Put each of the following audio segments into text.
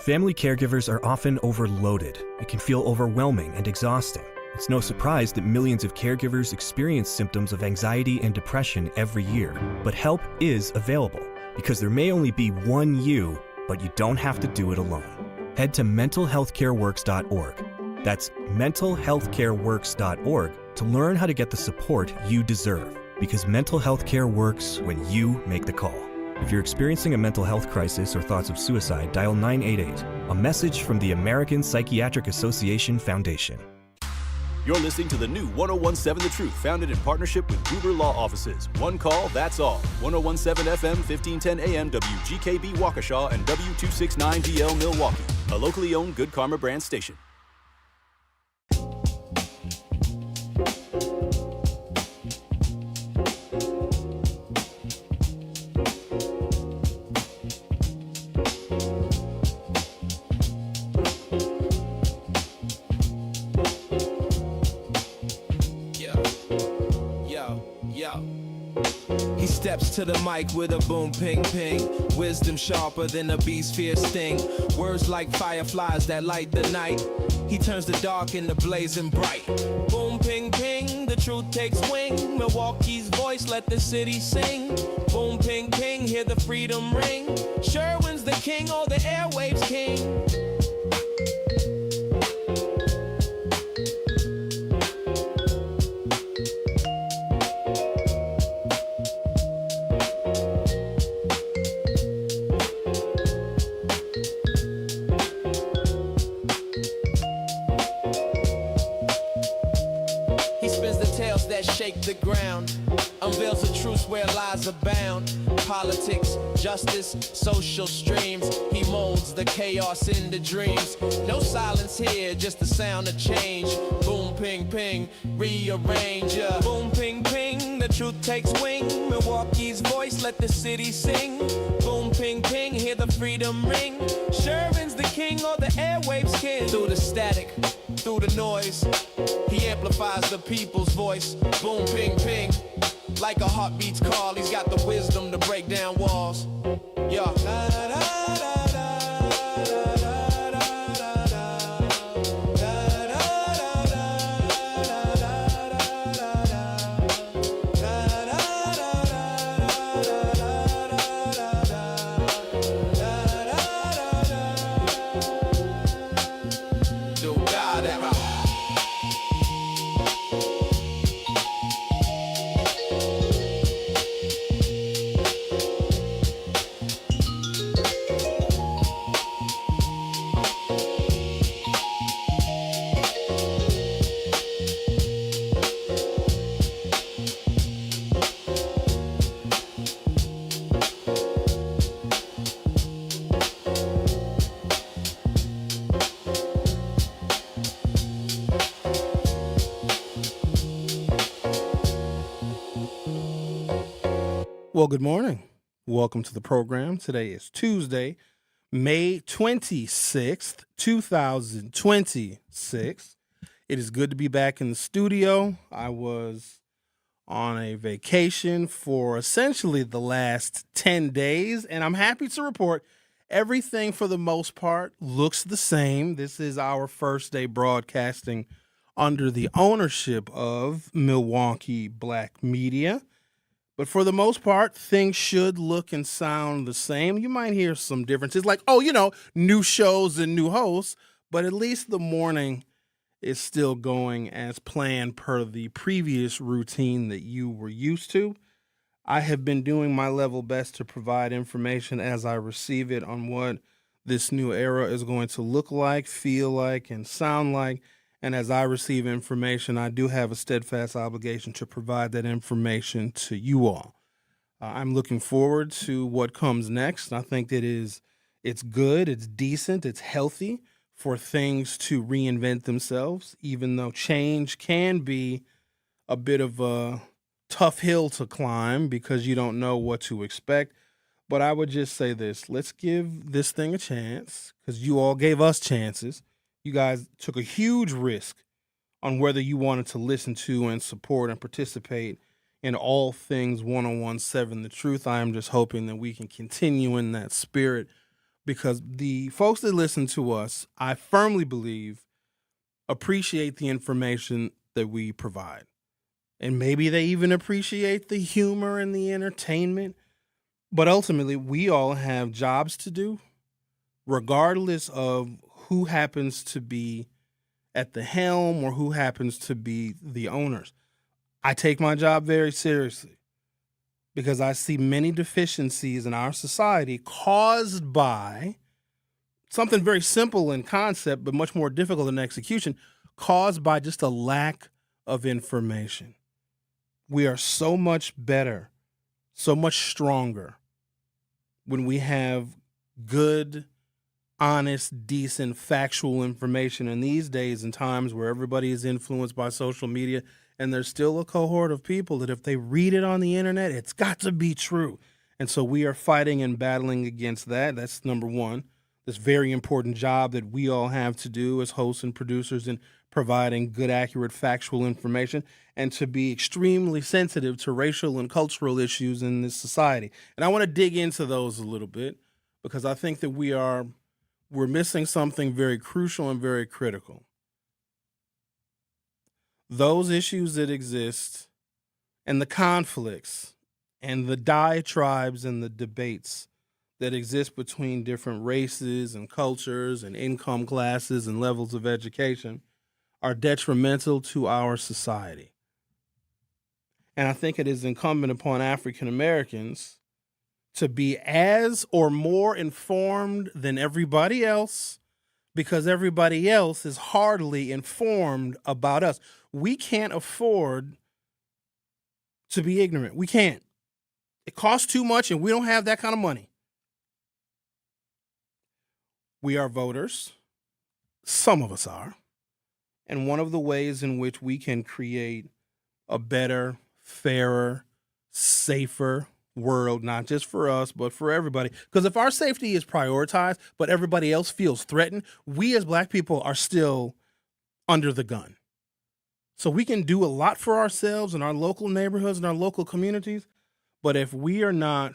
Family caregivers are often overloaded. It can feel overwhelming and exhausting. It's no surprise that millions of caregivers experience symptoms of anxiety and depression every year. But help is available, because there may only be one you, but you don't have to do it alone. Head to mentalhealthcareworks.org. That's mentalhealthcareworks.org to learn how to get the support you deserve, because mental health care works when you make the call. If you're experiencing a mental health crisis or thoughts of suicide, dial 988, a message from the American Psychiatric Association Foundation. You're listening to the new 1017 The Truth, founded in partnership with Gruber Law Offices. One call, that's all. 1017 FM, 1510 AM, WGKB Waukesha, and W269DL Milwaukee. A locally owned Good Karma brand station. Steps to the mic with a boom, ping, ping. Wisdom sharper than a beast's fierce sting. Words like fireflies that light the night. He turns the dark into blazing bright. Boom, ping, ping, the truth takes wing. Milwaukee's voice, let the city sing. Boom, ping, ping, hear the freedom ring. Sherwin's the king, oh, the airwaves king. Shake the ground, unveils the truth where lies abound. Politics, justice, social streams. He molds the chaos into dreams. No silence here, just the sound of change. Boom, ping, ping, rearrange. Boom, ping, ping, the truth takes wing. Milwaukee's voice, let the city sing. Boom, ping, ping, hear the freedom ring. Sherwin's the king, or the airwaves king. Through the static, through the noise, he amplifies the people's voice. Boom, ping, ping, like a heartbeat's call. He's got the wisdom to break down walls. Yeah. Well, good morning. Welcome to the program. Today is Tuesday, May 26th, 2026. It is good to be back in the studio. I was on a vacation for essentially the last 10 days, and I'm happy to report everything for the most part looks the same. This is our first day broadcasting under the ownership of Milwaukee Black Media. But for the most part, things should look and sound the same. You might hear some differences like, new shows and new hosts, but at least the morning is still going as planned per the previous routine that you were used to. I have been doing my level best to provide information as I receive it on what this new era is going to look like, feel like, and sound like. And as I receive information, I do have a steadfast obligation to provide that information to you all. I'm looking forward to what comes next. I think that it's good, it's decent, it's healthy for things to reinvent themselves, even though change can be a bit of a tough hill to climb because you don't know what to expect. But I would just say this, let's give this thing a chance because you all gave us chances. You guys took a huge risk on whether you wanted to listen to and support and participate in all things 1017 The Truth. I am just hoping that we can continue in that spirit. because the folks that listen to us, I firmly believe, appreciate the information that we provide. And maybe they even appreciate the humor and the entertainment. But ultimately, we all have jobs to do, regardless of who happens to be at the helm or who happens to be the owners. I take my job very seriously because I see many deficiencies in our society caused by something very simple in concept, but much more difficult in execution, caused by just a lack of information. We are so much better, so much stronger when we have good, honest, decent, factual information. In these days and times where everybody is influenced by social media, and there's still a cohort of people that if they read it on the internet, it's got to be true. And so we are fighting and battling against that. That's number one. This very important job that we all have to do as hosts and producers in providing good, accurate, factual information, and to be extremely sensitive to racial and cultural issues in this society. And I want to dig into those a little bit because I think that we're missing something very crucial and very critical. Those issues that exist and the conflicts and the diatribes and the debates that exist between different races and cultures and income classes and levels of education are detrimental to our society. And I think it is incumbent upon African Americans to be as or more informed than everybody else, because everybody else is hardly informed about us. We can't afford to be ignorant. We can't. It costs too much, and we don't have that kind of money. We are voters. Some of us are. And one of the ways in which we can create a better, fairer, safer world, not just for us, but for everybody. Because if our safety is prioritized, but everybody else feels threatened, we as Black people are still under the gun. So we can do a lot for ourselves in our local neighborhoods and our local communities. But if we are not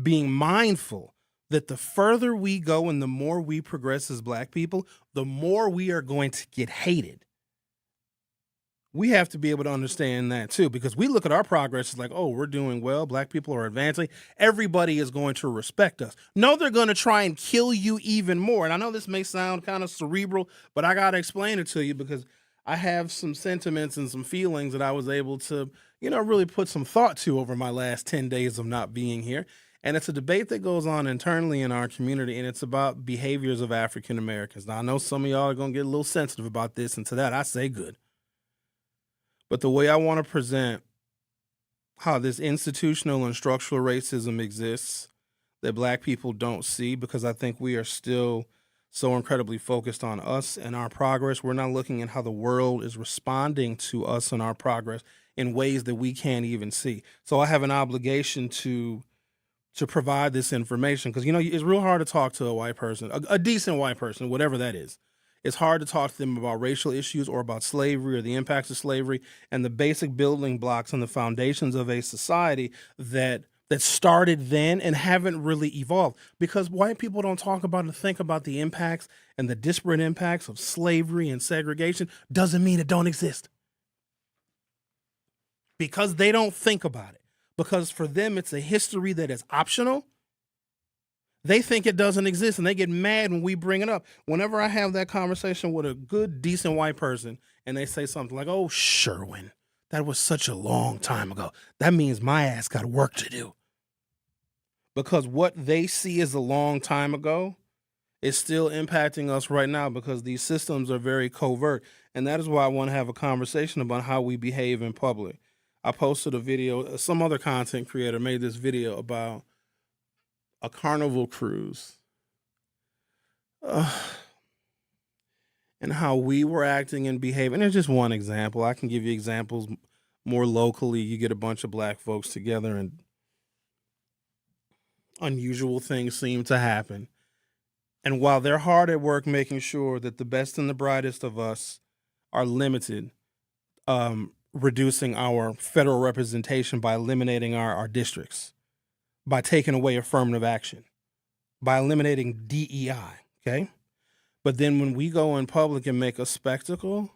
being mindful that the further we go and the more we progress as Black people, the more we are going to get hated. We have to be able to understand that too, because we look at our progress as like, oh, we're doing well. Black people are advancing. Everybody is going to respect us. No, they're going to try and kill you even more. And I know this may sound kind of cerebral, but I got to explain it to you because I have some sentiments and some feelings that I was able to, really put some thought to over my last 10 days of not being here. And it's a debate that goes on internally in our community, and it's about behaviors of African Americans. Now, I know some of y'all are going to get a little sensitive about this, and to that I say good. But the way I want to present how this institutional and structural racism exists that Black people don't see, because I think we are still so incredibly focused on us and our progress. We're not looking at how the world is responding to us and our progress in ways that we can't even see. So I have an obligation to provide this information because, it's real hard to talk to a white person, a decent white person, whatever that is. It's hard to talk to them about racial issues or about slavery or the impacts of slavery and the basic building blocks and the foundations of a society that started then and haven't really evolved, because white people don't talk about and think about the impacts and the disparate impacts of slavery and segregation doesn't mean it don't exist. Because they don't think about it. Because for them, it's a history that is optional. They think it doesn't exist, and they get mad when we bring it up. Whenever I have that conversation with a good, decent white person, and they say something like, oh, Sherwin, that was such a long time ago. That means my ass got work to do. Because what they see as a long time ago is still impacting us right now, because these systems are very covert. And that is why I want to have a conversation about how we behave in public. I posted a video, some other content creator made this video about a carnival cruise and how we were acting and behaving. And it's just one example. I can give you examples more locally. You get a bunch of Black folks together and unusual things seem to happen. And while they're hard at work making sure that the best and the brightest of us are limited, reducing our federal representation by eliminating our districts, by taking away affirmative action, by eliminating DEI, okay? But then when we go in public and make a spectacle,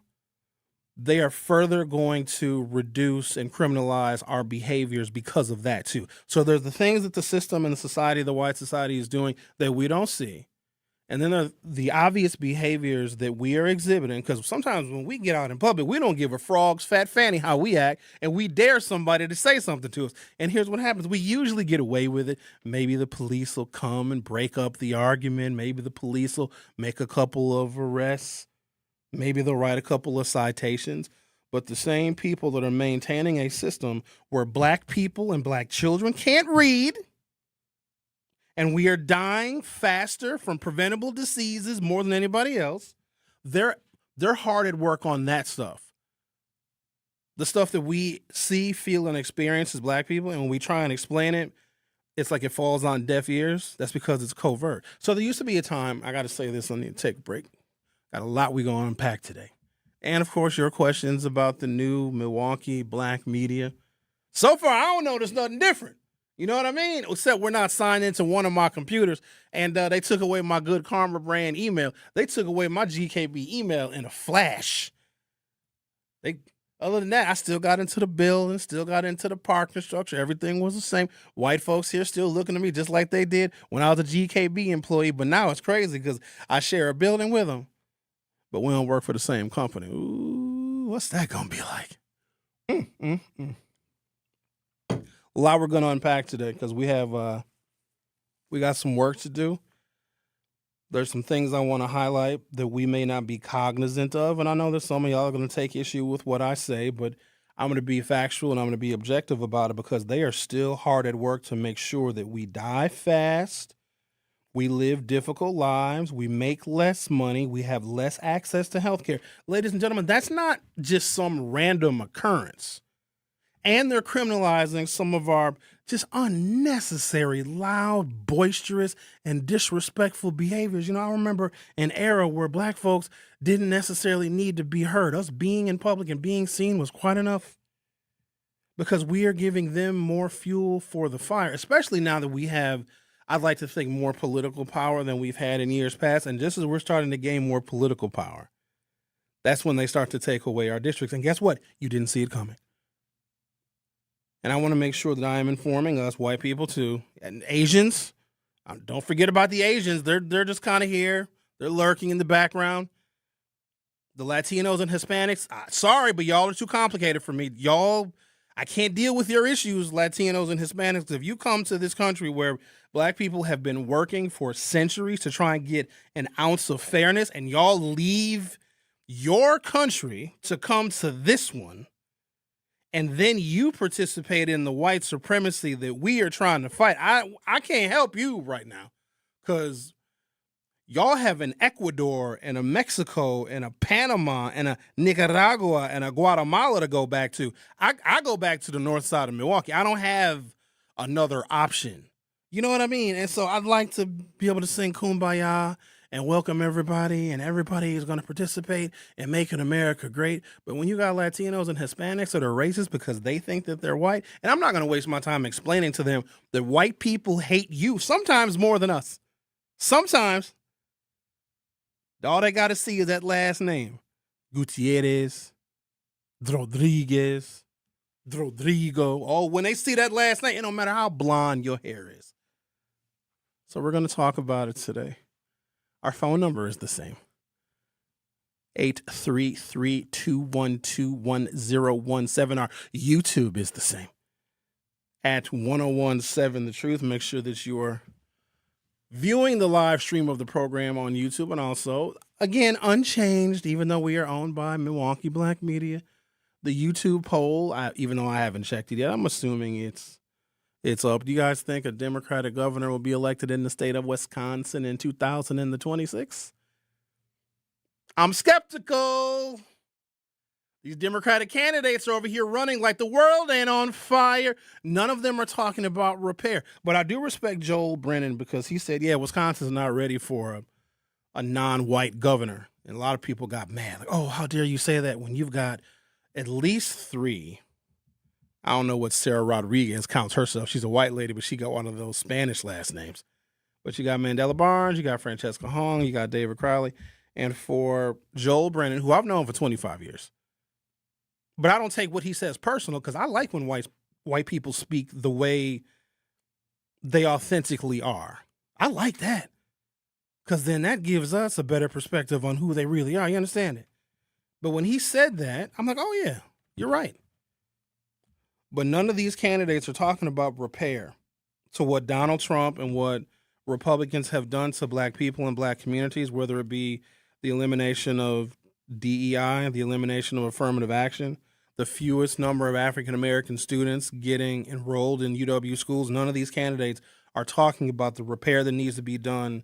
they are further going to reduce and criminalize our behaviors because of that too. So there's the things that the system and the society, the white society, is doing that we don't see. And then there are the obvious behaviors that we are exhibiting, because sometimes when we get out in public, we don't give a frog's fat fanny how we act, and we dare somebody to say something to us. And here's what happens. We usually get away with it. Maybe the police will come and break up the argument. Maybe the police will make a couple of arrests. Maybe they'll write a couple of citations. But the same people that are maintaining a system where black people and black children can't read, and we are dying faster from preventable diseases more than anybody else, they're hard at work on that stuff. The stuff that we see, feel, and experience as black people, and when we try and explain it, it's like it falls on deaf ears. That's because it's covert. So there used to be a time, I got to say this, I need to take a break. Got a lot we're going to unpack today. And, of course, your questions about the new Milwaukee black media. So far, I don't know there's nothing different. You know what I mean? Except we're not signed into one of my computers, and they took away my Good Karma brand email. They took away my GKB email in a flash. Other than that, I still got into the building, still got into the parking structure. Everything was the same. White folks here still looking at me just like they did when I was a GKB employee, but now it's crazy because I share a building with them, but we don't work for the same company. Ooh, what's that going to be like? A lot we're going to unpack today because we got some work to do. There's some things I want to highlight that we may not be cognizant of, and I know that some of y'all are going to take issue with what I say, but I'm going to be factual and I'm going to be objective about it because they are still hard at work to make sure that we die fast, we live difficult lives, we make less money, we have less access to health care. Ladies and gentlemen, that's not just some random occurrence. And they're criminalizing some of our just unnecessary, loud, boisterous, and disrespectful behaviors. You know, I remember an era where black folks didn't necessarily need to be heard. Us being in public and being seen was quite enough because we are giving them more fuel for the fire, especially now that we have, I'd like to think, more political power than we've had in years past. And just as we're starting to gain more political power, that's when they start to take away our districts. And guess what? You didn't see it coming. And I want to make sure that I am informing us, white people too, and Asians. Don't forget about the Asians. They're just kind of here. They're lurking in the background. The Latinos and Hispanics, sorry, but y'all are too complicated for me. Y'all, I can't deal with your issues, Latinos and Hispanics. If you come to this country where black people have been working for centuries to try and get an ounce of fairness, and y'all leave your country to come to this one, and then you participate in the white supremacy that we are trying to fight, I can't help you right now because y'all have an Ecuador and a Mexico and a Panama and a Nicaragua and a Guatemala to go back to. I go back to the north side of Milwaukee. I don't have another option. You know what I mean? And so I'd like to be able to sing Kumbaya and welcome everybody, and everybody is going to participate in making America great. But when you got Latinos and Hispanics that are racist because they think that they're white, and I'm not going to waste my time explaining to them that white people hate you, sometimes more than us. Sometimes. All they got to see is that last name. Gutierrez, Rodriguez, Rodrigo. Oh, when they see that last name, it don't matter how blonde your hair is. So we're going to talk about it today. Our phone number is the same. 833-212-1017. Our YouTube is the same. At 1017 The Truth. Make sure that you are viewing the live stream of the program on YouTube, and also, again, unchanged, even though we are owned by Milwaukee Black Media. The YouTube poll, even though I haven't checked it yet, I'm assuming it's up. Do you guys think a Democratic governor will be elected in the state of Wisconsin in 2026? I'm skeptical. These Democratic candidates are over here running like the world ain't on fire. None of them are talking about repair. But I do respect Joel Brennan because he said, yeah, Wisconsin's not ready for a non-white governor. And a lot of people got mad. Like, oh, how dare you say that when you've got at least three. I don't know what Sarah Rodriguez counts herself. She's a white lady, but she got one of those Spanish last names. But you got Mandela Barnes, you got Francesca Hong, you got David Crowley. And for Joel Brennan, who I've known for 25 years, but I don't take what he says personal because I like when white people speak the way they authentically are. I like that because then that gives us a better perspective on who they really are. You understand it? But when he said that, I'm like, oh, yeah, you're right. But none of these candidates are talking about repair to what Donald Trump and what Republicans have done to black people and black communities, whether it be the elimination of DEI, the elimination of affirmative action, the fewest number of African-American students getting enrolled in UW schools. None of these candidates are talking about the repair that needs to be done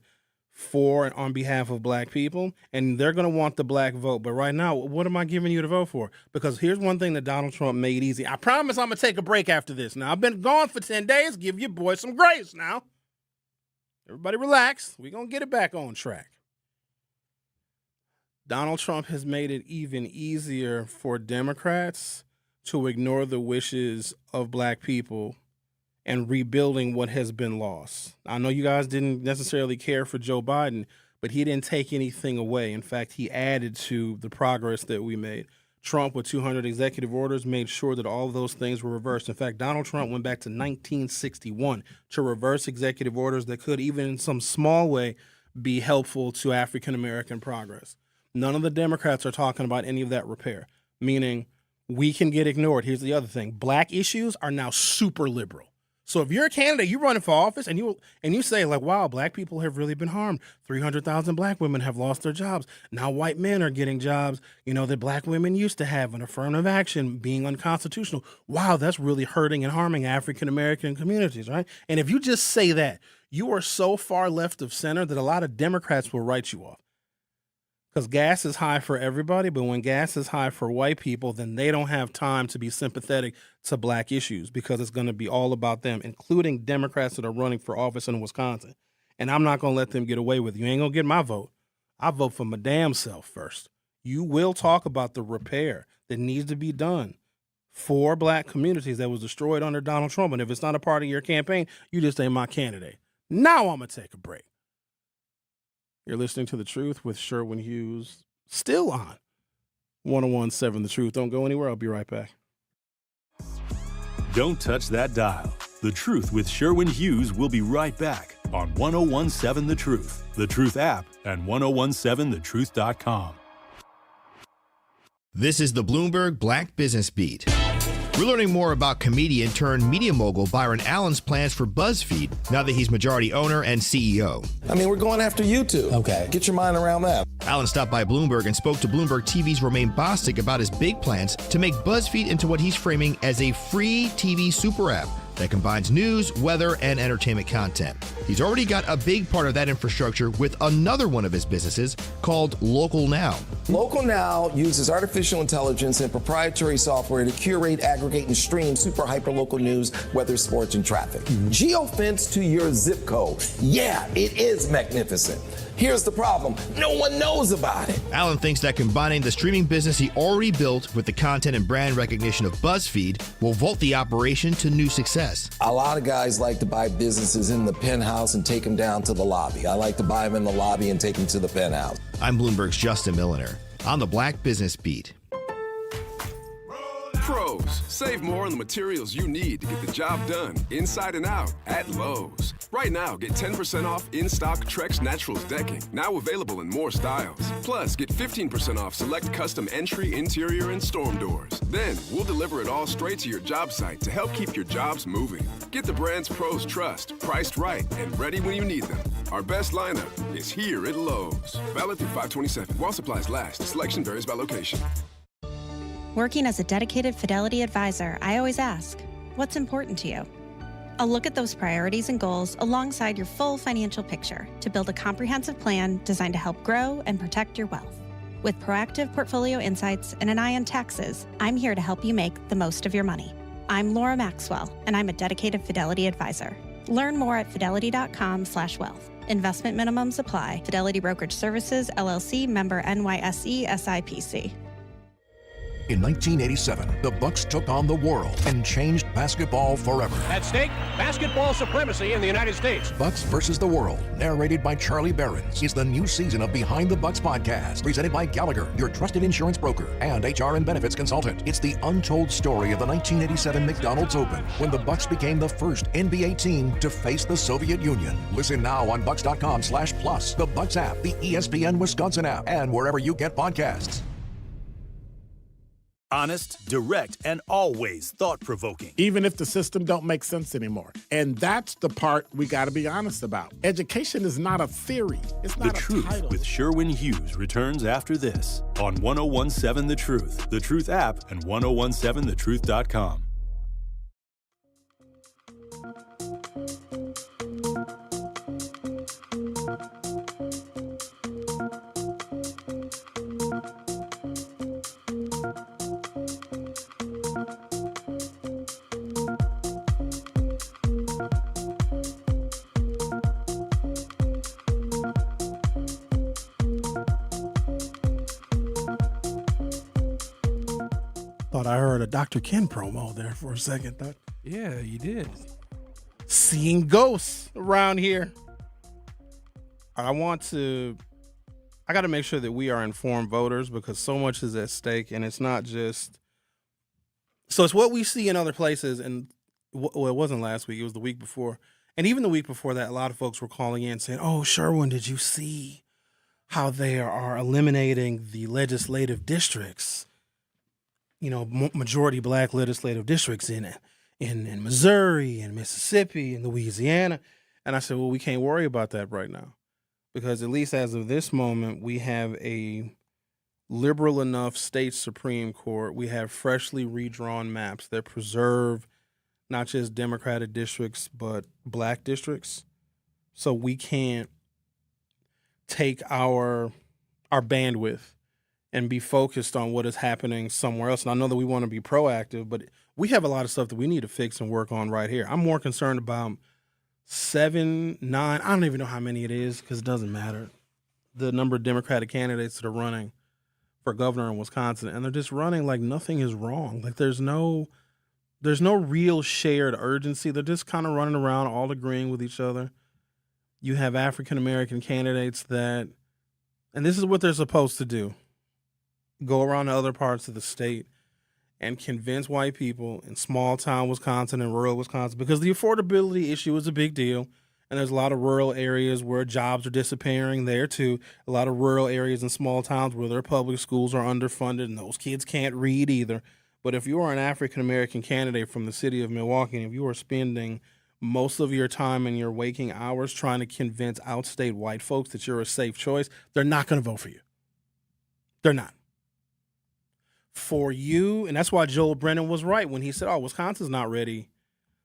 for and on behalf of black people. And they're going to want the black vote. But right now, what am I giving you to vote for? Because here's one thing that Donald Trump made easy. I promise I'm going to take a break after this. Now, I've been gone for 10 days. Give your boy some grace now. Everybody relax. We're going to get it back on track. Donald Trump has made it even easier for Democrats to ignore the wishes of black people and rebuilding what has been lost. I know you guys didn't necessarily care for Joe Biden, but he didn't take anything away. In fact, he added to the progress that we made. Trump, with 200 executive orders, made sure that all of those things were reversed. In fact, Donald Trump went back to 1961 to reverse executive orders that could, even in some small way, be helpful to African-American progress. None of the Democrats are talking about any of that repair, meaning we can get ignored. Here's the other thing. Black issues are now super liberal. So if you're a candidate, you're running for office, and you say, like, wow, black people have really been harmed. 300,000 black women have lost their jobs. Now white men are getting jobs, that black women used to have, an affirmative action being unconstitutional. Wow, that's really hurting and harming African-American communities, right? And if you just say that, you are so far left of center that a lot of Democrats will write you off. Because gas is high for everybody, but when gas is high for white people, then they don't have time to be sympathetic to black issues because it's going to be all about them, including Democrats that are running for office in Wisconsin. And I'm not going to let them get away with it. You ain't going to get my vote. I vote for my damn self first. You will talk about the repair that needs to be done for black communities that was destroyed under Donald Trump. And if it's not a part of your campaign, you just ain't my candidate. Now I'm going to take a break. You're listening to The Truth with Sherwin Hughes, still on 101.7 The Truth. Don't go anywhere. I'll be right back. Don't touch that dial. The Truth with Sherwin Hughes will be right back on 101.7 The Truth, The Truth app, and 1017thetruth.com. This is the Bloomberg Black Business Beat. We're learning more about comedian turned media mogul Byron Allen's plans for BuzzFeed now that he's majority owner and CEO. I mean, we're going after YouTube. Okay. Get your mind around that. Allen stopped by Bloomberg and spoke to Bloomberg TV's Romaine Bostick about his big plans to make BuzzFeed into what he's framing as a free TV super app that combines news, weather, and entertainment content. He's already got a big part of that infrastructure with another one of his businesses called Local Now. Local Now uses artificial intelligence and proprietary software to curate, aggregate, and stream super hyper-local news, weather, sports, and traffic. Geofence to your zip code. Yeah, it is magnificent. Here's the problem. No one knows about it. Allen thinks that combining the streaming business he already built with the content and brand recognition of BuzzFeed will vault the operation to new success. A lot of guys like to buy businesses in the penthouse and take them down to the lobby. I like to buy them in the lobby and take them to the penthouse. I'm Bloomberg's Justin Milliner on the Black Business Beat. Pros, save more on the materials you need to get the job done inside and out at Lowe's. Right now, get 10% off in-stock Trex Naturals decking, now available in more styles. Plus, get 15% off select custom entry, interior, and storm doors. Then, we'll deliver it all straight to your job site to help keep your jobs moving. Get the brands pros trust, priced right, and ready when you need them. Our best lineup is here at Lowe's. Valid through 5/27. While supplies last. Selection varies by location. Working as a dedicated Fidelity advisor, I always ask, what's important to you? I'll look at those priorities and goals alongside your full financial picture to build a comprehensive plan designed to help grow and protect your wealth. With proactive portfolio insights and an eye on taxes, I'm here to help you make the most of your money. I'm Laura Maxwell, and I'm a dedicated Fidelity advisor. Learn more at fidelity.com/wealth. Investment minimums apply. Fidelity Brokerage Services, LLC, member NYSE SIPC. In 1987, the Bucks took on the world and changed basketball forever. At stake, basketball supremacy in the United States. Bucks versus the World, narrated by Charlie Behrens, is the new season of Behind the Bucks podcast, presented by Gallagher, your trusted insurance broker and HR and benefits consultant. It's the untold story of the 1987 McDonald's Open, when the Bucks became the first NBA team to face the Soviet Union. Listen now on Bucks.com/plus, the Bucks app, the ESPN Wisconsin app, and wherever you get podcasts. Honest, direct, and always thought-provoking. Even if the system don't make sense anymore. And that's the part we got to be honest about. Education is not a theory. It's not The a Truth title. with Sherwin Hughes returns after this on 1017 The Truth, The Truth app, and 1017thetruth.com. Thought I heard a Dr. Ken promo there for a second. Yeah, you did. Seeing ghosts around here. I got to make sure that we are informed voters because so much is at stake, and it's not just. So it's what we see in other places, and well, it wasn't last week; it was the week before, and even the week before that, a lot of folks were calling in saying, "Oh, Sherwin, did you see how they are eliminating the legislative districts? You know, majority black legislative districts in Missouri and Mississippi and Louisiana." And I said, well, we can't worry about that right now because at least as of this moment, we have a liberal enough state Supreme Court. We have freshly redrawn maps that preserve not just Democratic districts, but black districts. So we can't take our bandwidth and be focused on what is happening somewhere else. And I know that we want to be proactive, but we have a lot of stuff that we need to fix and work on right here. I'm more concerned about 7, 9, I don't even know how many it is because it doesn't matter. The number of Democratic candidates that are running for governor in Wisconsin, and they're just running like nothing is wrong. Like there's no real shared urgency. They're just kind of running around all agreeing with each other. You have African-American candidates that, and this is what they're supposed to do, go around to other parts of the state and convince white people in small town Wisconsin and rural Wisconsin, because the affordability issue is a big deal. And there's a lot of rural areas where jobs are disappearing there too. A lot of rural areas and small towns where their public schools are underfunded and those kids can't read either. But if you are an African-American candidate from the city of Milwaukee, and if you are spending most of your time in your waking hours trying to convince outstate white folks that you're a safe choice, they're not going to vote for you. They're not. For you, and that's why Joel Brennan was right when he said, oh, Wisconsin's not ready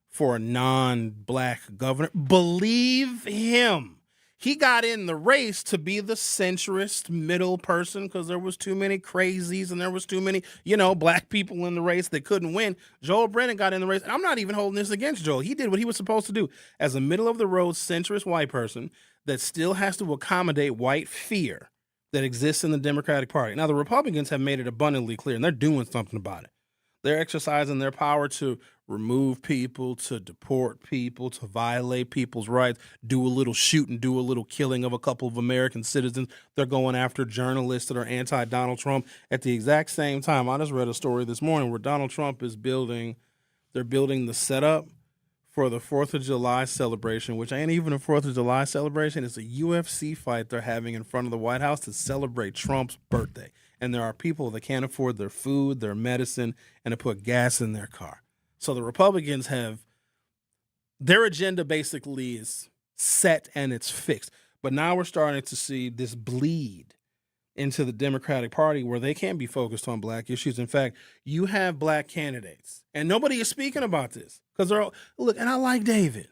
for a non-black governor. Believe him. He got in the race to be the centrist middle person because there was too many crazies and there was too many, black people in the race that couldn't win. Joel Brennan got in the race. And I'm not even holding this against Joel. He did what he was supposed to do as a middle-of-the-road centrist white person that still has to accommodate white fear that exists in the Democratic Party. Now, the Republicans have made it abundantly clear, and they're doing something about it. They're exercising their power to remove people, to deport people, to violate people's rights, do a little shooting, do a little killing of a couple of American citizens. They're going after journalists that are anti-Donald Trump. At the exact same time, I just read a story this morning where Donald Trump is building the setup for the 4th of July celebration, which ain't even a 4th of July celebration. It's a UFC fight they're having in front of the White House to celebrate Trump's birthday. And there are people that can't afford their food, their medicine, and to put gas in their car. So the Republicans their agenda basically is set and it's fixed. But now we're starting to see this bleed into the Democratic Party where they can't be focused on black issues. In fact, you have black candidates, and nobody is speaking about this because they're all, look, and I like David.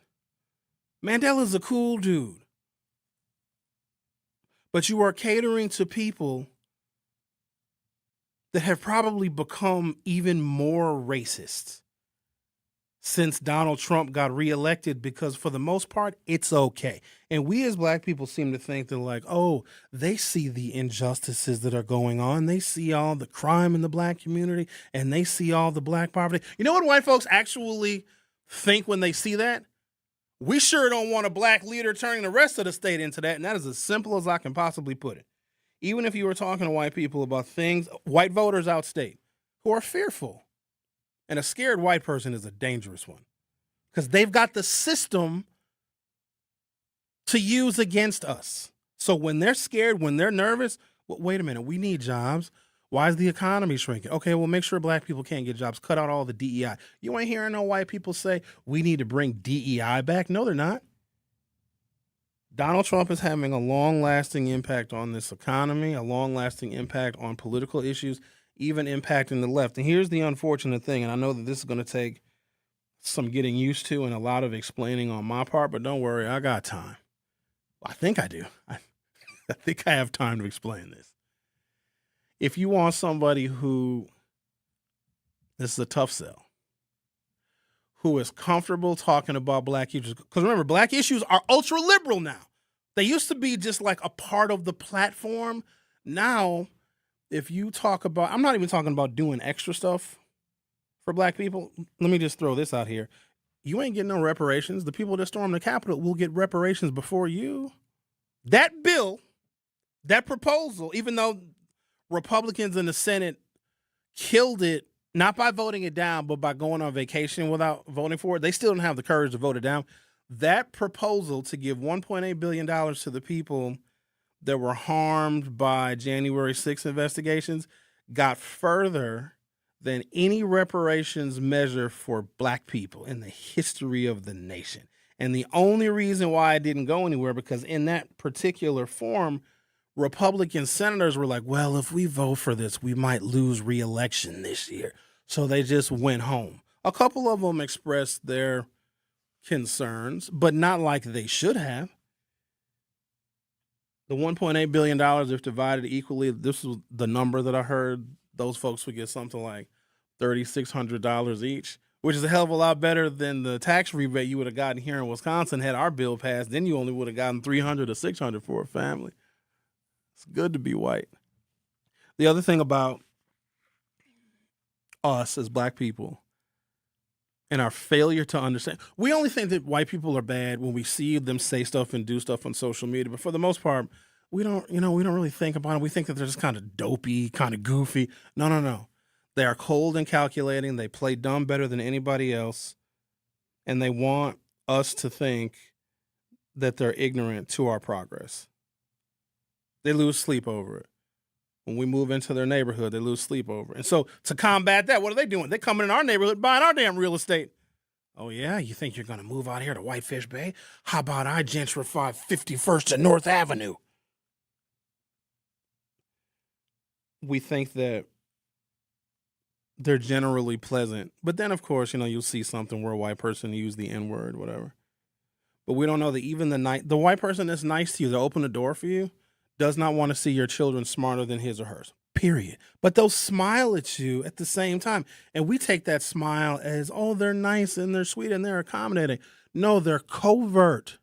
Mandela's a cool dude. But you are catering to people that have probably become even more racist since Donald Trump got reelected, because for the most part, it's okay. And we as black people seem to think that, like, oh, they see the injustices that are going on. They see all the crime in the black community, and they see all the black poverty. You know what white folks actually think when they see that? We sure don't want a black leader turning the rest of the state into that, and that is as simple as I can possibly put it. Even if you were talking to white people about things, white voters outstate, who are fearful. And a scared white person is a dangerous one because they've got the system to use against us. So when they're scared, when they're nervous, well, wait a minute, we need jobs. Why is the economy shrinking? Okay, well, make sure black people can't get jobs. Cut out all the DEI. You ain't hearing no white people say we need to bring DEI back. No, they're not. Donald Trump is having a long-lasting impact on this economy, a long-lasting impact on political issues, even impacting the left. And here's the unfortunate thing, and I know that this is going to take some getting used to and a lot of explaining on my part, but don't worry, I got time. I think I do. I think I have time to explain this. If you want somebody who, this is a tough sell, who is comfortable talking about black issues, because remember, black issues are ultra-liberal now. They used to be just like a part of the platform. Now, if you talk about, I'm not even talking about doing extra stuff for black people. Let me just throw this out here. You ain't getting no reparations. The people that storm the Capitol will get reparations before you. That bill, that proposal, even though Republicans in the Senate killed it, not by voting it down, but by going on vacation without voting for it, they still don't have the courage to vote it down. That proposal to give $1.8 billion to the people that were harmed by January 6th investigations got further than any reparations measure for black people in the history of the nation. And the only reason why it didn't go anywhere, because in that particular form, Republican senators were like, well, if we vote for this, we might lose re-election this year. So they just went home. A couple of them expressed their concerns, but not like they should have. The $1.8 billion, if divided equally, this was the number that I heard, those folks would get something like $3,600 each, which is a hell of a lot better than the tax rebate you would have gotten here in Wisconsin had our bill passed. Then you only would have gotten $300 or $600 for a family. It's good to be white. The other thing about us as black people and our failure to understand, we only think that white people are bad when we see them say stuff and do stuff on social media. But for the most part, we don't really think about it. We think that they're just kind of dopey, kind of goofy. No. They are cold and calculating. They play dumb better than anybody else. And they want us to think that they're ignorant to our progress. They lose sleep over it. When we move into their neighborhood, they lose sleep over it. And so to combat that, what are they doing? They're coming in our neighborhood, buying our damn real estate. Oh, yeah? You think you're going to move out here to Whitefish Bay? How about I gentrify 51st and North Avenue? We think that they're generally pleasant. But then, of course, you'll see something where a white person used the N-word, whatever. But we don't know that even the white person that's nice to you, that open the door for you, does not want to see your children smarter than his or hers, period. But they'll smile at you at the same time. And we take that smile as, oh, they're nice and they're sweet and they're accommodating. No, they're covert.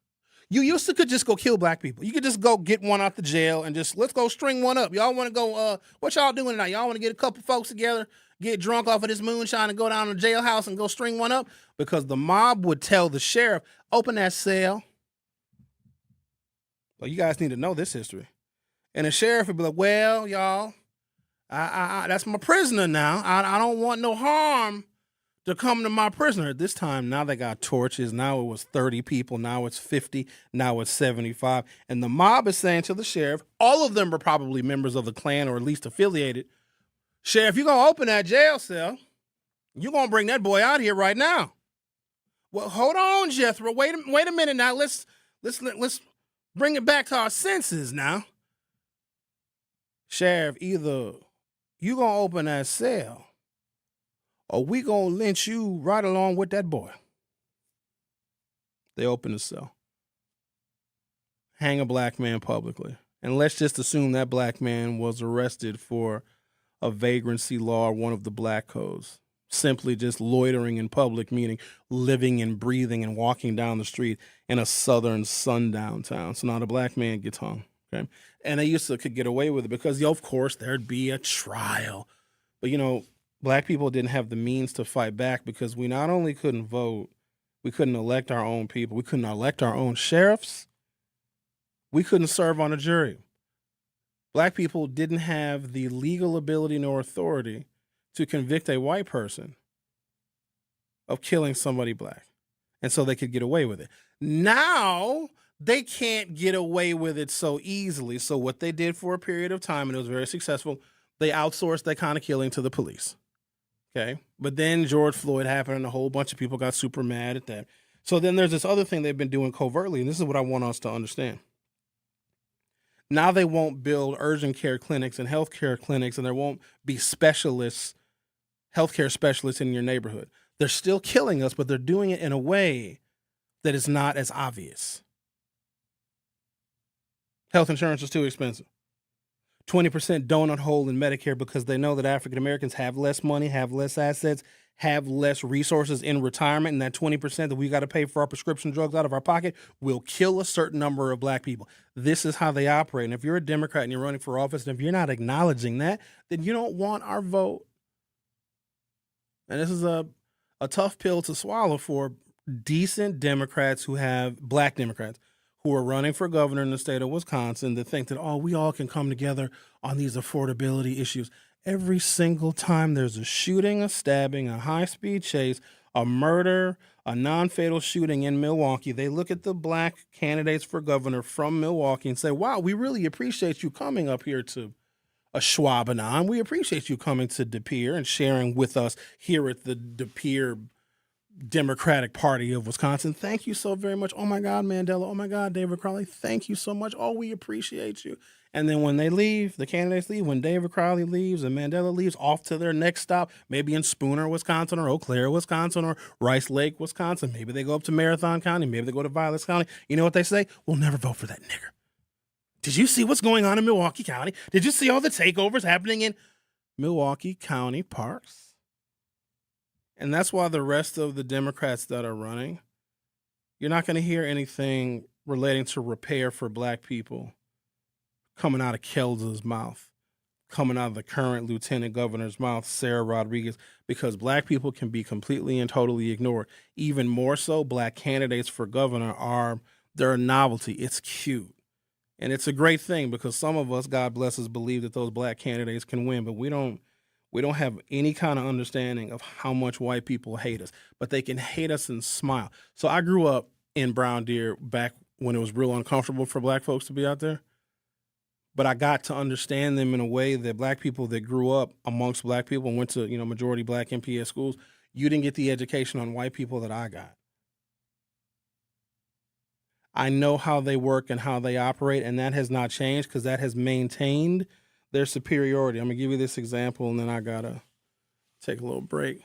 You used to could just go kill black people. You could just go get one out the jail and just, let's go string one up. Y'all want to go, what y'all doing tonight? Y'all want to get a couple folks together, get drunk off of this moonshine and go down to the jailhouse and go string one up? Because the mob would tell the sheriff, open that cell. Well, you guys need to know this history. And the sheriff would be like, well, y'all, I that's my prisoner now. I don't want no harm to come to my prisoner. At this time, now they got torches. Now it was 30 people. Now it's 50. Now it's 75. And the mob is saying to the sheriff, all of them are probably members of the Klan or at least affiliated. Sheriff, you're going to open that jail cell. You're going to bring that boy out here right now. Well, hold on, Jethro. Wait a minute now. Let's bring it back to our senses now. Sheriff, either you going to open that cell or we going to lynch you right along with that boy. They open the cell. Hang a black man publicly. And let's just assume that black man was arrested for a vagrancy law or one of the black codes. simply just loitering in public, meaning living and breathing and walking down the street in a southern sundown town. So now the black man gets hung. Okay. And they used to could get away with it because, of course, there'd be a trial. But, black people didn't have the means to fight back because we not only couldn't vote, we couldn't elect our own people, we couldn't elect our own sheriffs, we couldn't serve on a jury. Black people didn't have the legal ability nor authority to convict a white person of killing somebody black. And so they could get away with it. Now they can't get away with it so easily. So what they did for a period of time, and it was very successful, they outsourced that kind of killing to the police. Okay. But then George Floyd happened and a whole bunch of people got super mad at that. So then there's this other thing they've been doing covertly, and this is what I want us to understand. Now they won't build urgent care clinics and healthcare clinics, and there won't be specialists, healthcare specialists in your neighborhood. They're still killing us, but they're doing it in a way that is not as obvious. Health insurance is too expensive. 20% donut hole in Medicare because they know that African Americans have less money, have less assets, have less resources in retirement, and that 20% that we got to pay for our prescription drugs out of our pocket will kill a certain number of black people. This is how they operate. And if you're a Democrat and you're running for office, and if you're not acknowledging that, then you don't want our vote. And this is a tough pill to swallow for decent Democrats black Democrats who are running for governor in the state of Wisconsin that think that, we all can come together on these affordability issues. Every single time there's a shooting, a stabbing, a high-speed chase, a murder, a non-fatal shooting in Milwaukee, they look at the black candidates for governor from Milwaukee and say, wow, we really appreciate you coming up here to Schwabenheim. We appreciate you coming to De Pere and sharing with us here at the De Pere Democratic Party of Wisconsin. Thank you so very much. Oh my God, Mandela. Oh my God, David Crowley. Thank you so much. Oh, we appreciate you. And then when they leave, the candidates leave, when David Crowley leaves and Mandela leaves off to their next stop, maybe in Spooner, Wisconsin, or Eau Claire, Wisconsin, or Rice Lake, Wisconsin. Maybe they go up to Marathon County. Maybe they go to Violets County. You know what they say? We'll never vote for that nigger. Did you see what's going on in Milwaukee County? Did you see all the takeovers happening in Milwaukee County parks? And that's why the rest of the Democrats that are running, you're not going to hear anything relating to repair for black people coming out of Kelza's mouth, coming out of the current lieutenant governor's mouth, Sarah Rodriguez, because black people can be completely and totally ignored. Even more so, black candidates for governor they're a novelty. It's cute. And it's a great thing because some of us, God bless us, believe that those black candidates can win, but we don't have any kind of understanding of how much white people hate us, but they can hate us and smile. So I grew up in Brown Deer back when it was real uncomfortable for black folks to be out there. But I got to understand them in a way that black people that grew up amongst black people and went to, majority black MPS schools, you didn't get the education on white people that I got. I know how they work and how they operate, and that has not changed because that has maintained their superiority. I'm going to give you this example, and then I got to take a little break.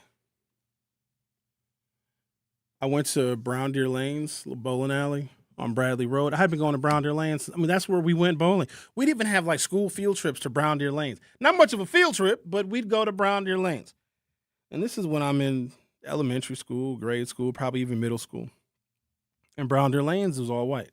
I went to Brown Deer Lanes, little bowling alley on Bradley Road. I had been going to Brown Deer Lanes. That's where we went bowling. We'd even have like school field trips to Brown Deer Lanes. Not much of a field trip, but we'd go to Brown Deer Lanes. And this is when I'm in elementary school, grade school, probably even middle school. And Brown Deer Lanes was all white.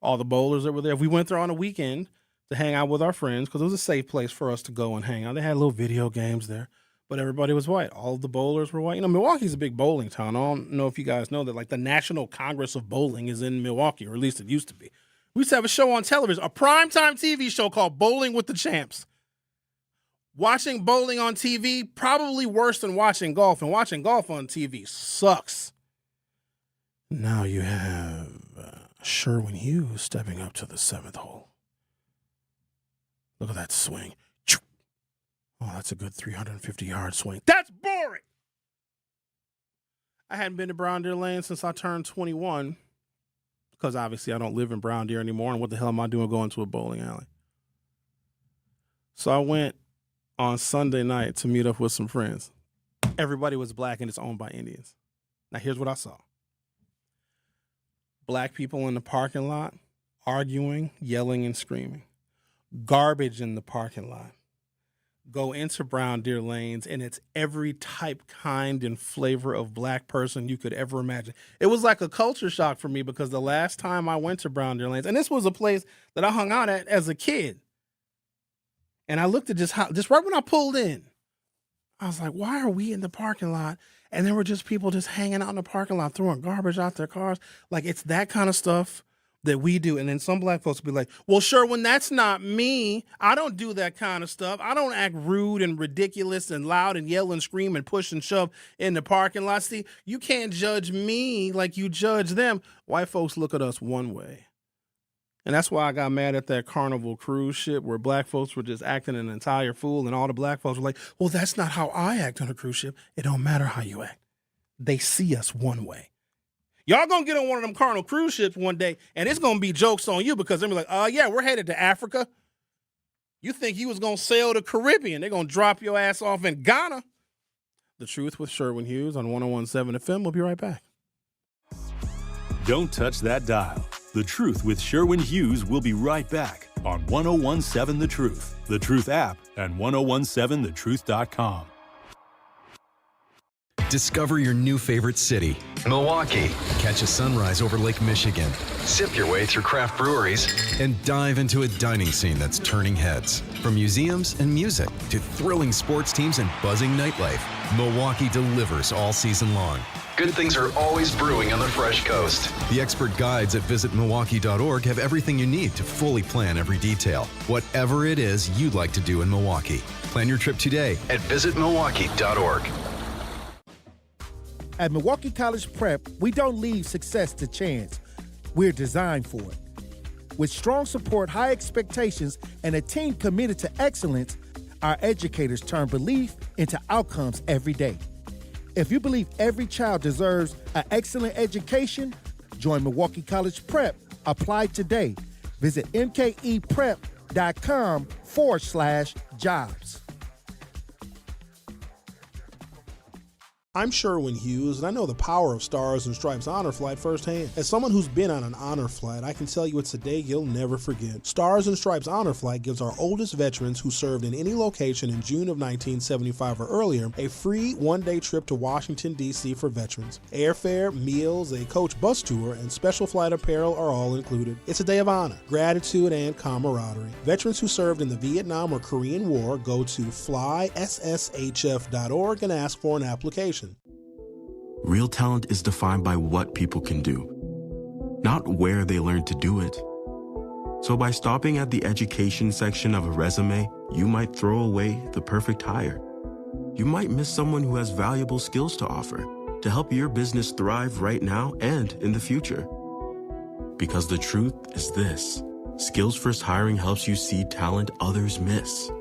All the bowlers that were there. If we went there on a weekend to hang out with our friends, because it was a safe place for us to go and hang out. They had little video games there, but everybody was white. All of the bowlers were white. Milwaukee's a big bowling town. I don't know if you guys know that, like, the National Congress of Bowling is in Milwaukee, or at least it used to be. We used to have a show on television, a primetime TV show called Bowling with the Champs. Watching bowling on TV, probably worse than watching golf, and watching golf on TV sucks. Now you have Sherwin Hughes stepping up to the 7th hole. Look at that swing. Oh, that's a good 350-yard swing. That's boring. I hadn't been to Brown Deer Lane since I turned 21 because obviously I don't live in Brown Deer anymore, and what the hell am I doing going to a bowling alley? So I went on Sunday night to meet up with some friends. Everybody was black and it's owned by Indians. Now here's what I saw. Black people in the parking lot arguing, yelling, and screaming. Garbage in the parking lot. go into Brown Deer Lanes, and it's every type, kind, and flavor of black person you could ever imagine. It was like a culture shock for me because the last time I went to Brown Deer Lanes, and this was a place that I hung out at as a kid, and I looked at just right when I pulled in, I was like, why are we in the parking lot? And there were just people just hanging out in the parking lot, throwing garbage out their cars. Like, it's that kind of stuff that we do. And then some black folks will be like, well, Sherwin, that's not me. I don't do that kind of stuff. I don't act rude and ridiculous and loud and yell and scream and push and shove in the parking lot. See, you can't judge me like you judge them. White folks look at us one way. And that's why I got mad at that Carnival cruise ship where black folks were just acting an entire fool, and all the black folks were like, well, that's not how I act on a cruise ship. It don't matter how you act. They see us one way. Y'all gonna get on one of them Carnival cruise ships one day, and it's gonna be jokes on you because they'll be like, yeah, we're headed to Africa. You think you was gonna sail the Caribbean. They're gonna drop your ass off in Ghana. The Truth with Sherwin Hughes on 101.7 FM. We'll be right back. Don't touch that dial. The Truth with Sherwin Hughes will be right back on 101.7 The Truth, The Truth app, and 1017thetruth.com. Discover your new favorite city, Milwaukee. Catch a sunrise over Lake Michigan. Sip your way through craft breweries. And dive into a dining scene that's turning heads. From museums and music to thrilling sports teams and buzzing nightlife, Milwaukee delivers all season long. Good things are always brewing on the Fresh Coast. The expert guides at visitmilwaukee.org have everything you need to fully plan every detail. Whatever it is you'd like to do in Milwaukee. Plan your trip today at visitmilwaukee.org. At Milwaukee College Prep, we don't leave success to chance. We're designed for it. With strong support, high expectations, and a team committed to excellence, our educators turn belief into outcomes every day. If you believe every child deserves an excellent education, join Milwaukee College Prep. Apply today. Visit mkeprep.com/jobs. I'm Sherwin Hughes, and I know the power of Stars and Stripes Honor Flight firsthand. As someone who's been on an honor flight, I can tell you it's a day you'll never forget. Stars and Stripes Honor Flight gives our oldest veterans who served in any location in June of 1975 or earlier a free one-day trip to Washington, D.C. for veterans. Airfare, meals, a coach bus tour, and special flight apparel are all included. It's a day of honor, gratitude, and camaraderie. Veterans who served in the Vietnam or Korean War go to flySSHF.org and ask for an application. Real talent is defined by what people can do, not where they learn to do it. So by stopping at the education section of a resume, you might throw away the perfect hire. You might miss someone who has valuable skills to offer to help your business thrive right now and in the future. Because the truth is this: Skills First Hiring helps you see talent others miss,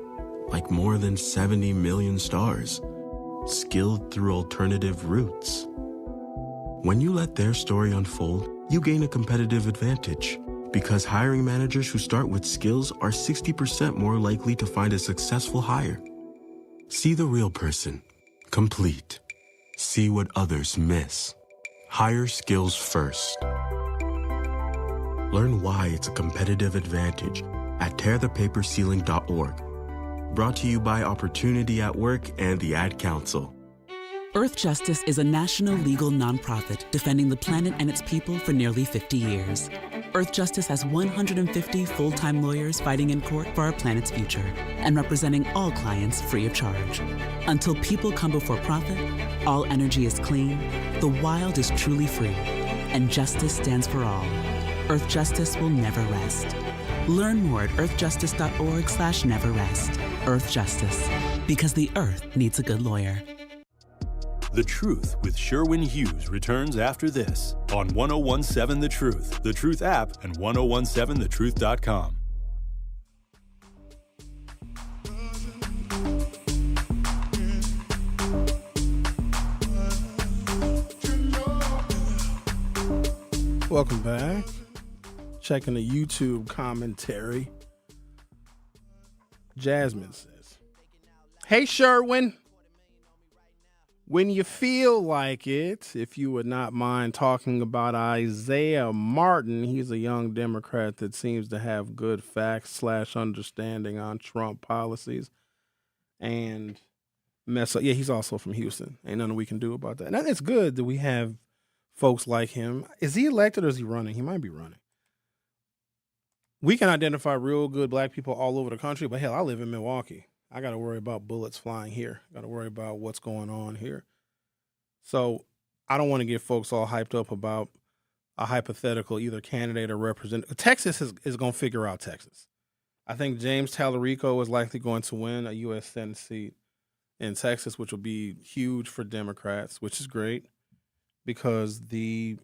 like more than 70 million stars, skilled through alternative routes. When you let their story unfold, you gain a competitive advantage, because hiring managers who start with skills are 60% more likely to find a successful hire. See the real person, complete. See what others miss. Hire skills first. Learn why it's a competitive advantage at tearthepaperceiling.org. Brought to you by Opportunity at Work and the Ad Council. Earth Justice is a national legal nonprofit defending the planet and its people for nearly 50 years. Earth Justice has 150 full-time lawyers fighting in court for our planet's future and representing all clients free of charge. Until people come before profit, all energy is clean, the wild is truly free, and justice stands for all. Earth Justice will never rest. Learn more at earthjustice.org/neverrest. Earth Justice, because the Earth needs a good lawyer. The Truth with Sherwin Hughes returns after this on 1017 The Truth, The Truth app, and 1017thetruth.com. Welcome back. Checking the YouTube commentary. Jasmine says, "Hey Sherwin, when you feel like it, if you would not mind talking about Isaiah Martin, he's a young Democrat that seems to have good facts / understanding on Trump policies. and mess up. Yeah, he's also from Houston. Ain't nothing we can do about that. And it's good that we have folks like him. Is he elected or is he running? He might be running. We can identify real good black people all over the country, but hell, I live in Milwaukee. I got to worry about bullets flying here. Got to worry about what's going on here. So I don't want to get folks all hyped up about a hypothetical either candidate or representative. Texas is going to figure out Texas. I think James Tallarico is likely going to win a U.S. Senate seat in Texas, which will be huge for Democrats, which is great because the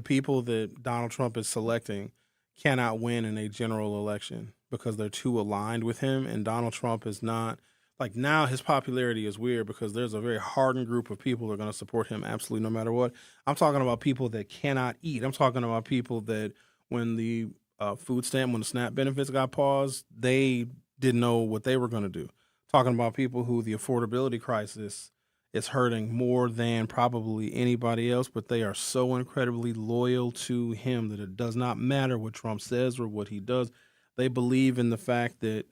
people that Donald Trump is selecting cannot win in a general election because they're too aligned with him, and Donald Trump is not. Like, now his popularity is weird because there's a very hardened group of people that are going to support him absolutely no matter what. I'm talking about people that cannot eat. I'm talking about people that when the when the SNAP benefits got paused, they didn't know what they were going to do. Talking about people who the affordability crisis is hurting more than probably anybody else, but they are so incredibly loyal to him that it does not matter what Trump says or what he does. They believe in the fact that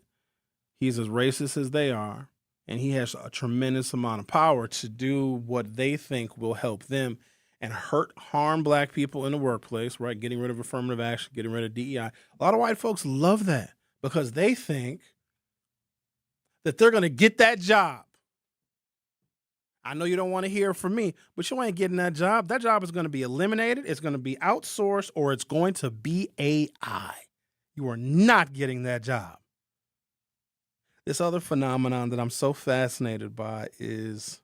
he's as racist as they are, and he has a tremendous amount of power to do what they think will help them and harm black people in the workplace, right? Getting rid of affirmative action, getting rid of DEI. A lot of white folks love that because they think that they're going to get that job. I know you don't want to hear from me, but you ain't getting that job. That job is going to be eliminated. It's going to be outsourced, or it's going to be AI. You are not getting that job. This other phenomenon that I'm so fascinated by is,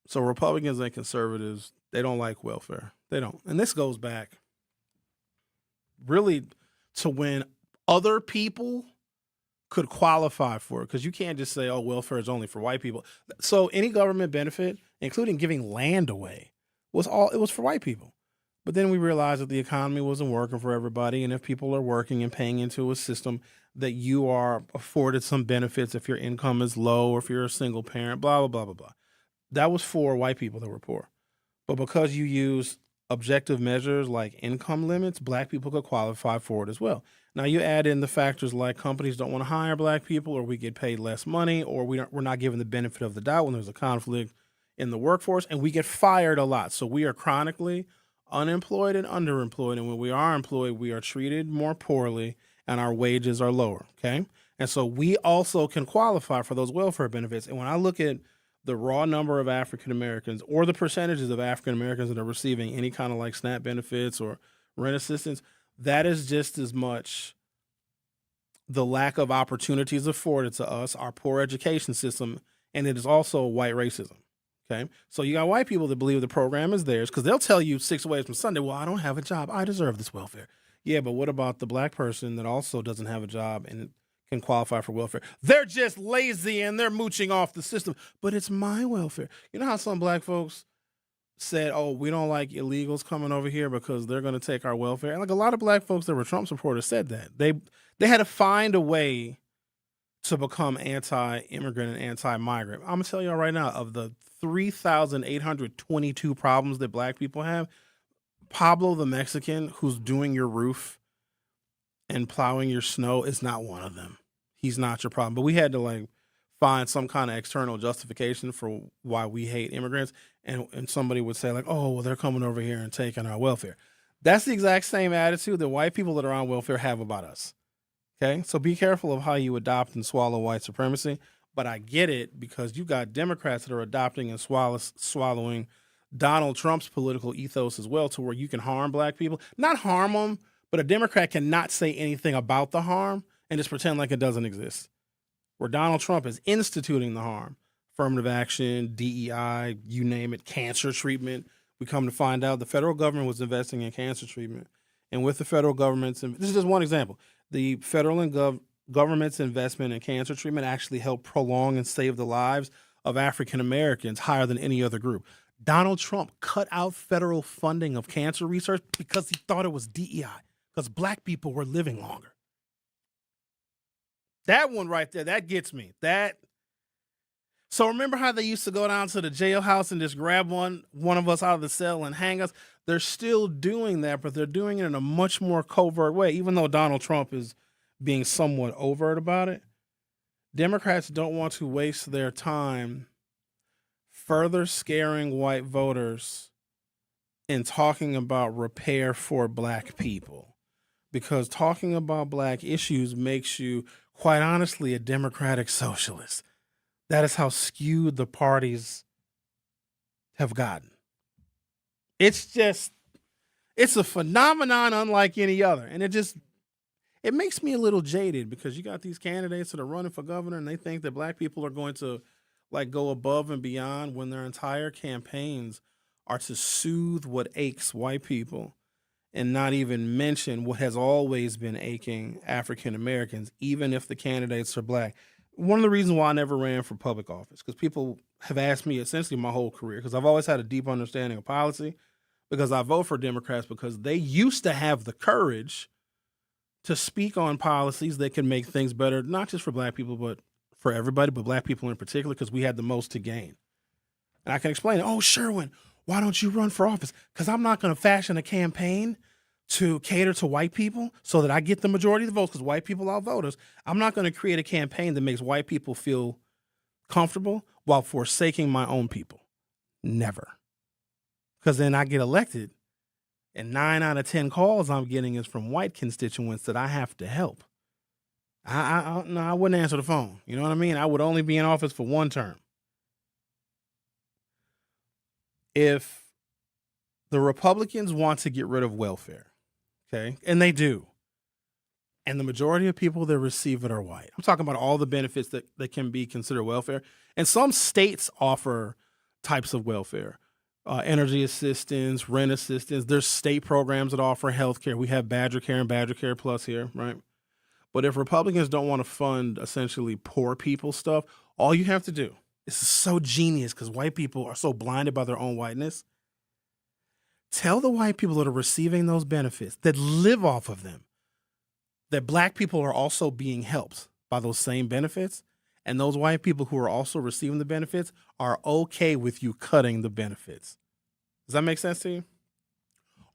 so Republicans and conservatives, they don't like welfare. They don't. And this goes back really to when other people could qualify for it, because you can't just say, oh, welfare is only for white people. So any government benefit, including giving land away, it was for white people. But then we realized that the economy wasn't working for everybody, and if people are working and paying into a system, that you are afforded some benefits if your income is low or if you're a single parent, blah, blah, blah, blah, blah. That was for white people that were poor. But because you use objective measures like income limits, black people could qualify for it as well. Now you add in the factors like companies don't want to hire black people, or we get paid less money, or we're not given the benefit of the doubt when there's a conflict in the workforce, and we get fired a lot. So we are chronically unemployed and underemployed, and when we are employed, we are treated more poorly and our wages are lower, okay? And so we also can qualify for those welfare benefits. And when I look at the raw number of African Americans or the percentages of African Americans that are receiving any kind of like SNAP benefits or rent assistance, that is just as much the lack of opportunities afforded to us, our poor education system, and it is also white racism. Okay, so you got white people that believe the program is theirs because they'll tell you 6 ways from Sunday, well, I don't have a job. I deserve this welfare. Yeah, but what about the black person that also doesn't have a job and can qualify for welfare? They're just lazy and they're mooching off the system, but it's my welfare. You know how some black folks said, oh, we don't like illegals coming over here because they're going to take our welfare? And like a lot of black folks that were Trump supporters said that. They had to find a way to become anti-immigrant and anti-migrant. I'm going to tell y'all right now, of the 3,822 problems that black people have, Pablo the Mexican who's doing your roof and plowing your snow is not one of them. He's not your problem. But we had to like find some kind of external justification for why we hate immigrants. And somebody would say like, oh, well, they're coming over here and taking our welfare. That's the exact same attitude that white people that are on welfare have about us. Okay, so be careful of how you adopt and swallow white supremacy. But I get it because you got Democrats that are adopting and swallowing Donald Trump's political ethos as well, to where you can harm black people. Not harm them, but a Democrat cannot say anything about the harm and just pretend like it doesn't exist. Where Donald Trump is instituting the harm, affirmative action, DEI, you name it, cancer treatment. We come to find out the federal government was investing in cancer treatment. And with the federal government's, this is just one example, the federal and government's investment in cancer treatment actually helped prolong and save the lives of African Americans higher than any other group. Donald Trump cut out federal funding of cancer research because he thought it was DEI, because black people were living longer. That one right there, that gets me. So remember how they used to go down to the jailhouse and just grab one of us out of the cell and hang us? They're still doing that, but they're doing it in a much more covert way, even though Donald Trump is being somewhat overt about it. Democrats don't want to waste their time further scaring white voters in talking about repair for black people. Because talking about black issues makes you, quite honestly, a democratic socialist. That is how skewed the parties have gotten. It's a phenomenon unlike any other. And it makes me a little jaded because you got these candidates that are running for governor and they think that black people are going to go above and beyond when their entire campaigns are to soothe what aches white people and not even mention what has always been aching African Americans, even if the candidates are black. One of the reasons why I never ran for public office, because people have asked me essentially my whole career, because I've always had a deep understanding of policy, because I vote for Democrats because they used to have the courage to speak on policies that can make things better, not just for black people, but for everybody, but black people in particular, because we had the most to gain. And I can explain it. Oh, Sherwin, why don't you run for office? Because I'm not going to fashion a campaign to cater to white people so that I get the majority of the votes, because white people are voters. I'm not going to create a campaign that makes white people feel comfortable while forsaking my own people. Never. Because then I get elected, and 9 out of 10 calls I'm getting is from white constituents that I have to help. I wouldn't answer the phone. You know what I mean? I would only be in office for one term. If the Republicans want to get rid of welfare, okay, and they do, and the majority of people that receive it are white. I'm talking about all the benefits that can be considered welfare. And some states offer types of welfare, energy assistance, rent assistance. There's state programs that offer health care. We have Badger Care and Badger Care Plus here, right? But if Republicans don't want to fund essentially poor people stuff, all you have to do, this is so genius because white people are so blinded by their own whiteness. Tell the white people that are receiving those benefits, that live off of them, that black people are also being helped by those same benefits. And those white people who are also receiving the benefits are okay with you cutting the benefits. Does that make sense to you?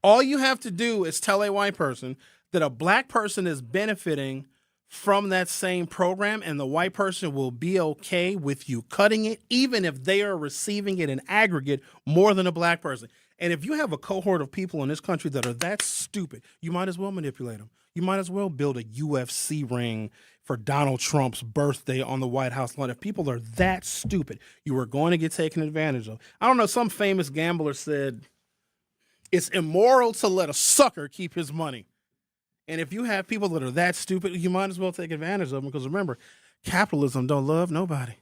All you have to do is tell a white person that a black person is benefiting from that same program, and the white person will be okay with you cutting it, even if they are receiving it in aggregate more than a black person. And if you have a cohort of people in this country that are that stupid, you might as well manipulate them. You might as well build a UFC ring for Donald Trump's birthday on the White House lawn. If people are that stupid, you are going to get taken advantage of. I don't know, some famous gambler said, it's immoral to let a sucker keep his money. And if you have people that are that stupid, you might as well take advantage of them, because remember, capitalism don't love nobody.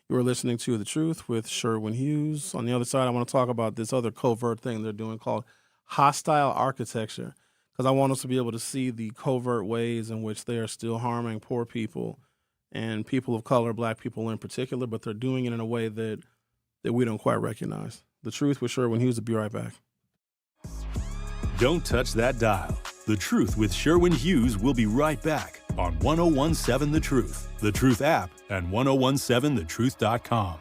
You are listening to The Truth with Sherwin Hughes. On the other side, I want to talk about this other covert thing they're doing called hostile architecture, because I want us to be able to see the covert ways in which they are still harming poor people and people of color, black people in particular, but they're doing it in a way that we don't quite recognize. The Truth with Sherwin Hughes will be right back. Don't touch that dial. The Truth with Sherwin Hughes will be right back on 1017 The Truth, The Truth app, and 1017thetruth.com.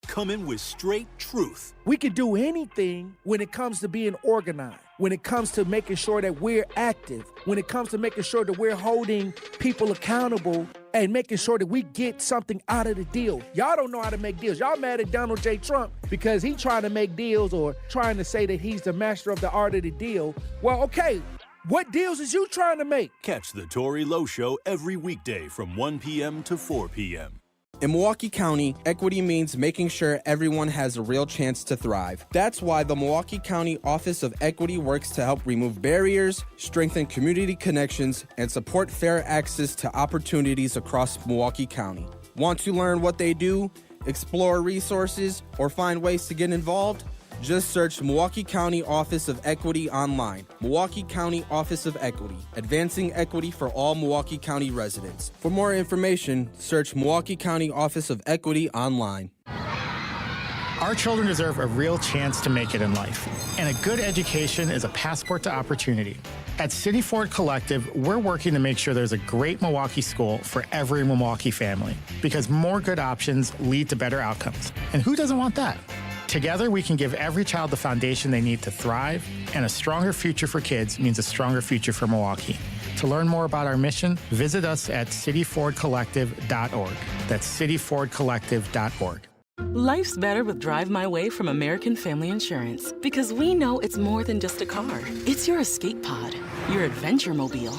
Coming with straight truth. We can do anything when it comes to being organized, when it comes to making sure that we're active, when it comes to making sure that we're holding people accountable and making sure that we get something out of the deal. Y'all don't know how to make deals. Y'all mad at Donald J. Trump because he's trying to make deals or trying to say that he's the master of the art of the deal. Well, okay, what deals is you trying to make? Catch the Tory Lowe Show every weekday from 1 p.m. to 4 p.m. In Milwaukee County, equity means making sure everyone has a real chance to thrive. That's why the Milwaukee County Office of Equity works to help remove barriers, strengthen community connections, and support fair access to opportunities across Milwaukee County. Want to learn what they do, explore resources, or find ways to get involved? Just search Milwaukee County Office of Equity online. Milwaukee County Office of Equity, advancing equity for all Milwaukee County residents. For more information, search Milwaukee County Office of Equity online. Our children deserve a real chance to make it in life, and a good education is a passport to opportunity. At City Ford Collective, we're working to make sure there's a great Milwaukee school for every Milwaukee family, because more good options lead to better outcomes. And who doesn't want that? Together, we can give every child the foundation they need to thrive, and a stronger future for kids means a stronger future for Milwaukee. To learn more about our mission, visit us at cityfordcollective.org. That's cityfordcollective.org. Life's better with Drive My Way from American Family Insurance because we know it's more than just a car. It's your escape pod, your adventure mobile,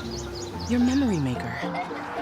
your memory maker.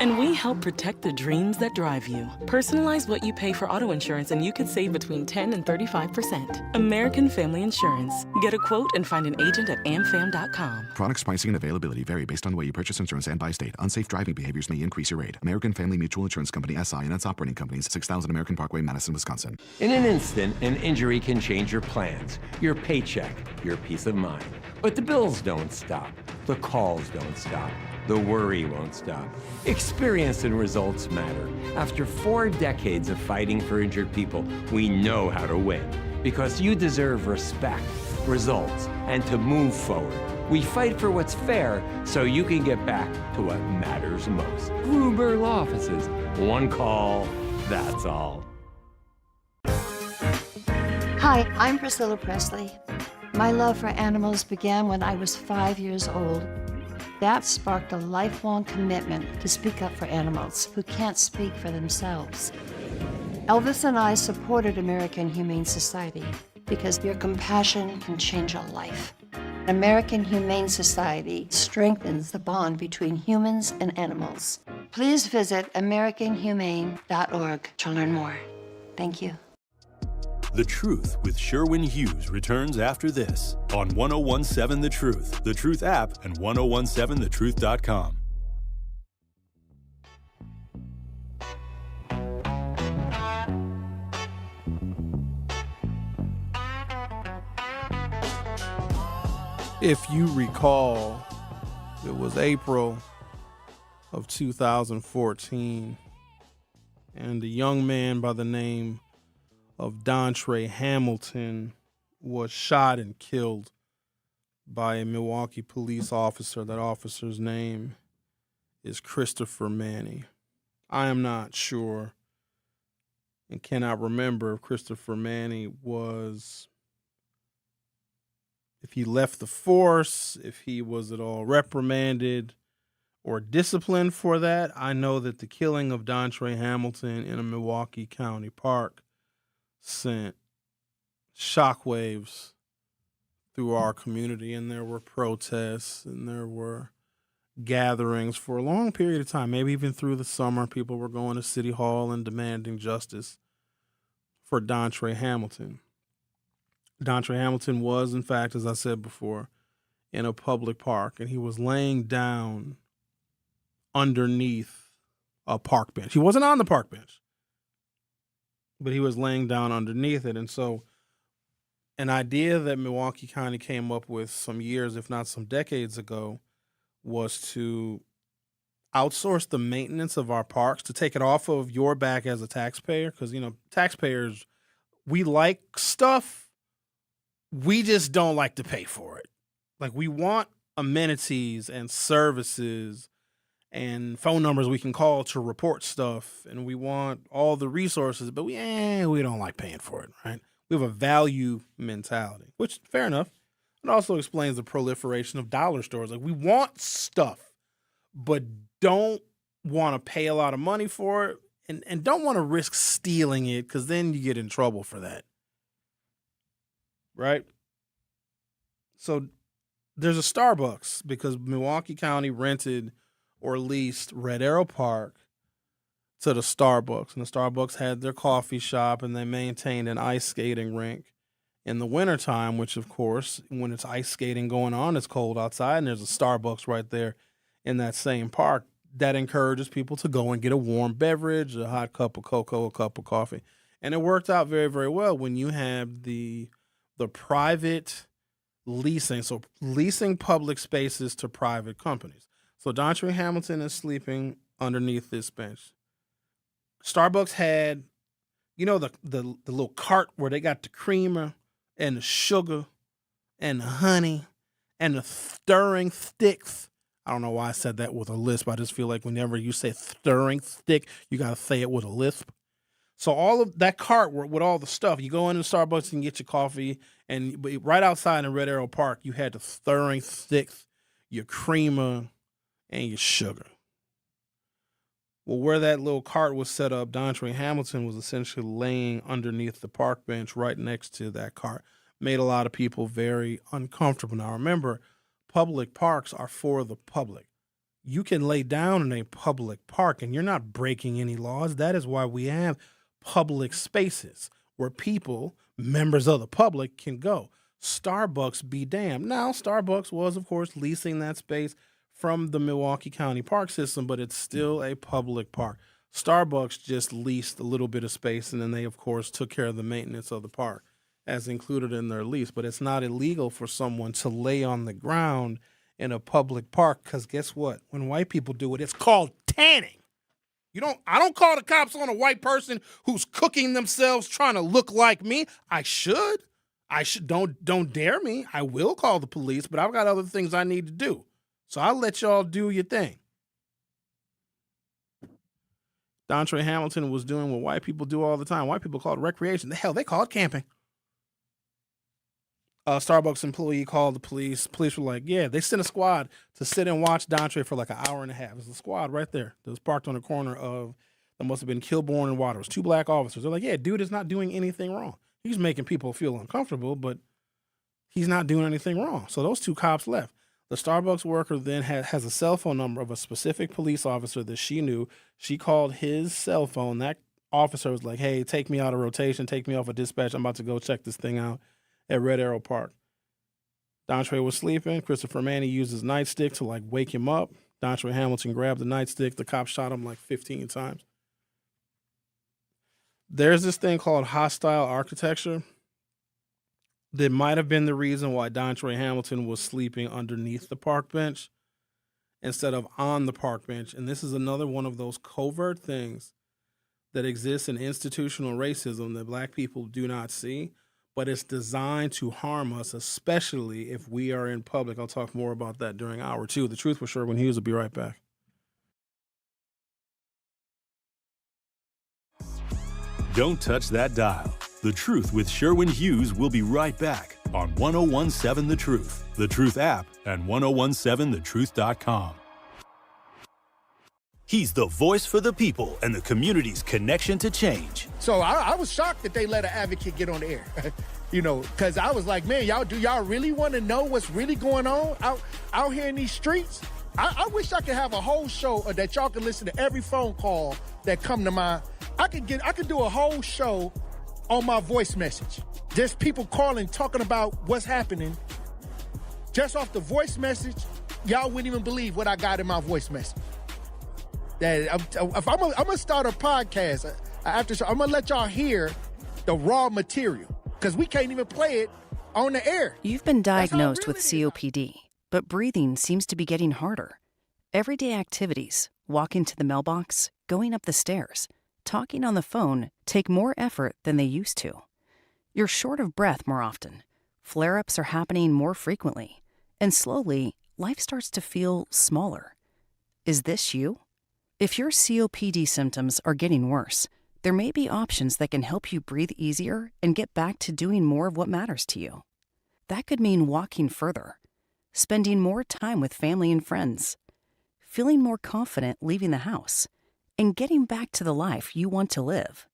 And we help protect the dreams that drive you. Personalize what you pay for auto insurance and you could save between 10 and 35%. American Family Insurance. Get a quote and find an agent at amfam.com. Products, pricing, and availability vary based on the way you purchase insurance and by state. Unsafe driving behaviors may increase your rate. American Family Mutual Insurance Company, SI, and its operating companies, 6000 American Parkway, Madison, Wisconsin. In an instant, an injury can change your plans, your paycheck, your peace of mind. But the bills don't stop. The calls don't stop. The worry won't stop. Experience and results matter. After 4 decades of fighting for injured people, we know how to win. Because you deserve respect, results, and to move forward. We fight for what's fair so you can get back to what matters most. Gruber Law Offices. One call, that's all. Hi, I'm Priscilla Presley. My love for animals began when I was 5 years old. That sparked a lifelong commitment to speak up for animals who can't speak for themselves. Elvis and I supported American Humane Society because your compassion can change a life. American Humane Society strengthens the bond between humans and animals. Please visit AmericanHumane.org to learn more. Thank you. The Truth with Sherwin Hughes returns after this on 1017 The Truth, The Truth app, and 1017thetruth.com. If you recall, it was April of 2014, and a young man by the name of Dontre Hamilton was shot and killed by a Milwaukee police officer. That officer's name is Christopher Manny. I am not sure and cannot remember if Christopher Manny if he left the force, if he was at all reprimanded or disciplined for that. I know that the killing of Dontre Hamilton in a Milwaukee County park sent shockwaves through our community, and there were protests and there were gatherings for a long period of time, maybe even through the summer. People were going to City Hall and demanding justice for Dontre Hamilton. Dontre Hamilton was, in fact, as I said before, in a public park, and he was laying down underneath a park bench. He wasn't on the park bench, but he was laying down underneath it. And so an idea that Milwaukee County came up with some years, if not some decades ago, was to outsource the maintenance of our parks, to take it off of your back as a taxpayer. Because, taxpayers, we like stuff, we just don't like to pay for it. Like, we want amenities and services and phone numbers we can call to report stuff, and we want all the resources, but we don't like paying for it, right? We have a value mentality, which, fair enough. It also explains the proliferation of dollar stores. Like, we want stuff, but don't want to pay a lot of money for it, and don't want to risk stealing it, because then you get in trouble for that, right? So there's a Starbucks because Milwaukee County rented or leased Red Arrow Park to the Starbucks. And the Starbucks had their coffee shop, and they maintained an ice skating rink in the wintertime, which, of course, when it's ice skating going on, it's cold outside, and there's a Starbucks right there in that same park. That encourages people to go and get a warm beverage, a hot cup of cocoa, a cup of coffee. And it worked out very, very well when you have the private leasing, so leasing public spaces to private companies. So Dontre Hamilton is sleeping underneath this bench. Starbucks had, the little cart where they got the creamer and the sugar and the honey and the stirring sticks. I don't know why I said that with a lisp. I just feel like whenever you say stirring stick, you got to say it with a lisp. So all of that cart with all the stuff, you go into Starbucks and get your coffee, and right outside in Red Arrow Park, you had the stirring sticks, your creamer, and your sugar. Well, where that little cart was set up, Dontre Hamilton was essentially laying underneath the park bench right next to that cart. Made a lot of people very uncomfortable. Now, remember, public parks are for the public. You can lay down in a public park, and you're not breaking any laws. That is why we have public spaces where people, members of the public, can go. Starbucks be damned. Now, Starbucks was, of course, leasing that space from the Milwaukee County Park System, but it's still a public park. Starbucks just leased a little bit of space, and then they, of course, took care of the maintenance of the park as included in their lease. But it's not illegal for someone to lay on the ground in a public park, because guess what? When white people do it, it's called tanning. I don't call the cops on a white person who's cooking themselves trying to look like me. I should. Don't dare me. I will call the police, but I've got other things I need to do. So I'll let y'all do your thing. Dontre Hamilton was doing what white people do all the time. White people call it recreation. The hell, they call it camping. A Starbucks employee called the police. Police were like, yeah, they sent a squad to sit and watch Dontre for like an hour and a half. There's a squad right there that was parked on the corner of, that must have been Kilbourne and Waters. 2 black officers. They're like, yeah, dude is not doing anything wrong. He's making people feel uncomfortable, but he's not doing anything wrong. So those 2 cops left. The Starbucks worker then has a cell phone number of a specific police officer that she knew. She called his cell phone. That officer was like, hey, take me out of rotation. Take me off of dispatch. I'm about to go check this thing out at Red Arrow Park. Dontre was sleeping. Christopher Manny used his nightstick to wake him up. Dontre Hamilton grabbed the nightstick. The cop shot him 15 times. There's this thing called hostile architecture that might have been the reason why Dontre Hamilton was sleeping underneath the park bench instead of on the park bench. And this is another one of those covert things that exists in institutional racism that black people do not see, but it's designed to harm us, especially if we are in public. I'll talk more about that during hour 2. The Truth with Sherwin Hughes will be right back. Don't touch that dial. The Truth with Sherwin Hughes will be right back on 1017 The Truth, The Truth app, and 1017thetruth.com. He's the voice for the people and the community's connection to change. So I was shocked that they let an advocate get on the air. Because I was like, man, do y'all really want to know what's really going on out here in these streets? I wish I could have a whole show that y'all can listen to every phone call that come to my. I could do a whole show on my voice message. Just people calling, talking about what's happening. Just off the voice message, y'all wouldn't even believe what I got in my voice message. If I'm gonna start a podcast after show, I'm gonna let y'all hear the raw material because we can't even play it on the air. You've been diagnosed with COPD, but breathing seems to be getting harder. Everyday activities, walking to the mailbox, going up the stairs, talking on the phone take more effort than they used to. You're short of breath more often. Flare-ups are happening more frequently. And slowly, life starts to feel smaller. Is this you? If your COPD symptoms are getting worse, there may be options that can help you breathe easier and get back to doing more of what matters to you. That could mean walking further, spending more time with family and friends, feeling more confident leaving the house, and getting back to the life you want to live.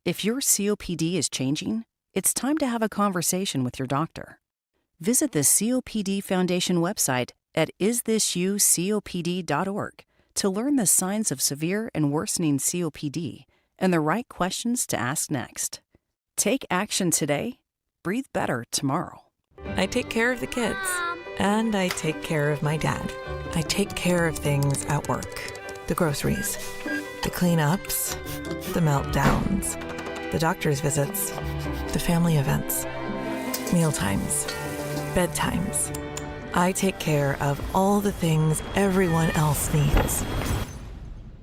If your COPD is changing, it's time to have a conversation with your doctor. Visit the COPD Foundation website at isthisyoucopd.org to learn the signs of severe and worsening COPD and the right questions to ask next. Take action today. Breathe better tomorrow. I take care of the kids, and I take care of my dad. I take care of things at work. The groceries, the cleanups, the meltdowns, the doctor's visits, the family events, mealtimes, bedtimes. I take care of all the things everyone else needs.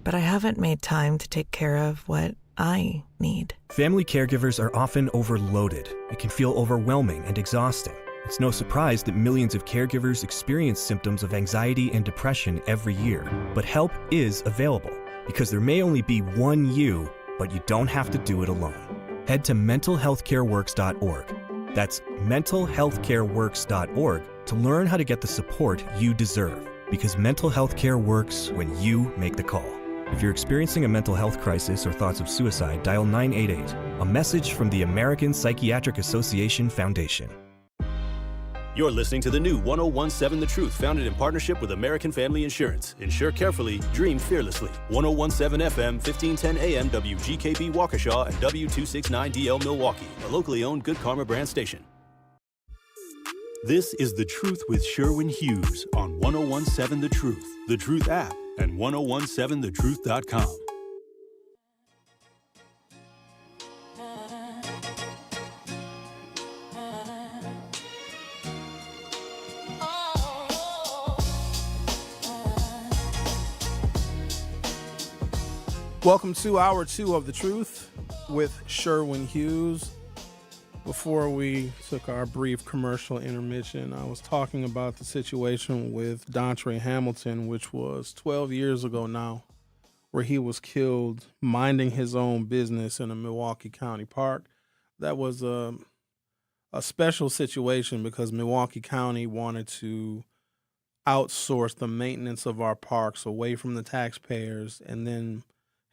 But I haven't made time to take care of what I need. Family caregivers are often overloaded. It can feel overwhelming and exhausting. It's no surprise that millions of caregivers experience symptoms of anxiety and depression every year. But help is available, because there may only be one you, but you don't have to do it alone. Head to mentalhealthcareworks.org. That's mentalhealthcareworks.org to learn how to get the support you deserve. Because mental health care works when you make the call. If you're experiencing a mental health crisis or thoughts of suicide, dial 988. A message from the American Psychiatric Association Foundation. You're listening to the new 1017 The Truth, founded in partnership with American Family Insurance. Insure carefully, dream fearlessly. 1017 FM, 1510 AM, WGKB Waukesha, and W269DL Milwaukee, a locally owned Good Karma brand station. This is The Truth with Sherwin Hughes on 1017 The Truth, The Truth app, and 1017thetruth.com. Welcome to Hour 2 of The Truth with Sherwin Hughes. Before we took our brief commercial intermission, I was talking about the situation with Dontre Hamilton, which was 12 years ago now, where he was killed minding his own business in a Milwaukee County park. That was a special situation because Milwaukee County wanted to outsource the maintenance of our parks away from the taxpayers and then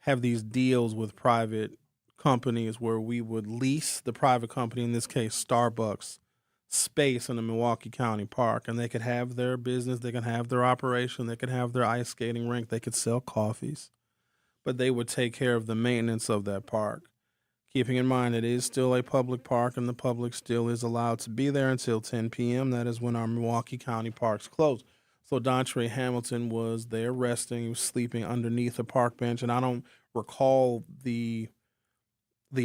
have these deals with private companies where we would lease the private company, in this case Starbucks, space in the Milwaukee County Park, and they could have their business, they could have their operation, they could have their ice skating rink, they could sell coffees, but they would take care of the maintenance of that park. Keeping in mind it is still a public park and the public still is allowed to be there until 10 p.m. That is when our Milwaukee County parks close. So Dontre Hamilton was there resting. He was sleeping underneath a park bench, and I don't recall the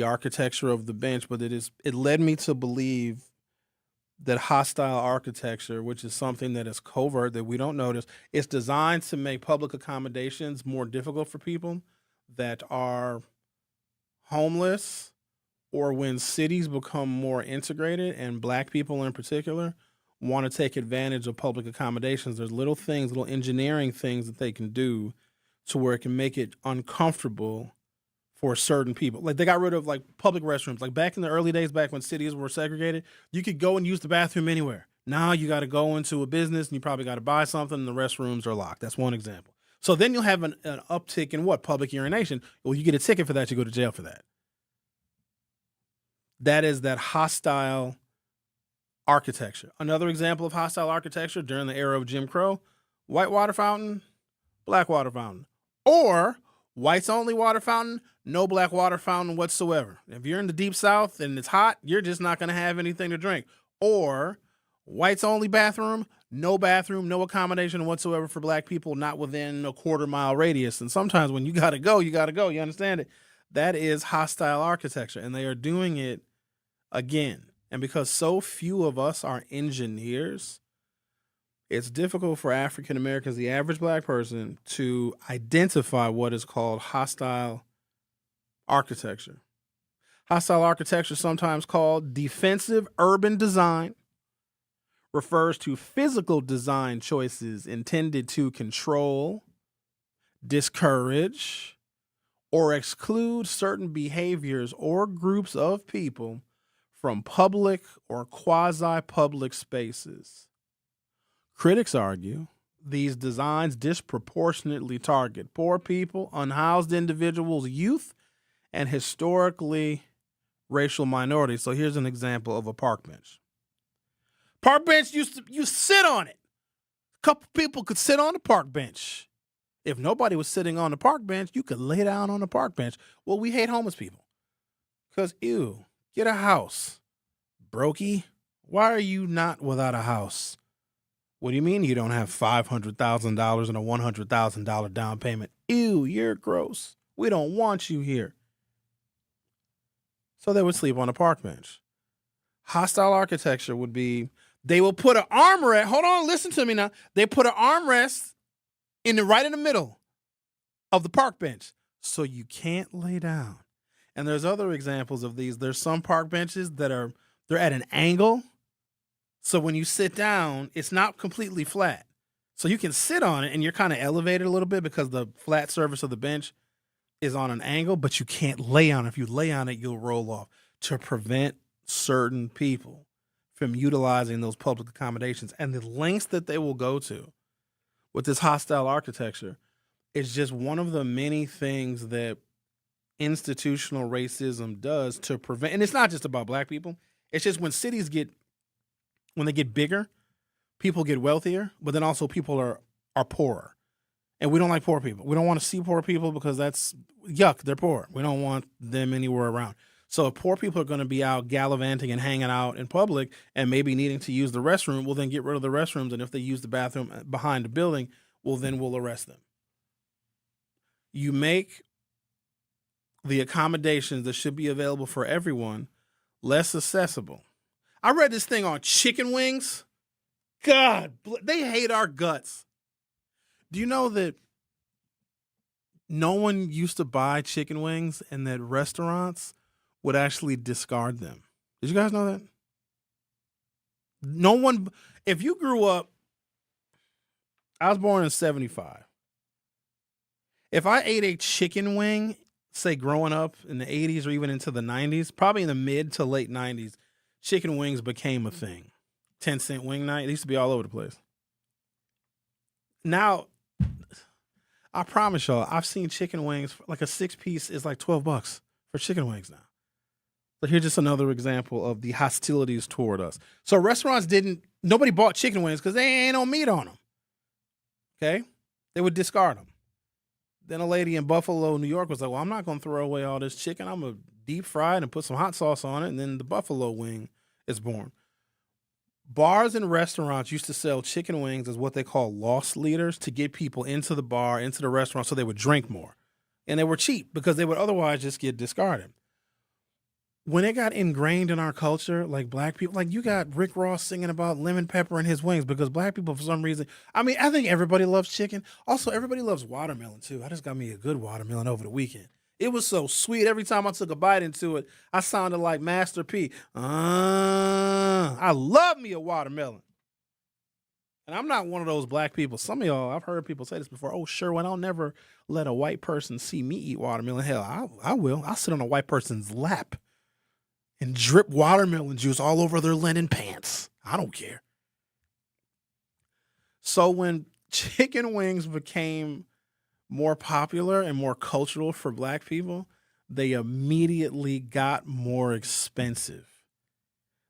architecture of the bench, but it led me to believe that hostile architecture, which is something that is covert that we don't notice, it's designed to make public accommodations more difficult for people that are homeless, or when cities become more integrated, and black people in particular want to take advantage of public accommodations. There's little things, little engineering things that they can do to where it can make it uncomfortable for certain people. Like they got rid of like public restrooms. Like back in the early days, back when cities were segregated, you could go and use the bathroom anywhere. Now you got to go into a business and you probably got to buy something and the restrooms are locked. That's one example. So then you'll have an uptick in what? Public urination. Well, you get a ticket for that, you go to jail for that. That is that hostile architecture. Another example of hostile architecture during the era of Jim Crow, white water fountain, black water fountain. Or whites only water fountain, no black water fountain whatsoever. If you're in the deep south and it's hot, you're just not going to have anything to drink. Or whites only bathroom, no accommodation whatsoever for black people, not within a quarter-mile radius. And sometimes when you got to go, you got to go. You understand it? That is hostile architecture, and they are doing it again. And because so few of us are engineers, it's difficult for African Americans, the average black person, to identify what is called hostile architecture. Hostile architecture, sometimes called defensive urban design, refers to physical design choices intended to control, discourage, or exclude certain behaviors or groups of people from public or quasi-public spaces. Critics argue these designs disproportionately target poor people, unhoused individuals, youth, and historically racial minorities. So here's an example of a park bench. Park bench, you sit on it. A couple people could sit on the park bench. If nobody was sitting on the park bench, you could lay down on the park bench. Well, we hate homeless people. Because, ew, get a house. Brokey, why are you not without a house? What do you mean you don't have $500,000 and a $100,000 down payment? Ew, you're gross. We don't want you here. So they would sleep on a park bench. Hostile architecture would be, they will put an armrest. Hold on, listen to me now. They put an armrest right in the middle of the park bench, so you can't lay down. And there's other examples of these. There's some park benches that they're at an angle. So when you sit down, it's not completely flat. So you can sit on it and you're kind of elevated a little bit because the flat surface of the bench is on an angle, but you can't lay on it. If you lay on it, you'll roll off, to prevent certain people from utilizing those public accommodations, and the lengths that they will go to. with this hostile architecture. It's just one of the many things that institutional racism does to prevent, and it's not just about black people. It's just when they get bigger, people get wealthier, but then also people are poorer. And we don't like poor people. We don't want to see poor people because that's yuck. They're poor. We don't want them anywhere around. So if poor people are going to be out gallivanting and hanging out in public and maybe needing to use the restroom, we'll then get rid of the restrooms. And if they use the bathroom behind the building, well, then we'll arrest them. You make the accommodations that should be available for everyone less accessible. I read this thing on chicken wings. God, they hate our guts. Do you know that no one used to buy chicken wings and that restaurants would actually discard them? Did you guys know that? No one, if you grew up, I was born in 75. If I ate a chicken wing, say growing up in the 80s or even into the 90s, probably in the mid to late 90s, chicken wings became a thing. 10-cent wing night. It used to be all over the place. Now, I promise y'all, I've seen chicken wings, like a 6-piece is like $12 for chicken wings now. But here's just another example of the hostilities toward us. So restaurants nobody bought chicken wings because they ain't no meat on them. Okay? They would discard them. Then a lady in Buffalo, New York was like, well, I'm not going to throw away all this chicken. I'm going to deep fry it and put some hot sauce on it. And then the buffalo wing is born. Bars and restaurants used to sell chicken wings as what they call loss leaders to get people into the bar, into the restaurant so they would drink more. And they were cheap because they would otherwise just get discarded. When it got ingrained in our culture, like black people, like you got Rick Ross singing about lemon pepper in his wings because black people, for some reason, I mean, I think everybody loves chicken. Also, everybody loves watermelon too. I just got me a good watermelon over the weekend. It was so sweet. Every time I took a bite into it, I sounded like Master P. I love me a watermelon. And I'm not one of those black people. Some of y'all, I've heard people say this before. Oh, Sherwin, I'll never let a white person see me eat watermelon. Hell, I will. I'll sit on a white person's lap and drip watermelon juice all over their linen pants. I don't care. So when chicken wings became more popular and more cultural for black people, they immediately got more expensive.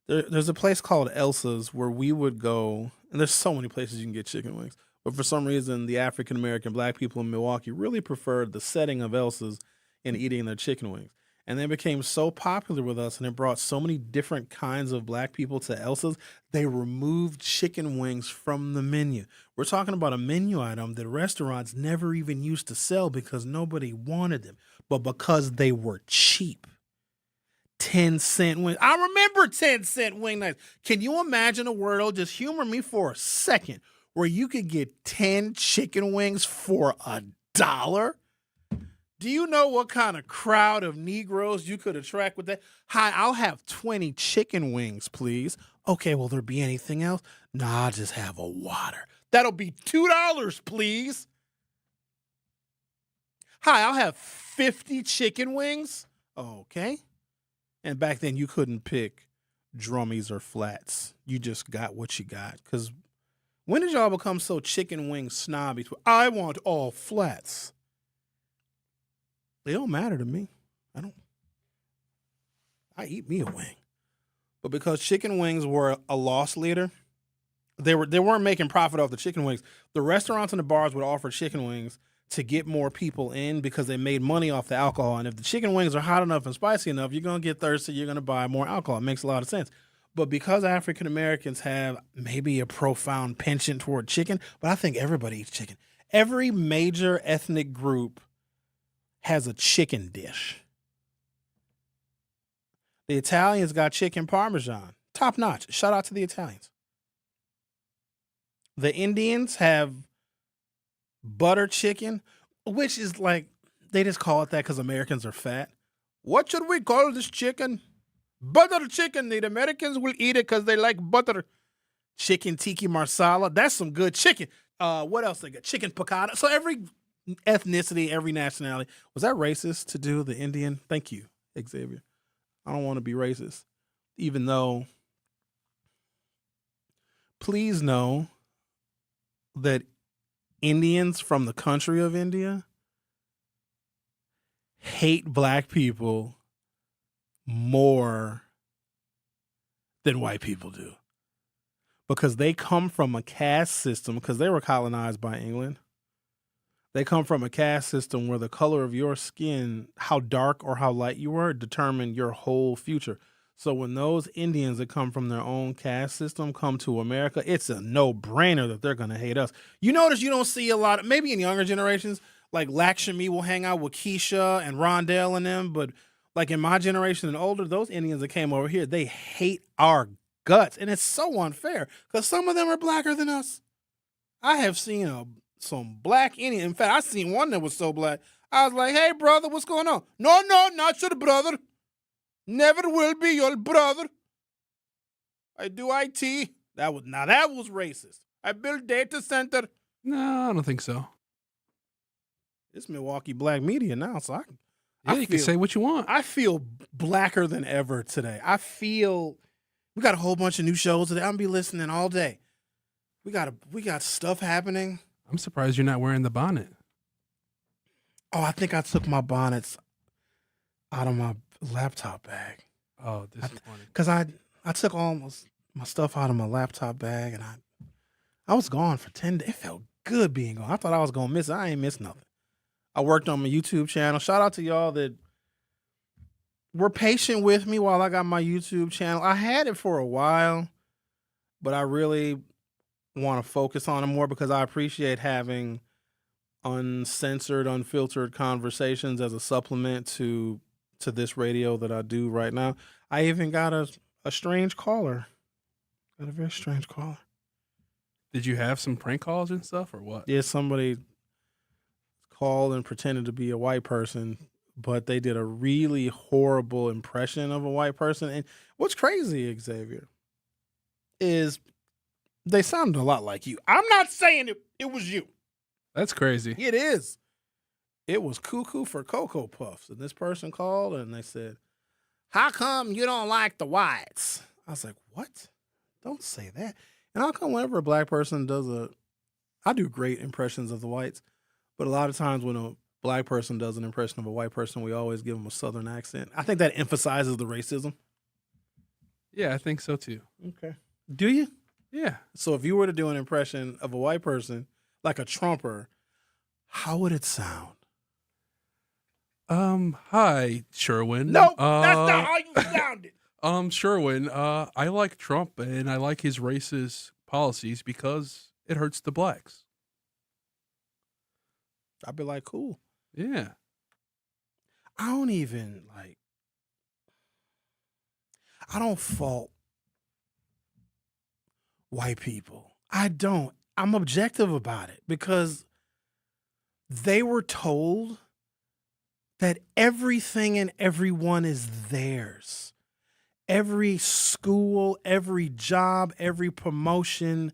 There's a place called Elsa's where we would go, and there's so many places you can get chicken wings, but for some reason, the African-American black people in Milwaukee really preferred the setting of Elsa's in eating their chicken wings. And they became so popular with us, and it brought so many different kinds of black people to Elsa's, they removed chicken wings from the menu. We're talking about a menu item that restaurants never even used to sell because nobody wanted them, but because they were cheap. 10-cent wings. I remember 10-cent wing nights. Can you imagine a world, just humor me for a second, where you could get 10 chicken wings for $1? Do you know what kind of crowd of Negroes you could attract with that? Hi, I'll have 20 chicken wings, please. Okay, will there be anything else? Nah, I'll just have a water. That'll be $2, please. Hi, I'll have 50 chicken wings. Okay. And back then you couldn't pick drummies or flats. You just got what you got. Because when did y'all become so chicken wing snobby? I want all flats. They don't matter to me. I eat me a wing. But because chicken wings were a loss leader, they weren't making profit off the chicken wings. The restaurants and the bars would offer chicken wings to get more people in because they made money off the alcohol. And if the chicken wings are hot enough and spicy enough, you're going to get thirsty, you're going to buy more alcohol. It makes a lot of sense. But because African Americans have maybe a profound penchant toward chicken, but I think everybody eats chicken. Every major ethnic group has a chicken dish. The Italians got chicken parmesan. Top notch. Shout out to the Italians. The Indians have butter chicken, which is like, they just call it that because Americans are fat. What should we call this chicken? Butter chicken. The Americans will eat it because they like butter. Chicken tikka marsala. That's some good chicken. What else they got? Chicken piccata. So every ethnicity, every nationality. Was that racist to do the Indian? Thank you, Xavier. I don't want to be racist, even though please know that Indians from the country of India hate black people more than white people do. Because they come from a caste system, because they were colonized by England. They come from a caste system where the color of your skin, how dark or how light you were, determined your whole future. So when those Indians that come from their own caste system come to America, it's a no-brainer that they're going to hate us. You notice you don't see a lot, maybe in younger generations, like Lakshmi will hang out with Keisha and Rondell and them, but like in my generation and older, those Indians that came over here, they hate our guts. And it's so unfair because some of them are blacker than us. I have seen some black Indian. In fact, I seen one that was so black. I was like, hey, brother, what's going on? No, not your brother. Never will be your brother. I do IT. That was racist. I built data center. No, I don't think so. It's Milwaukee black media now, so you can say what you want. I feel blacker than ever today. I feel we got a whole bunch of new shows today. I'm gonna be listening all day. We got stuff happening. I'm surprised you're not wearing the bonnet. Oh, I think I took my bonnets out of my laptop bag. Oh, disappointing. Because I took all my stuff out of my laptop bag, and I was gone for 10 days. It felt good being gone. I thought I was going to miss it. I ain't missed nothing. I worked on my YouTube channel. Shout out to y'all that were patient with me while I got my YouTube channel. I had it for a while, but I really want to focus on it more because I appreciate having uncensored, unfiltered conversations as a supplement to this radio that I do right now. I even got a strange caller. Got a very strange caller. Did you have some prank calls and stuff or what? Yeah, somebody called and pretended to be a white person, but they did a really horrible impression of a white person. And what's crazy, Xavier, is they sounded a lot like you. I'm not saying it was you. That's crazy. It is. It was cuckoo for Cocoa Puffs. And this person called and they said, how come you don't like the whites? I was like, what? Don't say that. And how come whenever a black person I do great impressions of the whites, but a lot of times when a black person does an impression of a white person, we always give them a southern accent. I think that emphasizes the racism. Yeah, I think so too. Okay. Do you? Yeah. So if you were to do an impression of a white person, like a Trumper, how would it sound? Hi, Sherwin. No, that's not how you sounded. Sherwin, I like Trump and I like his racist policies because it hurts the blacks. I'd be like, cool. Yeah. I don't fault white people. I don't. I'm objective about it because they were told that everything and everyone is theirs. Every school, every job, every promotion,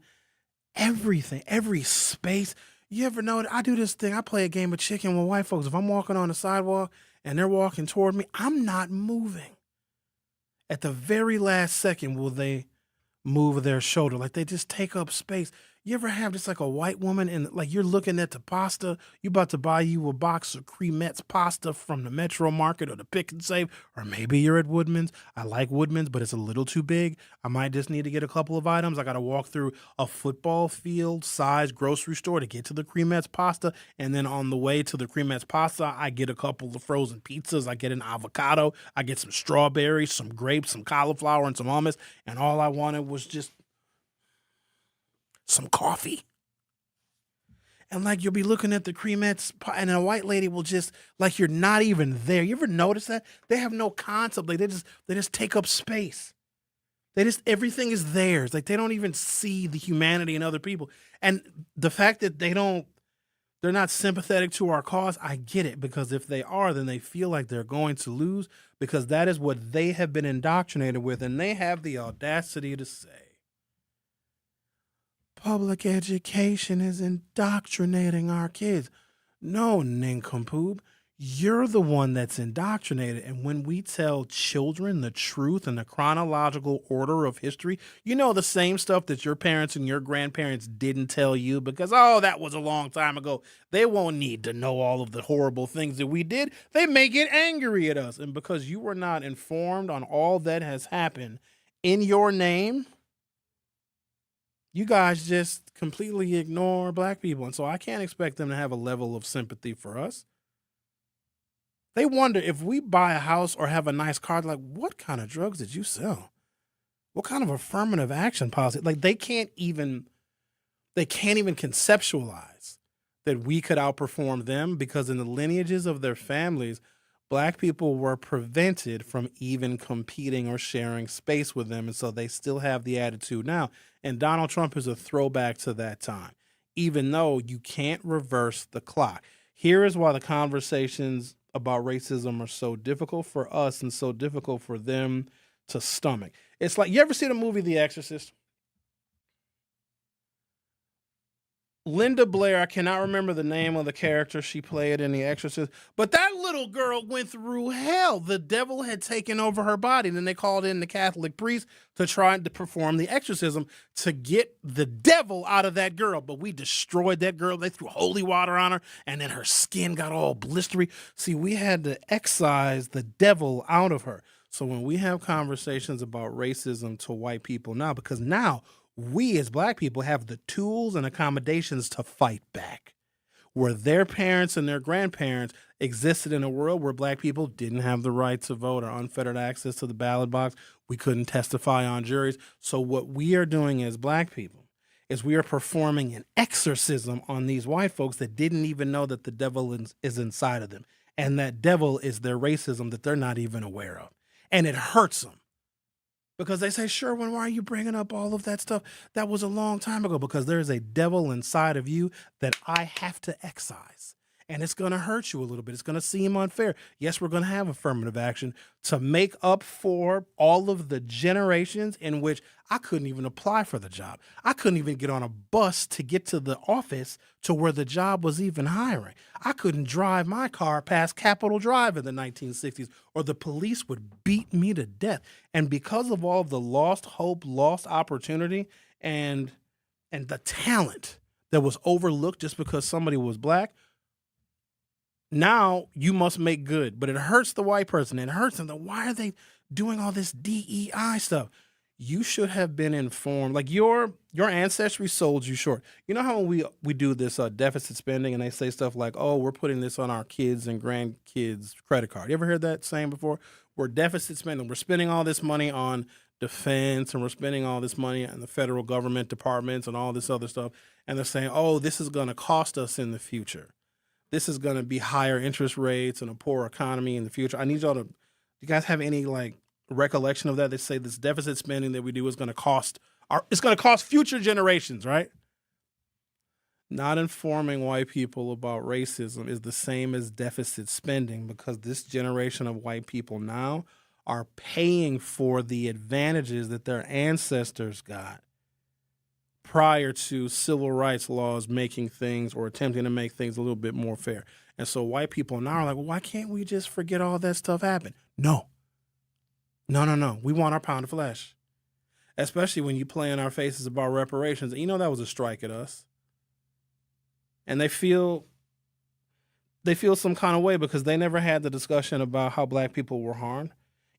everything, every space. You ever know that I do this thing? I play a game of chicken with white folks. If I'm walking on the sidewalk and they're walking toward me, I'm not moving. At the very last second, will they move their shoulder? Like they just take up space. You ever have just like a white woman and like you're looking at the pasta, you about to buy you a box of cremettes pasta from the Metro Market or the Pick and Save, or maybe you're at Woodman's. I like Woodman's, but it's a little too big. I might just need to get a couple of items. I got to walk through a football field size grocery store to get to the cremettes pasta. And then on the way to the cremettes pasta, I get a couple of frozen pizzas. I get an avocado. I get some strawberries, some grapes, some cauliflower, and some hummus. And all I wanted was just some coffee. And like you'll be looking at the cremettes and a white lady will just like you're not even there. You ever notice that? They have no concept. Like they just take up space. Everything is theirs. Like they don't even see the humanity in other people. And the fact that they're not sympathetic to our cause, I get it, because if they are, then they feel like they're going to lose because that is what they have been indoctrinated with, and they have the audacity to say public education is indoctrinating our kids. No, nincompoop. You're the one that's indoctrinated. And when we tell children the truth and the chronological order of history, the same stuff that your parents and your grandparents didn't tell you because, that was a long time ago. They won't need to know all of the horrible things that we did. They may get angry at us. And because you were not informed on all that has happened in your name, you guys just completely ignore black people. And so I can't expect them to have a level of sympathy for us. They wonder if we buy a house or have a nice car, like, what kind of drugs did you sell? What kind of affirmative action policy? Like, they can't even conceptualize that we could outperform them because in the lineages of their families, black people were prevented from even competing or sharing space with them. And so they still have the attitude now. And Donald Trump is a throwback to that time, even though you can't reverse the clock. Here is why the conversations about racism are so difficult for us and so difficult for them to stomach. It's like, you ever see the movie The Exorcist? Linda Blair, I cannot remember the name of the character she played in The Exorcist, but that little girl went through hell. The devil had taken over her body. Then they called in the Catholic priest to try to perform the exorcism to get the devil out of that girl. But we destroyed that girl. They threw holy water on her, and then her skin got all blistery. See, we had to excise the devil out of her. So when we have conversations about racism to white people now, because now we as black people have the tools and accommodations to fight back. Where their parents and their grandparents existed in a world where black people didn't have the right to vote or unfettered access to the ballot box. We couldn't testify on juries. So what we are doing as black people is we are performing an exorcism on these white folks that didn't even know that the devil is inside of them. And that devil is their racism that they're not even aware of. And it hurts them. Because they say, Sherwin, why are you bringing up all of that stuff? That was a long time ago. Because there is a devil inside of you that I have to excise. And it's going to hurt you a little bit. It's going to seem unfair. Yes, we're going to have affirmative action to make up for all of the generations in which I couldn't even apply for the job. I couldn't even get on a bus to get to the office to where the job was even hiring. I couldn't drive my car past Capitol Drive in the 1960s, or the police would beat me to death. And because of all of the lost hope, lost opportunity, and the talent that was overlooked just because somebody was black, now you must make good. But it hurts the white person. It hurts them. Why are they doing all this DEI stuff? You should have been informed. Like your ancestry sold you short. You know how we do this deficit spending and they say stuff like, oh, we're putting this on our kids and grandkids' credit card. You ever heard that saying before? We're deficit spending. We're spending all this money on defense and we're spending all this money on the federal government departments and all this other stuff. And they're saying, oh, this is going to cost us in the future. This is going to be higher interest rates and a poor economy in the future. I need y'all to, do you guys have any recollection of that? They say this deficit spending that we do is going to cost future generations, right? Not informing white people about racism is the same as deficit spending, because this generation of white people now are paying for the advantages that their ancestors got prior to civil rights laws making things or attempting to make things a little bit more fair. And so white people now are like, well, why can't we just forget all that stuff happened? No. We want our pound of flesh. Especially when you play in our faces about reparations. And that was a strike at us. And they feel some kind of way because they never had the discussion about how black people were harmed.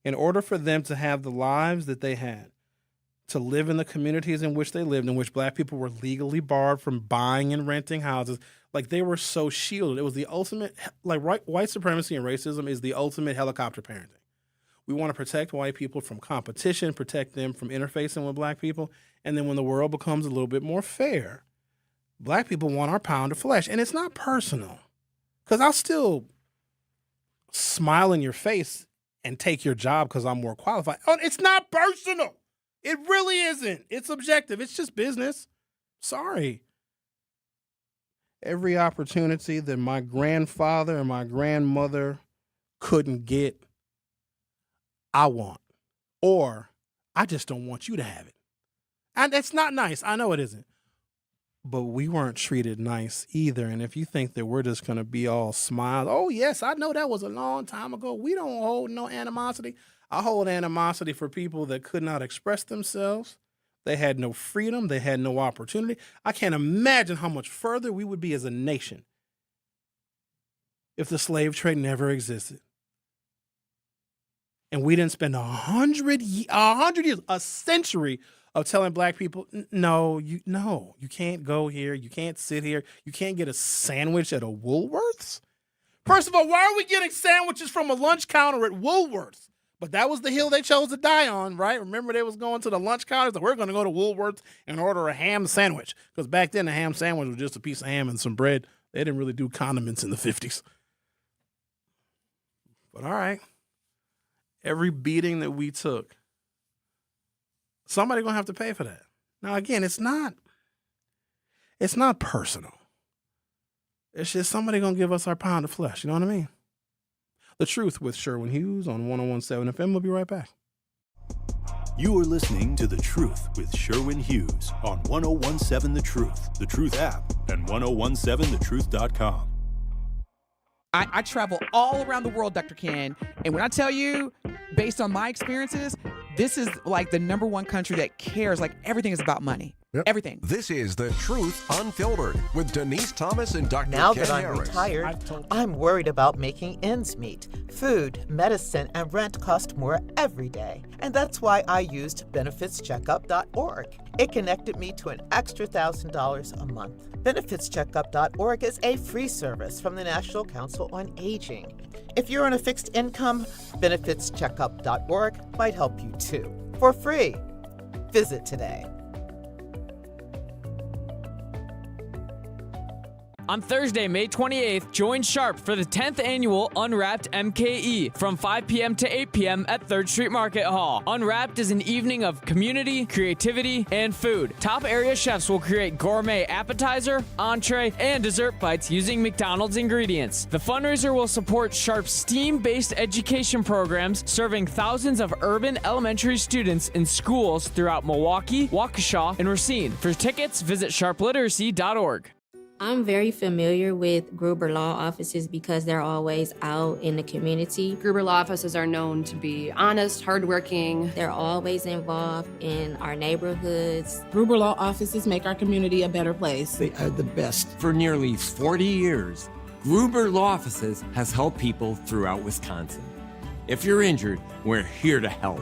In order for them to have the lives that they had, to live in the communities in which they lived, in which black people were legally barred from buying and renting houses, like they were so shielded. It was the ultimate, white supremacy and racism is the ultimate helicopter parenting. We want to protect white people from competition, protect them from interfacing with black people. And then when the world becomes a little bit more fair, black people want our pound of flesh. And it's not personal, because I'll still smile in your face and take your job because I'm more qualified. Oh, it's not personal. It really isn't. It's objective. It's just business. Sorry. Every opportunity that my grandfather and my grandmother couldn't get, I want. Or I just don't want you to have it. And it's not nice. I know it isn't. but we weren't treated nice either. And if you think that we're just going to be all smiles, oh, yes, I know that was a long time ago. We don't hold no animosity. I hold animosity for people that could not express themselves. They had no freedom. They had no opportunity. I can't imagine how much further we would be as a nation if the slave trade never existed. And we didn't spend 100 years, a century of telling black people, no, you can't go here. You can't sit here. You can't get a sandwich at a Woolworth's. First of all, why are we getting sandwiches from a lunch counter at Woolworth's? But that was the hill they chose to die on, right? Remember, they was going to the lunch counters, and we're going to go to Woolworth's and order a ham sandwich. Because back then, the ham sandwich was just a piece of ham and some bread. They didn't really do condiments in the 50s. But all right. Every beating that we took, somebody's going to have to pay for that. Now, again, it's not personal. It's just somebody going to give us our pound of flesh. You know what I mean? The Truth with Sherwin Hughes on 101.7 FM. We'll be right back. You are listening to The Truth with Sherwin Hughes on 101.7 The Truth, The Truth app, and 1017thetruth.com. I travel all around the world, Dr. Ken, and when I tell you, based on my experiences, this is like the number one country that cares. Like, everything is about money. Yep. Everything. This is The Truth Unfiltered with Denise Thomas and Dr. Now Ken that I'm Harris. retired, I'm worried about making ends meet. Food, medicine, and rent cost more every day. And that's why I used benefitscheckup.org. It connected me to an extra $1,000 a month. Benefitscheckup.org is a free service from the National Council on Aging. If you're on a fixed income, benefitscheckup.org might help you too. For free. Visit today. On Thursday, May 28th, join Sharp for the 10th annual Unwrapped MKE from 5 p.m. to 8 p.m. at 3rd Street Market Hall. Unwrapped is an evening of community, creativity, and food. Top area chefs will create gourmet appetizer, entree, and dessert bites using McDonald's ingredients. The fundraiser will support Sharp's STEAM-based education programs serving thousands of urban elementary students in schools throughout Milwaukee, Waukesha, and Racine. For tickets, visit sharpliteracy.org. I'm very familiar with Gruber Law Offices because they're always out in the community. Gruber Law Offices are known to be honest, hardworking. They're always involved in our neighborhoods. Gruber Law Offices make our community a better place. They are the best. For nearly 40 years, Gruber Law Offices has helped people throughout Wisconsin. If you're injured, we're here to help.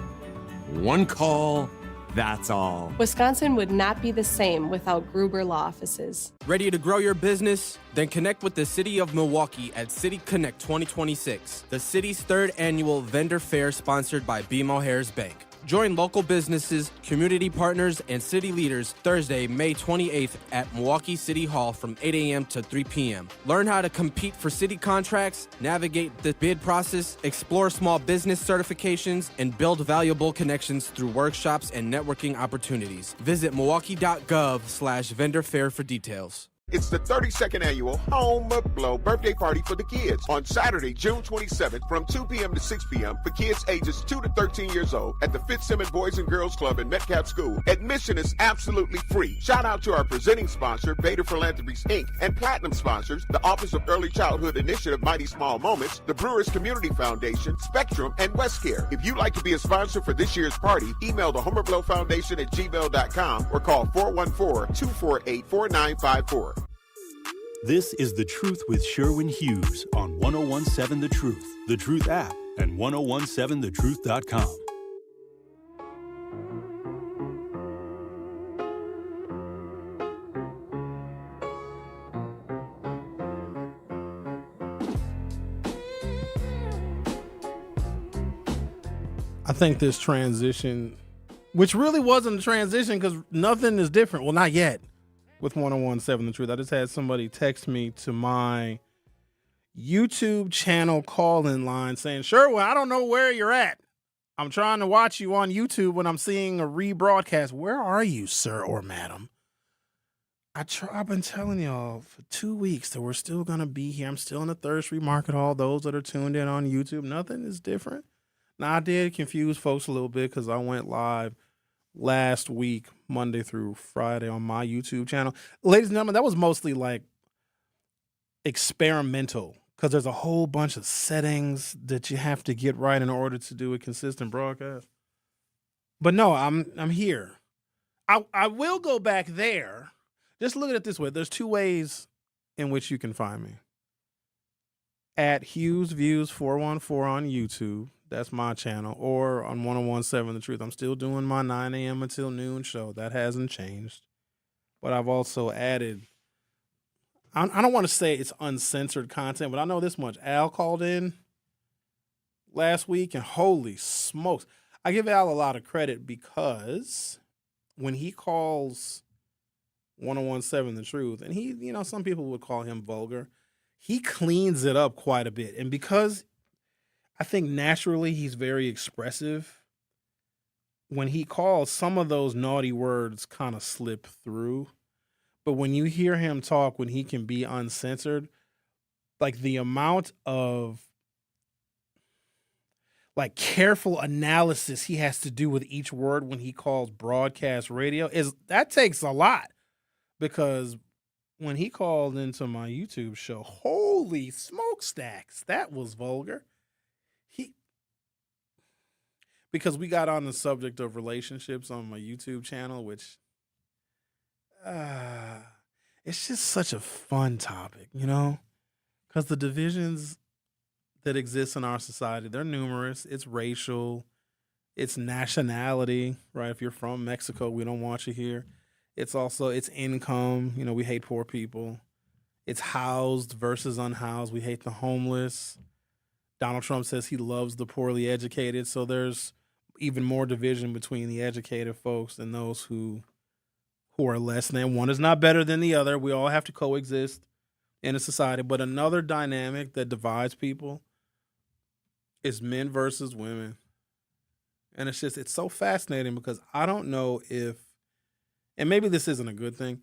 One call, that's all. Wisconsin would not be the same without Gruber Law Offices. Ready to grow your business? Then connect with the City of Milwaukee at City Connect 2026, the city's 3rd annual vendor fair sponsored by BMO Harris Bank. Join local businesses, community partners, and city leaders Thursday, May 28th at Milwaukee City Hall from 8 a.m. to 3 p.m. Learn how to compete for city contracts, navigate the bid process, explore small business certifications, and build valuable connections through workshops and networking opportunities. Visit milwaukee.gov/vendor fair for details. It's the 32nd annual Home Blow birthday party for the kids on Saturday, June 27th from 2 p.m. to 6 p.m. for kids ages 2 to 13 years old at the Fitzsimmons Boys and Girls Club in Metcalf School. Admission is absolutely free. Shout out to our presenting sponsor, Beta Philanthropies, Inc., and platinum sponsors, the Office of Early Childhood Initiative, Mighty Small Moments, the Brewers Community Foundation, Spectrum, and WestCare. If you'd like to be a sponsor for this year's party, email the Homer Blow Foundation at gmail.com or call 414-248-4954. This is The Truth with Sherwin Hughes on 1017 The Truth, The Truth app, and 1017thetruth.com. I think this transition, which really wasn't a transition because nothing is different. Well, not yet. With 1017 The Truth. I just had somebody text me to my YouTube channel call-in line saying, Sherwin, I don't know where you're at. I'm trying to watch you on YouTube when I'm seeing a rebroadcast. Where are you, sir or madam? I've been telling y'all for 2 weeks that we're still going to be here. I'm still in the 3rd Street Market Hall. Those that are tuned in on YouTube, nothing is different. Now, I did confuse folks a little bit because I went live last week, Monday through Friday on my YouTube channel. Ladies and gentlemen, that was mostly like experimental because there's a whole bunch of settings that you have to get right in order to do a consistent broadcast. But no, I'm here. I will go back there. Just look at it this way. There's two ways in which you can find me. At Hughes Views 414 on YouTube. That's my channel. Or on 1017 The Truth. I'm still doing my 9 a.m. until noon show. That hasn't changed. But I've also added, I don't want to say it's uncensored content, but I know this much. Al called in last week, and holy smokes. I give Al a lot of credit because when he calls 1017 The Truth, and he, some people would call him vulgar, he cleans it up quite a bit. And because I think naturally he's very expressive, when he calls, some of those naughty words kind of slip through. But when you hear him talk, when he can be uncensored, like the amount of like careful analysis he has to do with each word when he calls broadcast radio that takes a lot. Because when he called into my YouTube show, holy smokestacks, that was vulgar. Because we got on the subject of relationships on my YouTube channel, which it's just such a fun topic, because the divisions that exist in our society, they're numerous. It's racial, it's nationality, right? If you're from Mexico, we don't want you here. It's also, it's income. We hate poor people. It's housed versus unhoused. We hate the homeless. Donald Trump says he loves the poorly educated. So there's even more division between the educated folks and those who are less than. One is not better than the other. We all have to coexist in a society. But another dynamic that divides people is men versus women. And it's so fascinating because I don't know if, and maybe this isn't a good thing,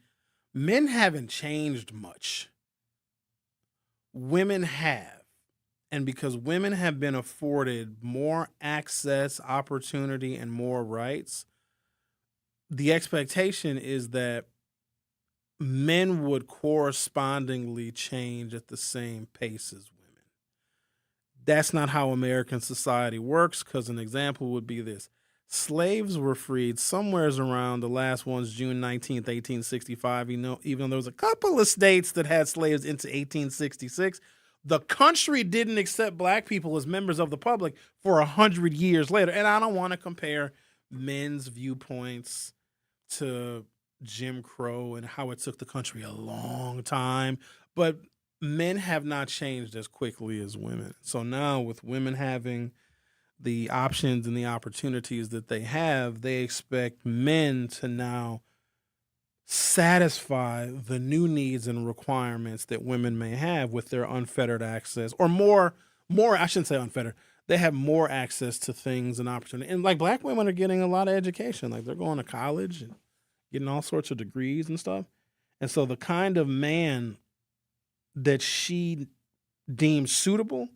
men haven't changed much. Women have. And because women have been afforded more access, opportunity, and more rights, the expectation is that men would correspondingly change at the same pace as women. That's not how American society works, because an example would be this. Slaves were freed somewhere around, the last one's June 19th, 1865. Even though there was a couple of states that had slaves into 1866, the country didn't accept black people as members of the public for 100 years later. And I don't want to compare men's viewpoints to Jim Crow and how it took the country a long time, but men have not changed as quickly as women. So now with women having the options and the opportunities that they have, they expect men to now satisfy the new needs and requirements that women may have with their unfettered access, or more, I shouldn't say unfettered. They have more access to things and opportunity. And like black women are getting a lot of education. Like they're going to college and getting all sorts of degrees and stuff. And so the kind of man that she deems suitable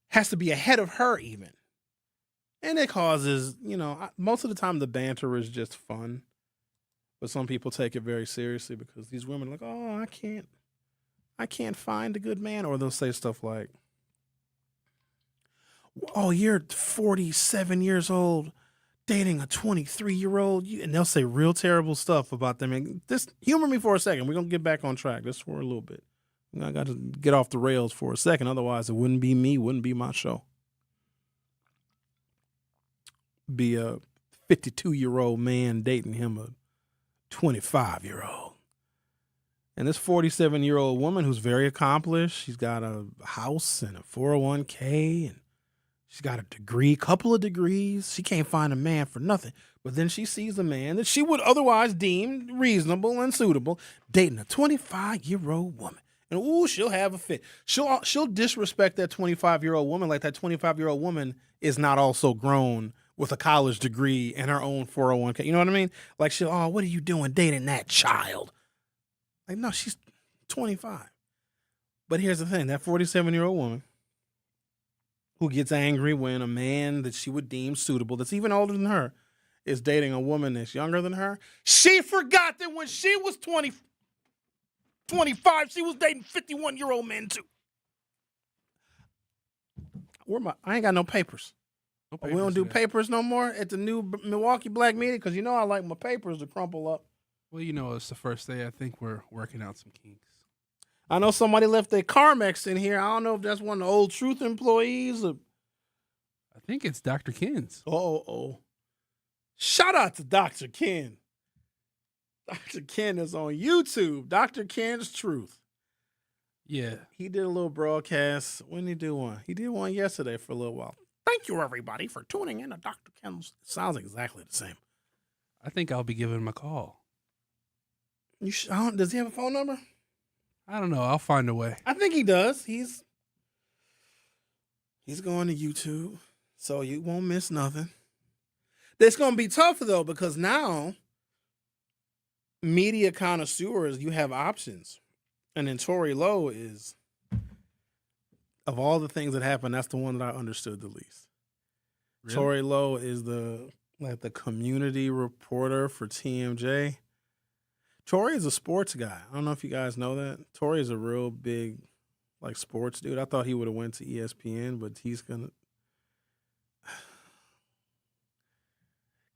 has to be ahead of her even. And it causes, most of the time the banter is just fun. But some people take it very seriously because these women are like, oh, I can't find a good man. Or they'll say stuff like, oh, you're 47 years old dating a 23-year-old. And they'll say real terrible stuff about them. And just humor me for a second. We're going to get back on track just for a little bit. I got to get off the rails for a second. Otherwise, it wouldn't be me, wouldn't be my show. Be a 52-year-old man dating him a 25-year-old. And this 47-year-old woman who's very accomplished, she's got a house and a 401k, and she's got a degree, couple of degrees. She can't find a man for nothing. But then she sees a man that she would otherwise deem reasonable and suitable dating a 25-year-old woman. And ooh, she'll have a fit. She'll disrespect that 25-year-old woman like that 25-year-old woman is not also grown with a college degree and her own 401k. You know what I mean? Like what are you doing dating that child? Like, no, she's 25. But here's the thing, that 47-year-old woman who gets angry when a man that she would deem suitable, that's even older than her, is dating a woman that's younger than her. She forgot that when she was 25, she was dating 51-year-old men too. I ain't got no papers. We don't do papers no more at the new Milwaukee Black Media because I like my papers to crumple up. Well, it's the first day. I think we're working out some kinks. I know somebody left their Carmex in here. I don't know if that's one of the old Truth employees or. I think it's Dr. Ken's. Oh. Shout out to Dr. Ken. Dr. Ken is on YouTube. Dr. Ken's Truth. Yeah. He did a little broadcast. When did he do one? He did one yesterday for a little while. Thank you, everybody, for tuning in to Dr. Ken's. It sounds exactly the same. I think I'll be giving him a call. Does he have a phone number? I don't know. I'll find a way. I think he does. He's going to YouTube, so you won't miss nothing. It's going to be tough, though, because now media connoisseurs, you have options. And then Tory Lowe is, of all the things that happened, that's the one that I understood the least. Really? Tory Lowe is the community reporter for TMJ. Tory is a sports guy. I don't know if you guys know that. Tory is a real big, sports dude. I thought he would have went to ESPN, but he's gonna.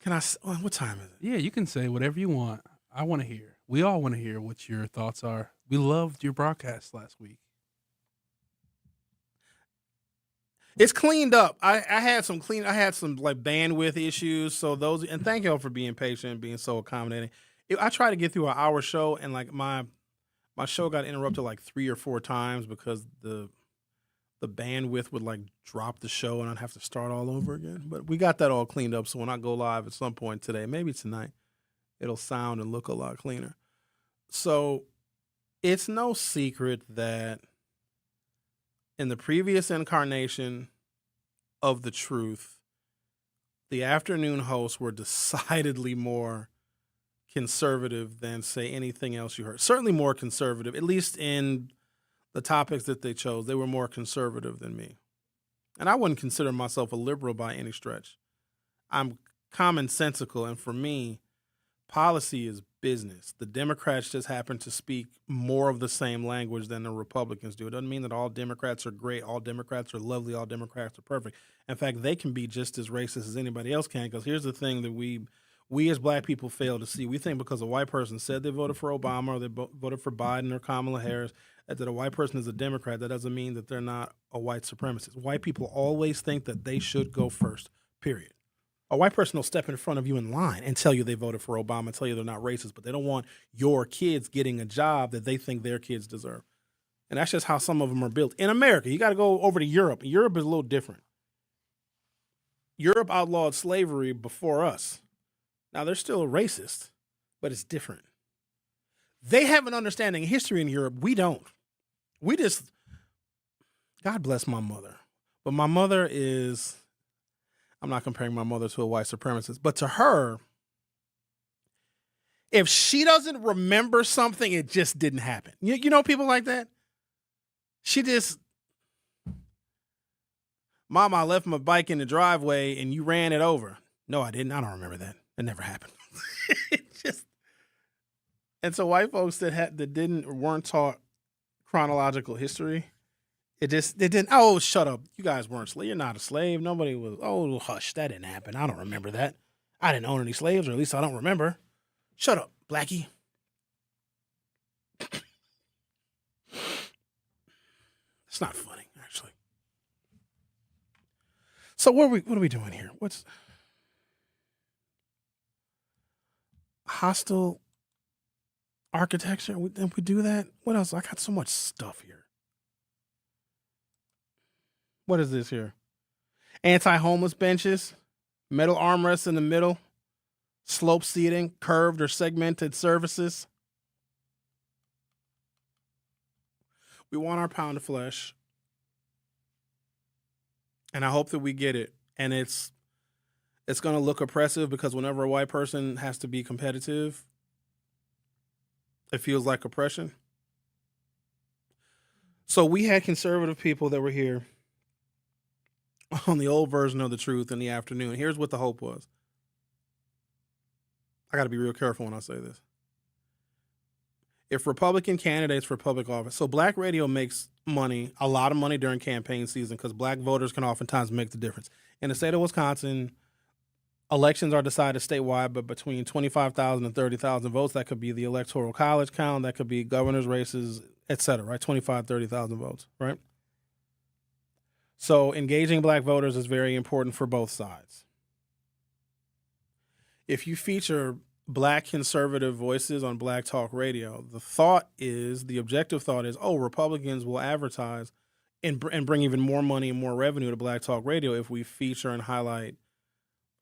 Can I? What time is it? Yeah, you can say whatever you want. I want to hear. We all want to hear what your thoughts are. We loved your broadcast last week. It's cleaned up. I had some bandwidth issues. So and thank y'all for being patient and being so accommodating. I tried to get through an hour show, and my show got interrupted 3 or 4 times because the bandwidth would drop the show and I'd have to start all over again. But we got that all cleaned up. So when I go live at some point today, maybe tonight, it'll sound and look a lot cleaner. So it's no secret that in the previous incarnation of The Truth, the afternoon hosts were decidedly more conservative than, say, anything else you heard. Certainly more conservative, at least in the topics that they chose. They were more conservative than me. And I wouldn't consider myself a liberal by any stretch. I'm commonsensical, and for me, policy is business. The Democrats just happen to speak more of the same language than the Republicans do. It doesn't mean that all Democrats are great, all Democrats are lovely, all Democrats are perfect. In fact, they can be just as racist as anybody else can, because here's the thing that we as black people fail to see. We think because a white person said they voted for Obama or they voted for Biden or Kamala Harris, that a white person is a Democrat. That doesn't mean that they're not a white supremacist. White people always think that they should go first, period. A white person will step in front of you in line and tell you they voted for Obama, tell you they're not racist, but they don't want your kids getting a job that they think their kids deserve. And that's just how some of them are built. In America, you got to go over to Europe. Europe is a little different. Europe outlawed slavery before us. Now, they're still racist, but it's different. They have an understanding of history in Europe. We don't. We just, God bless my mother. But my mother is, I'm not comparing my mother to a white supremacist, but to her, if she doesn't remember something, it just didn't happen. You know people like that? She just, Mom, I left my bike in the driveway and you ran it over. No, I didn't. I don't remember that. It never happened. And so white folks that weren't taught chronological history, they didn't. Oh, shut up! You guys weren't slaves. You're not a slave. Nobody was. Oh, hush! That didn't happen. I don't remember that. I didn't own any slaves, or at least I don't remember. Shut up, Blackie. It's not funny, actually. So what are we doing here? What's hostile architecture? We do that? What else? I got so much stuff here. What is this here? Anti-homeless benches, metal armrests in the middle, slope seating, curved or segmented surfaces. We want our pound of flesh. And I hope that we get it. And it's going to look oppressive because whenever a white person has to be competitive, it feels like oppression. So we had conservative people that were here on the old version of The Truth in the afternoon. Here's what the hope was. I got to be real careful when I say this. If Republican candidates for public office, so black radio makes money, a lot of money during campaign season because black voters can oftentimes make the difference. In the state of Wisconsin, elections are decided statewide, but between 25,000 and 30,000 votes. That could be the electoral college count, that could be governor's races, et cetera, right? 25, 30,000 votes, right? So engaging black voters is very important for both sides. If you feature black conservative voices on black talk radio, the objective thought is, Republicans will advertise and bring even more money and more revenue to black talk radio if we feature and highlight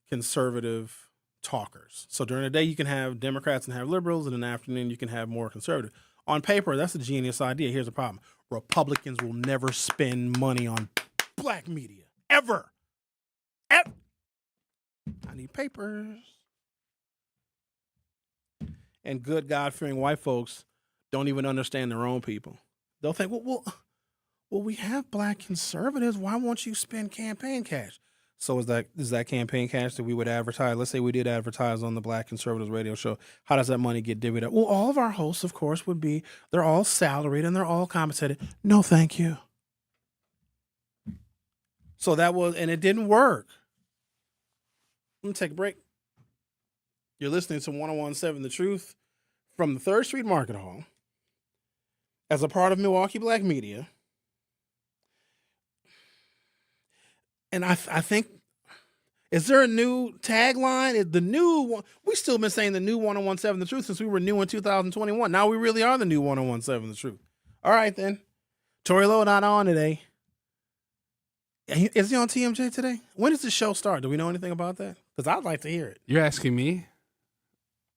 conservative talkers. So during the day, you can have Democrats and have liberals, and in the afternoon, you can have more conservative. On paper, that's a genius idea. Here's the problem. Republicans will never spend money on black media. Ever. I need papers. And good God-fearing white folks don't even understand their own people. They'll think, well, we have black conservatives. Why won't you spend campaign cash? So is that campaign cash that we would advertise? Let's say we did advertise on the Black Conservatives radio show. How does that money get divvied up? Well, all of our hosts, of course, they're all salaried and they're all compensated. No, thank you. So and it didn't work. Let me take a break. You're listening to 101.7 The Truth from the 3rd Street Market Hall as a part of Milwaukee Black Media. And I think, is there a new tagline? The new one, we've still been saying the new 101.7 The Truth since we were new in 2021. Now we really are the new 101.7 The Truth. All right, then. Tory Lowe not on today. Is he on TMJ today? When does the show start? Do we know anything about that? Because I'd like to hear it. You're asking me?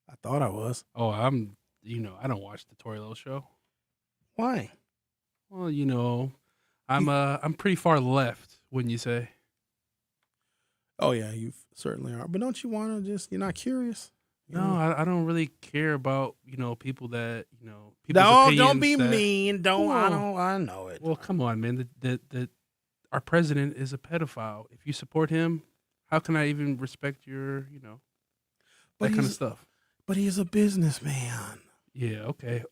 I thought I was. Oh, I don't watch the Tory Lowe show. Why? Well, I'm pretty far left, wouldn't you say? Oh yeah, you certainly are. But don't you want to you're not curious? No, I don't really care about, people that, people's don't be that, mean. I know it. Well, come on, man. Our president is a pedophile. If you support him, how can I even respect your, that kind of stuff? But he's a businessman. Yeah, okay.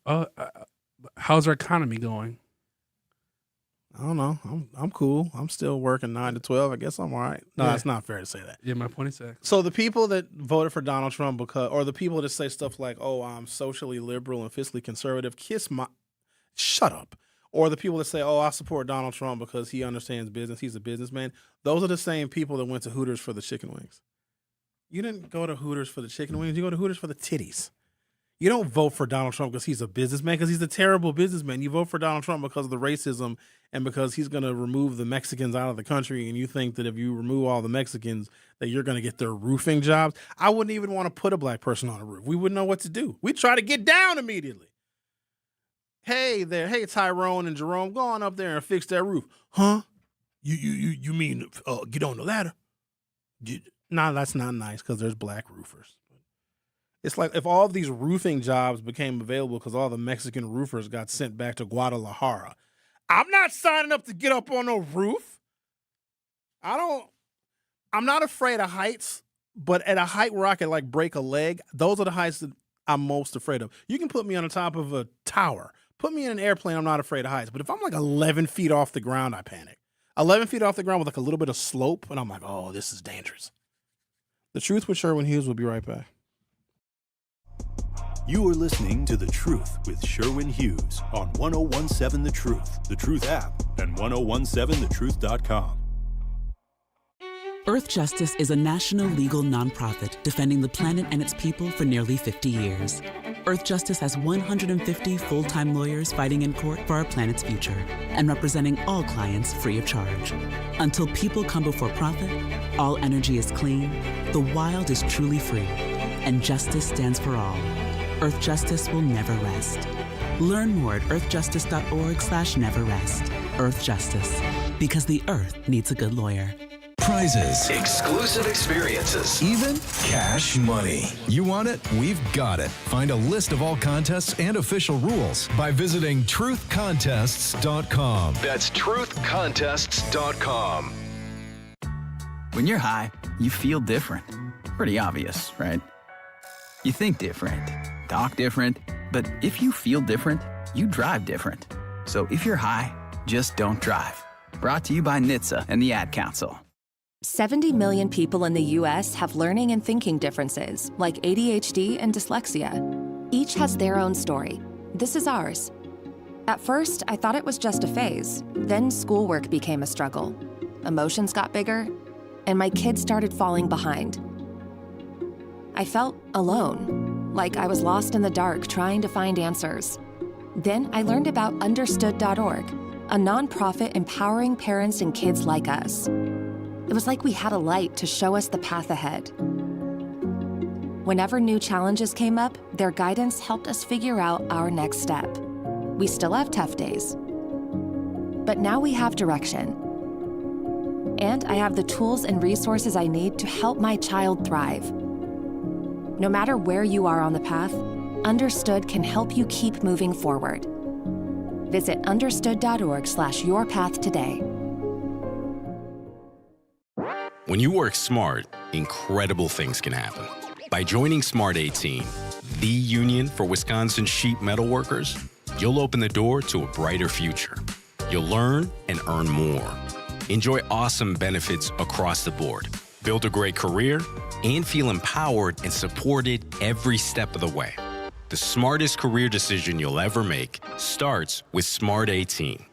How's our economy going? I don't know. I'm cool. I'm still working 9 to 12. I guess I'm all right. No, Yeah. It's not fair to say that. Yeah, my point is that. So the people that voted for Donald Trump or the people that say stuff like, I'm socially liberal and fiscally conservative, shut up. Or the people that say, I support Donald Trump because he understands business. He's a businessman. Those are the same people that went to Hooters for the chicken wings. You didn't go to Hooters for the chicken wings. You go to Hooters for the titties. You don't vote for Donald Trump because he's a businessman, because he's a terrible businessman. You vote for Donald Trump because of the racism and because he's going to remove the Mexicans out of the country, and you think that if you remove all the Mexicans that you're going to get their roofing jobs. I wouldn't even want to put a black person on a roof. We wouldn't know what to do. We'd try to get down immediately. Hey there, hey Tyrone and Jerome, go on up there and fix that roof. Huh? You mean get on the ladder? Nah, that's not nice because there's black roofers. It's like if all of these roofing jobs became available because all the Mexican roofers got sent back to Guadalajara. I'm not signing up to get up on no roof. I'm not afraid of heights, but at a height where I can like break a leg, those are the heights that I'm most afraid of. You can put me on the top of a tower. Put me in an airplane, I'm not afraid of heights. But if I'm like 11 feet off the ground, I panic. 11 feet off the ground with like a little bit of slope, and I'm like, this is dangerous. The Truth with Sherwin Hughes will be right back. You are listening to The Truth with Sherwin Hughes on 101.7 The Truth, The Truth app, and 1017thetruth.com. Earth Justice is a national legal nonprofit defending the planet and its people for nearly 50 years. Earth Justice has 150 full-time lawyers fighting in court for our planet's future and representing all clients free of charge. Until people come before profit, all energy is clean, the wild is truly free, and justice stands for all. Earth Justice will never rest. Learn more at earthjustice.org/neverrest. Earth Justice, because the Earth needs a good lawyer. Prizes, exclusive experiences, even cash money. You want it? We've got it. Find a list of all contests and official rules by visiting truthcontests.com. That's truthcontests.com. When you're high, you feel different. Pretty obvious, right? You think different, talk different, but if you feel different, you drive different. So if you're high, just don't drive. Brought to you by NHTSA and the Ad Council. 70 million people in the U.S. have learning and thinking differences, like ADHD and dyslexia. Each has their own story. This is ours. At first, I thought it was just a phase. Then schoolwork became a struggle. Emotions got bigger, and my kids started falling behind. I felt alone, like I was lost in the dark trying to find answers. Then I learned about Understood.org, a nonprofit empowering parents and kids like us. It was like we had a light to show us the path ahead. Whenever new challenges came up, their guidance helped us figure out our next step. We still have tough days, but now we have direction. And I have the tools and resources I need to help my child thrive. No matter where you are on the path, Understood can help you keep moving forward. Visit understood.org/yourpath today. When you work smart, incredible things can happen. By joining Smart 18, the union for Wisconsin sheet metal workers, you'll open the door to a brighter future. You'll learn and earn more. Enjoy awesome benefits across the board. Build a great career and feel empowered and supported every step of the way. The smartest career decision you'll ever make starts with Smart 18.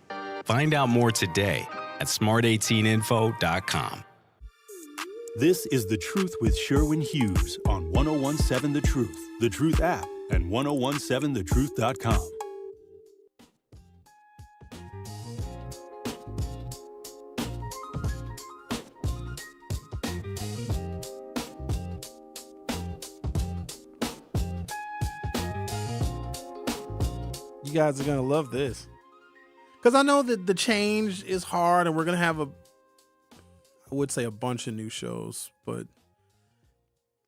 Find out more today at smart18info.com. This is The Truth with Sherwin Hughes on 1017 The Truth, The Truth app, and 1017thetruth.com. You guys are going to love this. Because I know that the change is hard and we're going to have I would say a bunch of new shows, but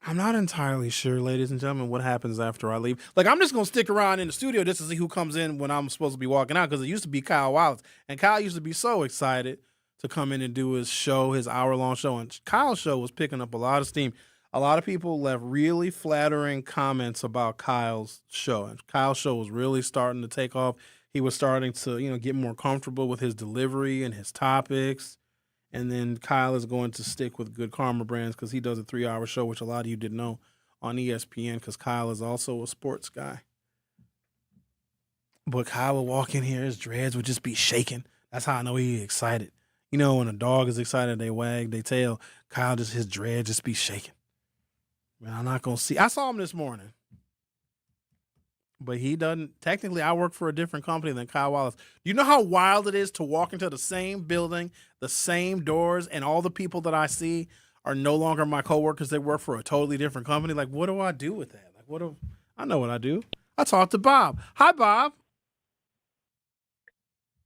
I'm not entirely sure, ladies and gentlemen, what happens after I leave. Like, I'm just going to stick around in the studio just to see who comes in when I'm supposed to be walking out, because it used to be Kyle Wallace. And Kyle used to be so excited to come in and do his show, his hour-long show. And Kyle's show was picking up a lot of steam. A lot of people left really flattering comments about Kyle's show. And Kyle's show was really starting to take off. He was starting to, get more comfortable with his delivery and his topics. And then Kyle is going to stick with Good Karma Brands because he does a 3-hour show, which a lot of you didn't know, on ESPN, because Kyle is also a sports guy. But Kyle would walk in here, his dreads would just be shaking. That's how I know he's excited. When a dog is excited, they wag their tail. Kyle, his dreads just be shaking. Man, I'm not going to see. I saw him this morning. But he doesn't. Technically, I work for a different company than Kyle Wallace. You know how wild it is to walk into the same building, the same doors, and all the people that I see are no longer my coworkers. They work for a totally different company. Like, what do I do with that? I know what I do. I talk to Bob. Hi, Bob.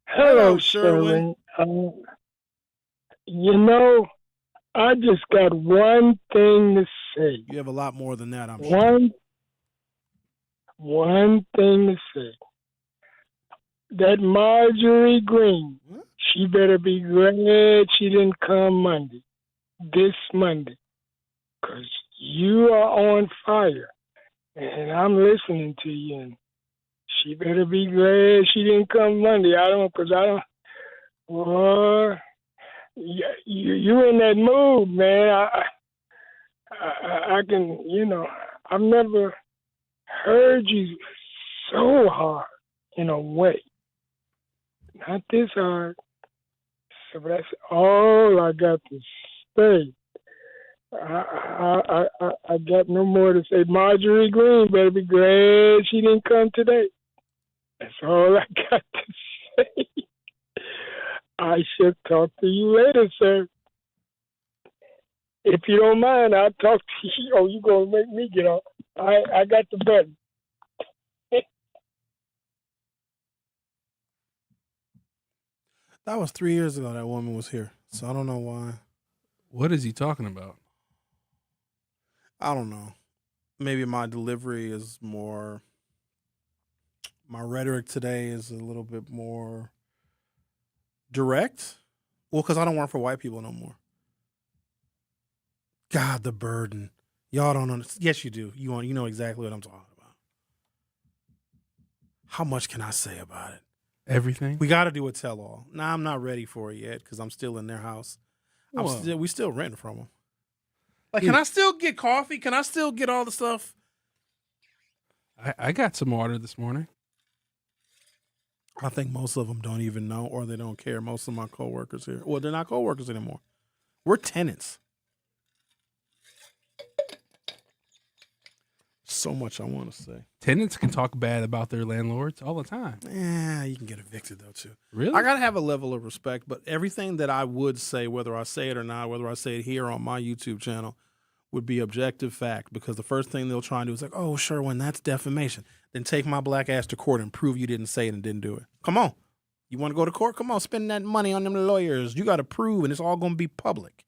Hello, Sherwin. I just got one thing to say. You have a lot more than that, I'm sure. One thing to say. That Marjorie Green, she better be glad she didn't come this Monday, because you are on fire, and I'm listening to you, and she better be glad she didn't come Monday. You in that mood, man. I can, I've never heard you so hard in a way. Not this hard. So that's all I got to say. I got no more to say. Marjorie Green better be glad she didn't come today. That's all I got to say. I shall talk to you later, sir. If you don't mind, I'll talk to you. Oh, you're going to make me get off. I got the button. That was 3 years ago that woman was here, so I don't know why. What is he talking about? I don't know. Maybe my delivery is more, my rhetoric today is a little bit more direct. Well, because I don't work for white people no more. God, the burden. Y'all don't understand. Yes, you do. You know exactly what I'm talking about. How much can I say about it? Everything. We got to do a tell-all. Nah, I'm not ready for it yet because I'm still in their house. We still renting from them. Like, can I still get coffee? Can I still get all the stuff? I got some water this morning. I think most of them don't even know or they don't care. Most of my coworkers here. Well, they're not coworkers anymore. We're tenants. So much I want to say. Tenants can talk bad about their landlords all the time. Yeah, you can get evicted though too. Really? I gotta have a level of respect, but everything that I would say, whether I say it or not, whether I say it here on my YouTube channel, would be objective fact. Because the first thing they'll try and do is like, "Oh, Sherwin, that's defamation." Then take my black ass to court and prove you didn't say it and didn't do it. Come on, you want to go to court? Come on, spend that money on them lawyers. You got to prove, and it's all going to be public.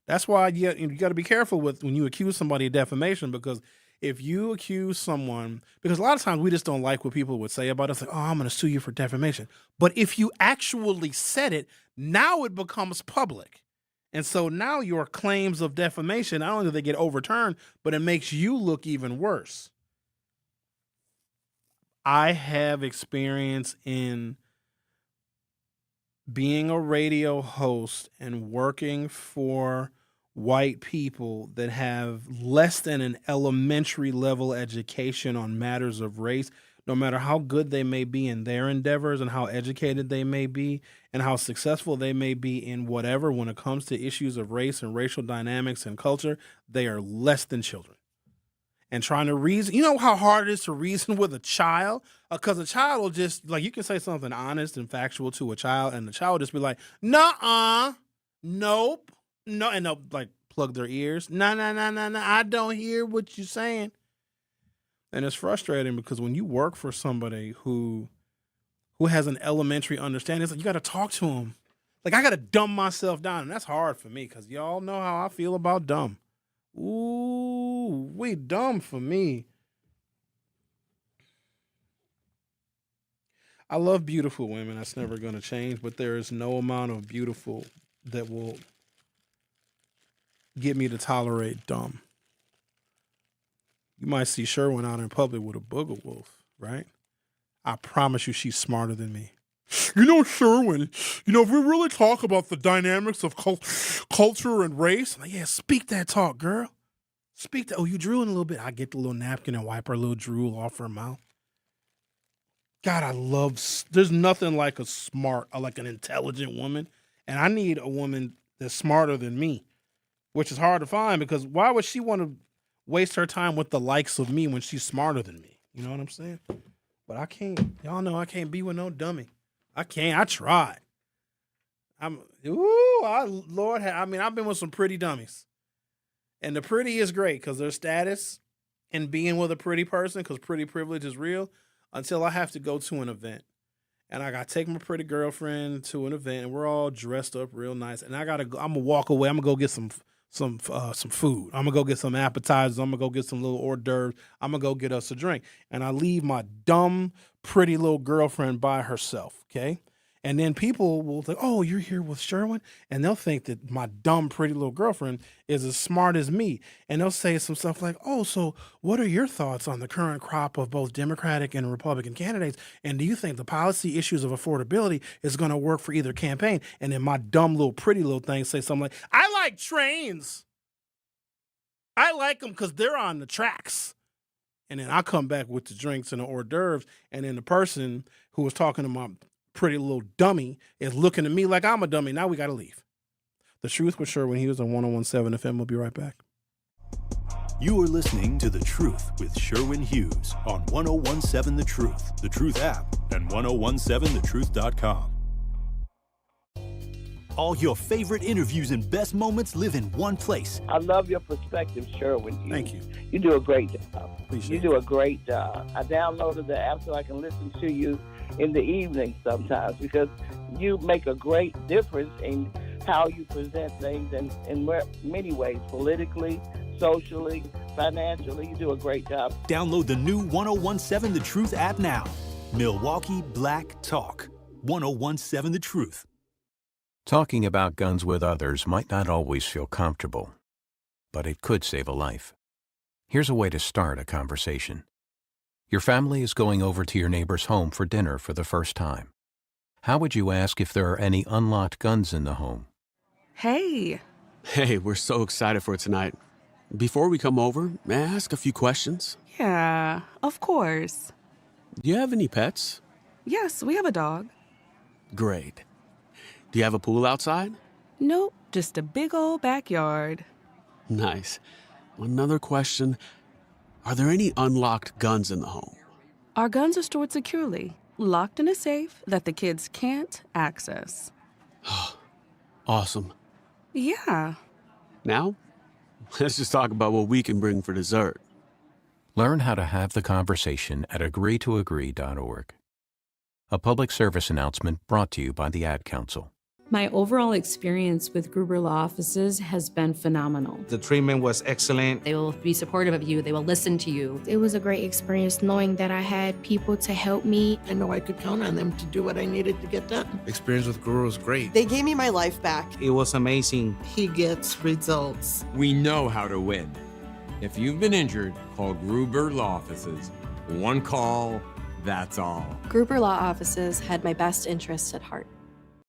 That's why you got to be careful with when you accuse somebody of defamation, because if you accuse someone, because a lot of times we just don't like what people would say about us, like, "Oh, I'm going to sue you for defamation." But if you actually said it, now it becomes public. And so now your claims of defamation, not only do they get overturned, but it makes you look even worse. I have experience in being a radio host and working for white people that have less than an elementary level education on matters of race, no matter how good they may be in their endeavors and how educated they may be and how successful they may be in whatever, when it comes to issues of race and racial dynamics and culture, they are less than children. And trying to reason, you know how hard it is to reason with a child? Because a child will just, like, you can say something honest and factual to a child, and the child will just be like, "Nuh-uh, nope, no," and they'll, like, plug their ears. "No, I don't hear what you're saying." And it's frustrating because when you work for somebody who has an elementary understanding, it's like you got to talk to them. Like, I got to dumb myself down, and that's hard for me because y'all know how I feel about dumb. Ooh, we dumb for me. I love beautiful women. That's never going to change, but there is no amount of beautiful that will get me to tolerate dumb. You might see Sherwin out in public with a booger wolf, right? I promise you she's smarter than me. "You know, Sherwin, if we really talk about the dynamics of culture and race," I'm like, "Yeah, speak that talk, girl. Speak that." "Oh, you drooling a little bit?" I get the little napkin and wipe her little drool off her mouth. God, there's nothing like like an intelligent woman. And I need a woman that's smarter than me, which is hard to find because why would she want to waste her time with the likes of me when she's smarter than me? You know what I'm saying? But I can't. Y'all know I can't be with no dummy. I can't. I tried. I've been with some pretty dummies. And the pretty is great because there's status in being with a pretty person because pretty privilege is real until I have to go to an event. And I got to take my pretty girlfriend to an event and we're all dressed up real nice. And I'm going to walk away. I'm going to go get some food. I'm going to go get some appetizers. I'm going to go get some little hors d'oeuvres. I'm going to go get us a drink. And I leave my dumb, pretty little girlfriend by herself, okay? And then people will think, "Oh, you're here with Sherwin?" And they'll think that my dumb, pretty little girlfriend is as smart as me. And they'll say some stuff like, "Oh, so what are your thoughts on the current crop of both Democratic and Republican candidates? And do you think the policy issues of affordability is going to work for either campaign?" And then my dumb little, pretty little thing say something like, "I like trains. I like them because they're on the tracks." And then I come back with the drinks and the hors d'oeuvres. And then the person who was talking to my pretty little dummy is looking at me like I'm a dummy. Now we got to leave. The Truth with Sherwin Hughes on 101.7 FM. We'll be right back. You are listening to The Truth with Sherwin Hughes on 101.7 The Truth, The Truth app, and 1017thetruth.com. All your favorite interviews and best moments live in one place. I love your perspective, Sherwin Hughes. Thank you. You do a great job. Appreciate you do a great job. I downloaded the app so I can listen to you in the evening sometimes because you make a great difference in how you present things in many ways, politically, socially, financially. You do a great job. Download the new 1017 The Truth app now. Milwaukee Black Talk. 1017 The Truth. Talking about guns with others might not always feel comfortable, but it could save a life. Here's a way to start a conversation. Your family is going over to your neighbor's home for dinner for the first time. How would you ask if there are any unlocked guns in the home? Hey. Hey, we're so excited for tonight. Before we come over, may I ask a few questions? Yeah, of course. Do you have any pets? Yes, we have a dog. Great. Do you have a pool outside? Nope, just a big old backyard. Nice. Another question. Are there any unlocked guns in the home? Our guns are stored securely, locked in a safe that the kids can't access. Awesome. Yeah. Now, let's just talk about what we can bring for dessert. Learn how to have the conversation at agreetoagree.org. A public service announcement brought to you by the Ad Council. My overall experience with Gruber Law Offices has been phenomenal. The treatment was excellent. They will be supportive of you. They will listen to you. It was a great experience knowing that I had people to help me. I know I could count on them to do what I needed to get done. Experience with Gruber was great. They gave me my life back. It was amazing. He gets results. We know how to win. If you've been injured, call Gruber Law Offices. One call, that's all. Gruber Law Offices had my best interests at heart.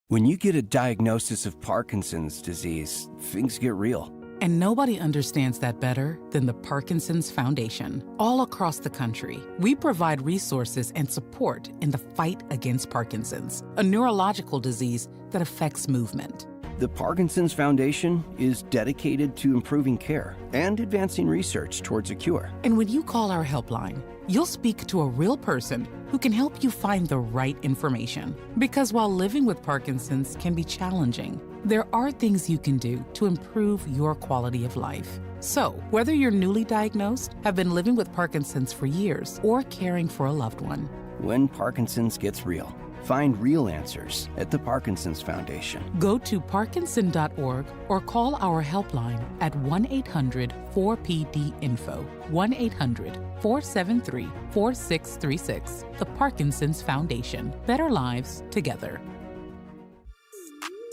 When you get a diagnosis of Parkinson's disease, things get real. And nobody understands that better than the Parkinson's Foundation. All across the country, we provide resources and support in the fight against Parkinson's, a neurological disease that affects movement. The Parkinson's Foundation is dedicated to improving care and advancing research towards a cure. And when you call our helpline, you'll speak to a real person who can help you find the right information. Because while living with Parkinson's can be challenging, there are things you can do to improve your quality of life. So, whether you're newly diagnosed, have been living with Parkinson's for years, or caring for a loved one, When Parkinson's gets real, find real answers at the Parkinson's Foundation. go to parkinson.org or call our helpline at 1-800-4PD-INFO, 1-800-473-4636. The Parkinson's Foundation. Better lives together.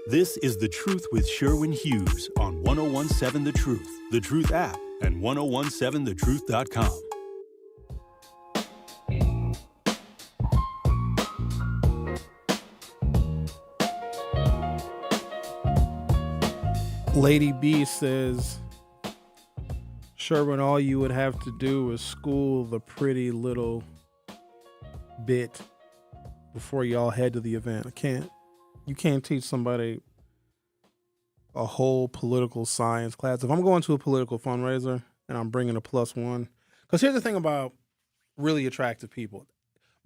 This is The Truth with Sherwin Hughes on 1017 The Truth, The Truth app, and 1017thetruth.com. Lady B says, Sherwin, all you would have to do is school the pretty little bit before y'all head to the event. You can't teach somebody a whole political science class. If I'm going to a political fundraiser and I'm bringing a +1, because here's the thing about really attractive people.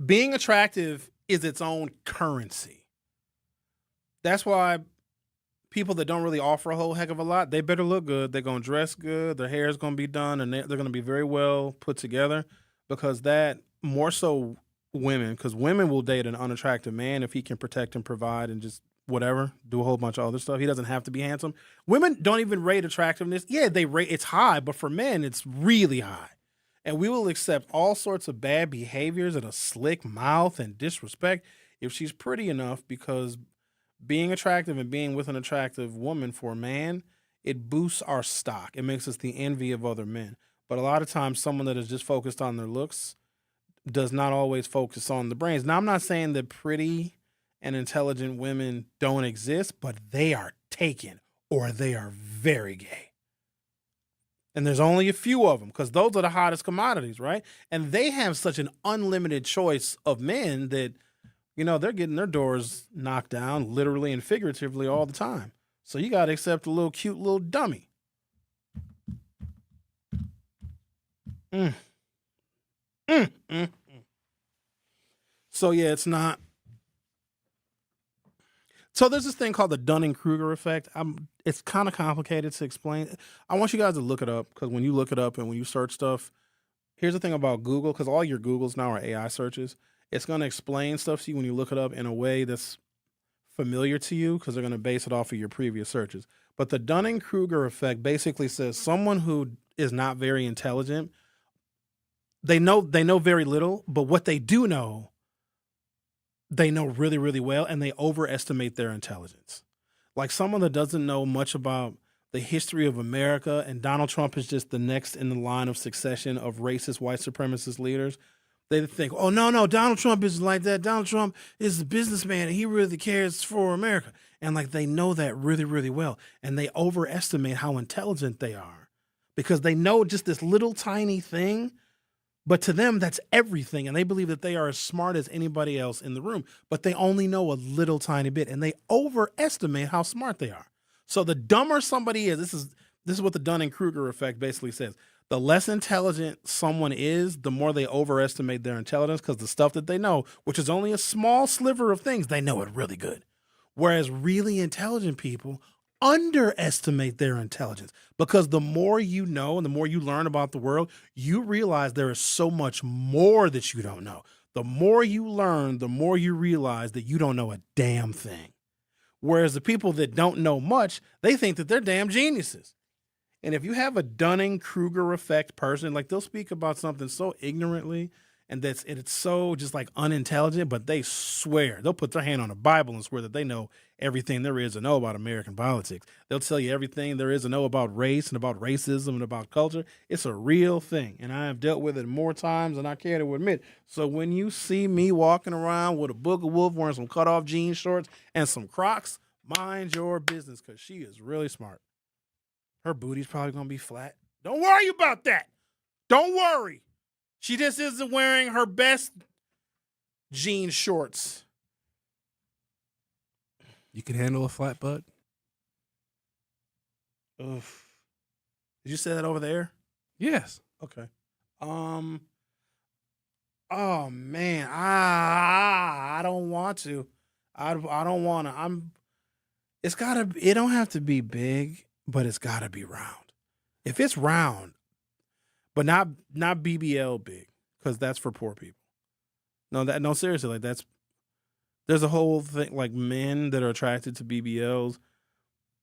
Being attractive is its own currency. That's why people that don't really offer a whole heck of a lot, they better look good. They're going to dress good. Their hair is going to be done, and they're going to be very well put together, because that, more so women, because women will date an unattractive man if he can protect and provide and just whatever, do a whole bunch of other stuff. He doesn't have to be handsome. Women don't even rate attractiveness. Yeah, they rate, it's high, but for men, it's really high. And we will accept all sorts of bad behaviors and a slick mouth and disrespect if she's pretty enough, because being attractive and being with an attractive woman for a man, it boosts our stock. It makes us the envy of other men. But a lot of times someone that is just focused on their looks does not always focus on the brains. Now, I'm not saying that pretty and intelligent women don't exist, but they are taken, or they are very gay. And there's only a few of them, because those are the hottest commodities, right? And they have such an unlimited choice of men that, you know, they're getting their doors knocked down literally and figuratively all the time. So you got to accept a little cute little dummy. So yeah, it's not. So there's this thing called the Dunning-Kruger effect. It's kind of complicated to explain. I want you guys to look it up, because when you look it up and when you search stuff, here's the thing about Google, because all your Googles now are AI searches. It's going to explain stuff to you when you look it up in a way that's familiar to you, because they're going to base it off of your previous searches. But the Dunning-Kruger effect basically says someone who is not very intelligent, they know very little, but what they do know, they know really, really well, and they overestimate their intelligence. Like someone that doesn't know much about, the history of America, and Donald Trump is just the next in the line of succession of racist white supremacist leaders. They think, oh, no, Donald Trump isn't like that. Donald Trump is a businessman, and he really cares for America. And, like, they know that really, really well. And they overestimate how intelligent they are because they know just this little tiny thing. But to them, that's everything. And they believe that they are as smart as anybody else in the room. But they only know a little tiny bit. And they overestimate how smart they are. So the dumber somebody is, this is what the Dunning-Kruger effect basically says. The less intelligent someone is, the more they overestimate their intelligence because the stuff that they know, which is only a small sliver of things, they know it really good. Whereas really intelligent people underestimate their intelligence because the more you know and the more you learn about the world, you realize there is so much more that you don't know. The more you learn, the more you realize that you don't know a damn thing. Whereas the people that don't know much, they think that they're damn geniuses. And if you have a Dunning-Kruger effect person, like they'll speak about something so ignorantly and it's so just like unintelligent, but they swear, they'll put their hand on the Bible and swear that they know everything there is to know about American politics. They'll tell you everything there is to know about race and about racism and about culture. It's a real thing. And I have dealt with it more times than I care to admit. So when you see me walking around with a Book of Wolf wearing some cutoff jean shorts and some Crocs, mind your business because she is really smart. Her booty's probably going to be flat. Don't worry about that. Don't worry. She just isn't wearing her best jean shorts. You can handle a flat butt? Oof. Did you say that over there? Yes. Okay. Oh man. I don't want to. I don't want to. It don't have to be big, but it's got to be round. If it's round, but not BBL big, because that's for poor people. No, seriously, like there's a whole thing, like men that are attracted to BBLs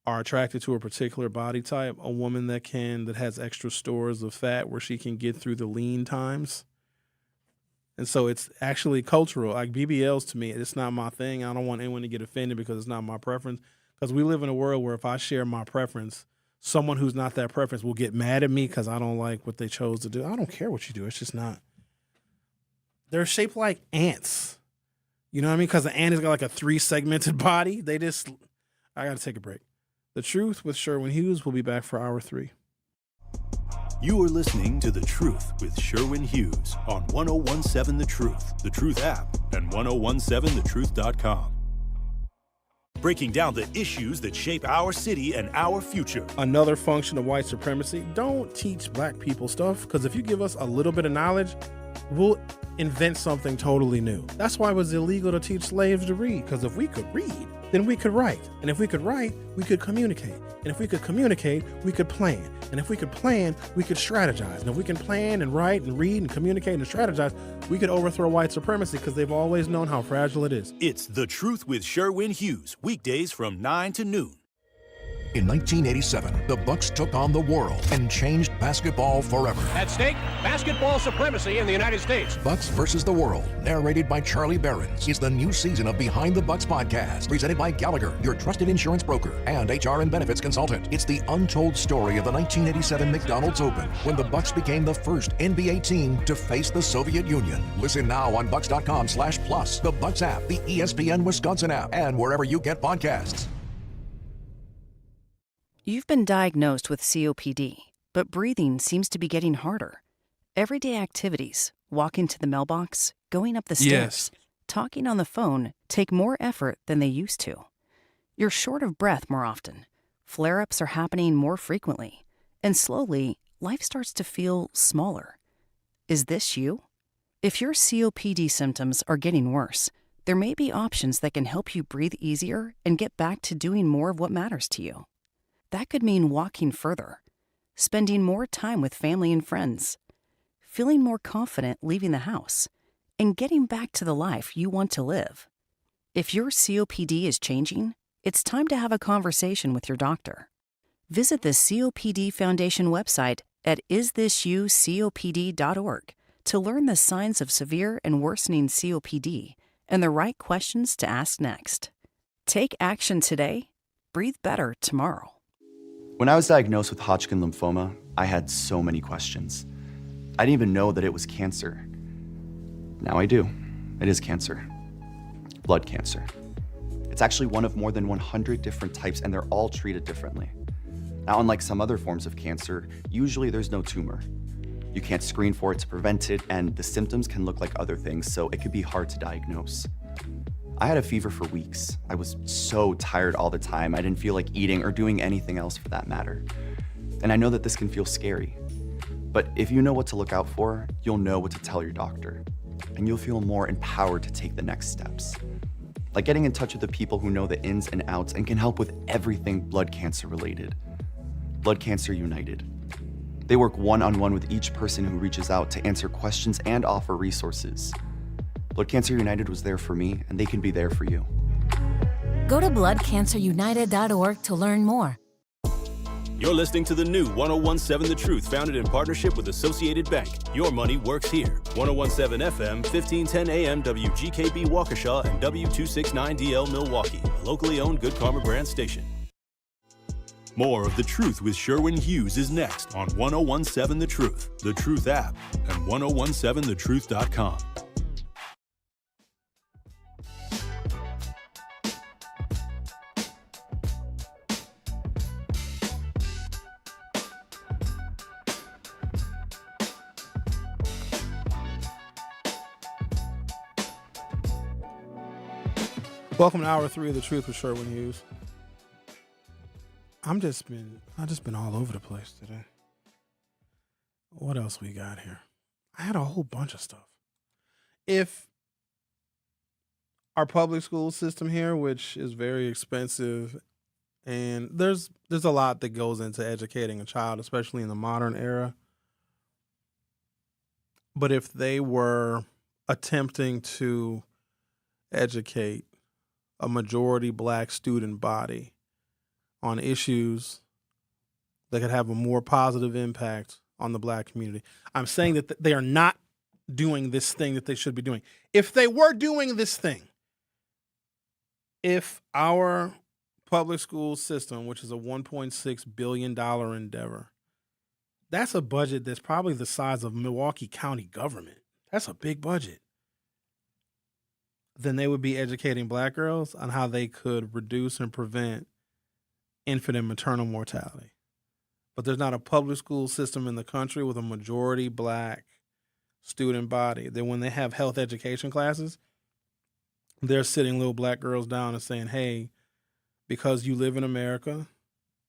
are attracted to a particular body type, a woman that has extra stores of fat where she can get through the lean times. And so it's actually cultural. Like BBLs to me, it's not my thing. I don't want anyone to get offended because it's not my preference. Because we live in a world where if I share my preference, someone who's not that preference will get mad at me because I don't like what they chose to do. I don't care what you do. It's just not. They're shaped like ants. You know what I mean? Because the ant has got like a 3-segmented body. I got to take a break. The Truth with Sherwin Hughes will be back for hour 3. You are listening to The Truth with Sherwin Hughes on 1017 The Truth app, and 1017thetruth.com. Breaking down the issues that shape our city and our future. Another function of white supremacy, don't teach black people stuff, because if you give us a little bit of knowledge, we'll invent something totally new. That's why it was illegal to teach slaves to read, because if we could read, then we could write. And if we could write, we could communicate. And if we could communicate, we could plan. And if we could plan, we could strategize. And if we can plan and write and read and communicate and strategize, we could overthrow white supremacy because they've always known how fragile it is. It's The Truth with Sherwin Hughes, weekdays from 9 to noon. In 1987, the Bucks took on the world and changed basketball forever. At stake, basketball supremacy in the United States. Bucks versus the World, narrated by Charlie Behrens, is the new season of Behind the Bucks podcast, presented by Gallagher, your trusted insurance broker and HR and benefits consultant. It's the untold story of the 1987 McDonald's Open, when the Bucks became the first NBA team to face the Soviet Union. Listen now on Bucks.com/plus, the Bucks app, the ESPN Wisconsin app, and wherever you get podcasts. You've been diagnosed with COPD, but breathing seems to be getting harder. Everyday activities, walking to the mailbox, going up the stairs, talking on the phone, take more effort than they used to. You're short of breath more often. Flare-ups are happening more frequently. And slowly, life starts to feel smaller. Is this you? If your COPD symptoms are getting worse, there may be options that can help you breathe easier and get back to doing more of what matters to you. That could mean walking further, spending more time with family and friends, feeling more confident leaving the house, and getting back to the life you want to live. If your COPD is changing, it's time to have a conversation with your doctor. Visit the COPD Foundation website at isthisyoucopd.org to learn the signs of severe and worsening COPD and the right questions to ask next. Take action today, breathe better tomorrow. When I was diagnosed with Hodgkin lymphoma, I had so many questions. I didn't even know that it was cancer. Now I do. It is cancer. Blood cancer. It's actually one of more than 100 different types, and they're all treated differently. Now, unlike some other forms of cancer, usually there's no tumor. You can't screen for it to prevent it, and the symptoms can look like other things, so it could be hard to diagnose. I had a fever for weeks. I was so tired all the time. I didn't feel like eating or doing anything else for that matter. And I know that this can feel scary. But if you know what to look out for, you'll know what to tell your doctor. And you'll feel more empowered to take the next steps. Like getting in touch with the people who know the ins and outs and can help with everything blood cancer related. Blood Cancer United. They work one-on-one with each person who reaches out to answer questions and offer resources. Blood Cancer United was there for me, and they can be there for you. Go to bloodcancerunited.org to learn more. You're listening to the new 1017 The Truth, founded in partnership with Associated Bank. Your money works here. 1017 FM, 1510 AM, WGKB Waukesha, and W269DL Milwaukee, a locally owned Good Karma brand station. More of The Truth with Sherwin Hughes is next on 1017 The Truth, The Truth app, and 1017thetruth.com. Welcome to Hour 3 of The Truth with Sherwin Hughes. I've just been all over the place today. What else we got here? I had a whole bunch of stuff. If our public school system here, which is very expensive, and there's a lot that goes into educating a child, especially in the modern era. But if they were attempting to educate a majority black student body on issues that could have a more positive impact on the black community. I'm saying that they are not doing this thing that they should be doing. If they were doing this thing, if our public school system, which is a $1.6 billion endeavor, that's a budget that's probably the size of Milwaukee County government. That's a big budget. Then they would be educating black girls on how they could reduce and prevent infant and maternal mortality. But there's not a public school system in the country with a majority black student body that when they have health education classes, they're sitting little black girls down and saying, hey, because you live in America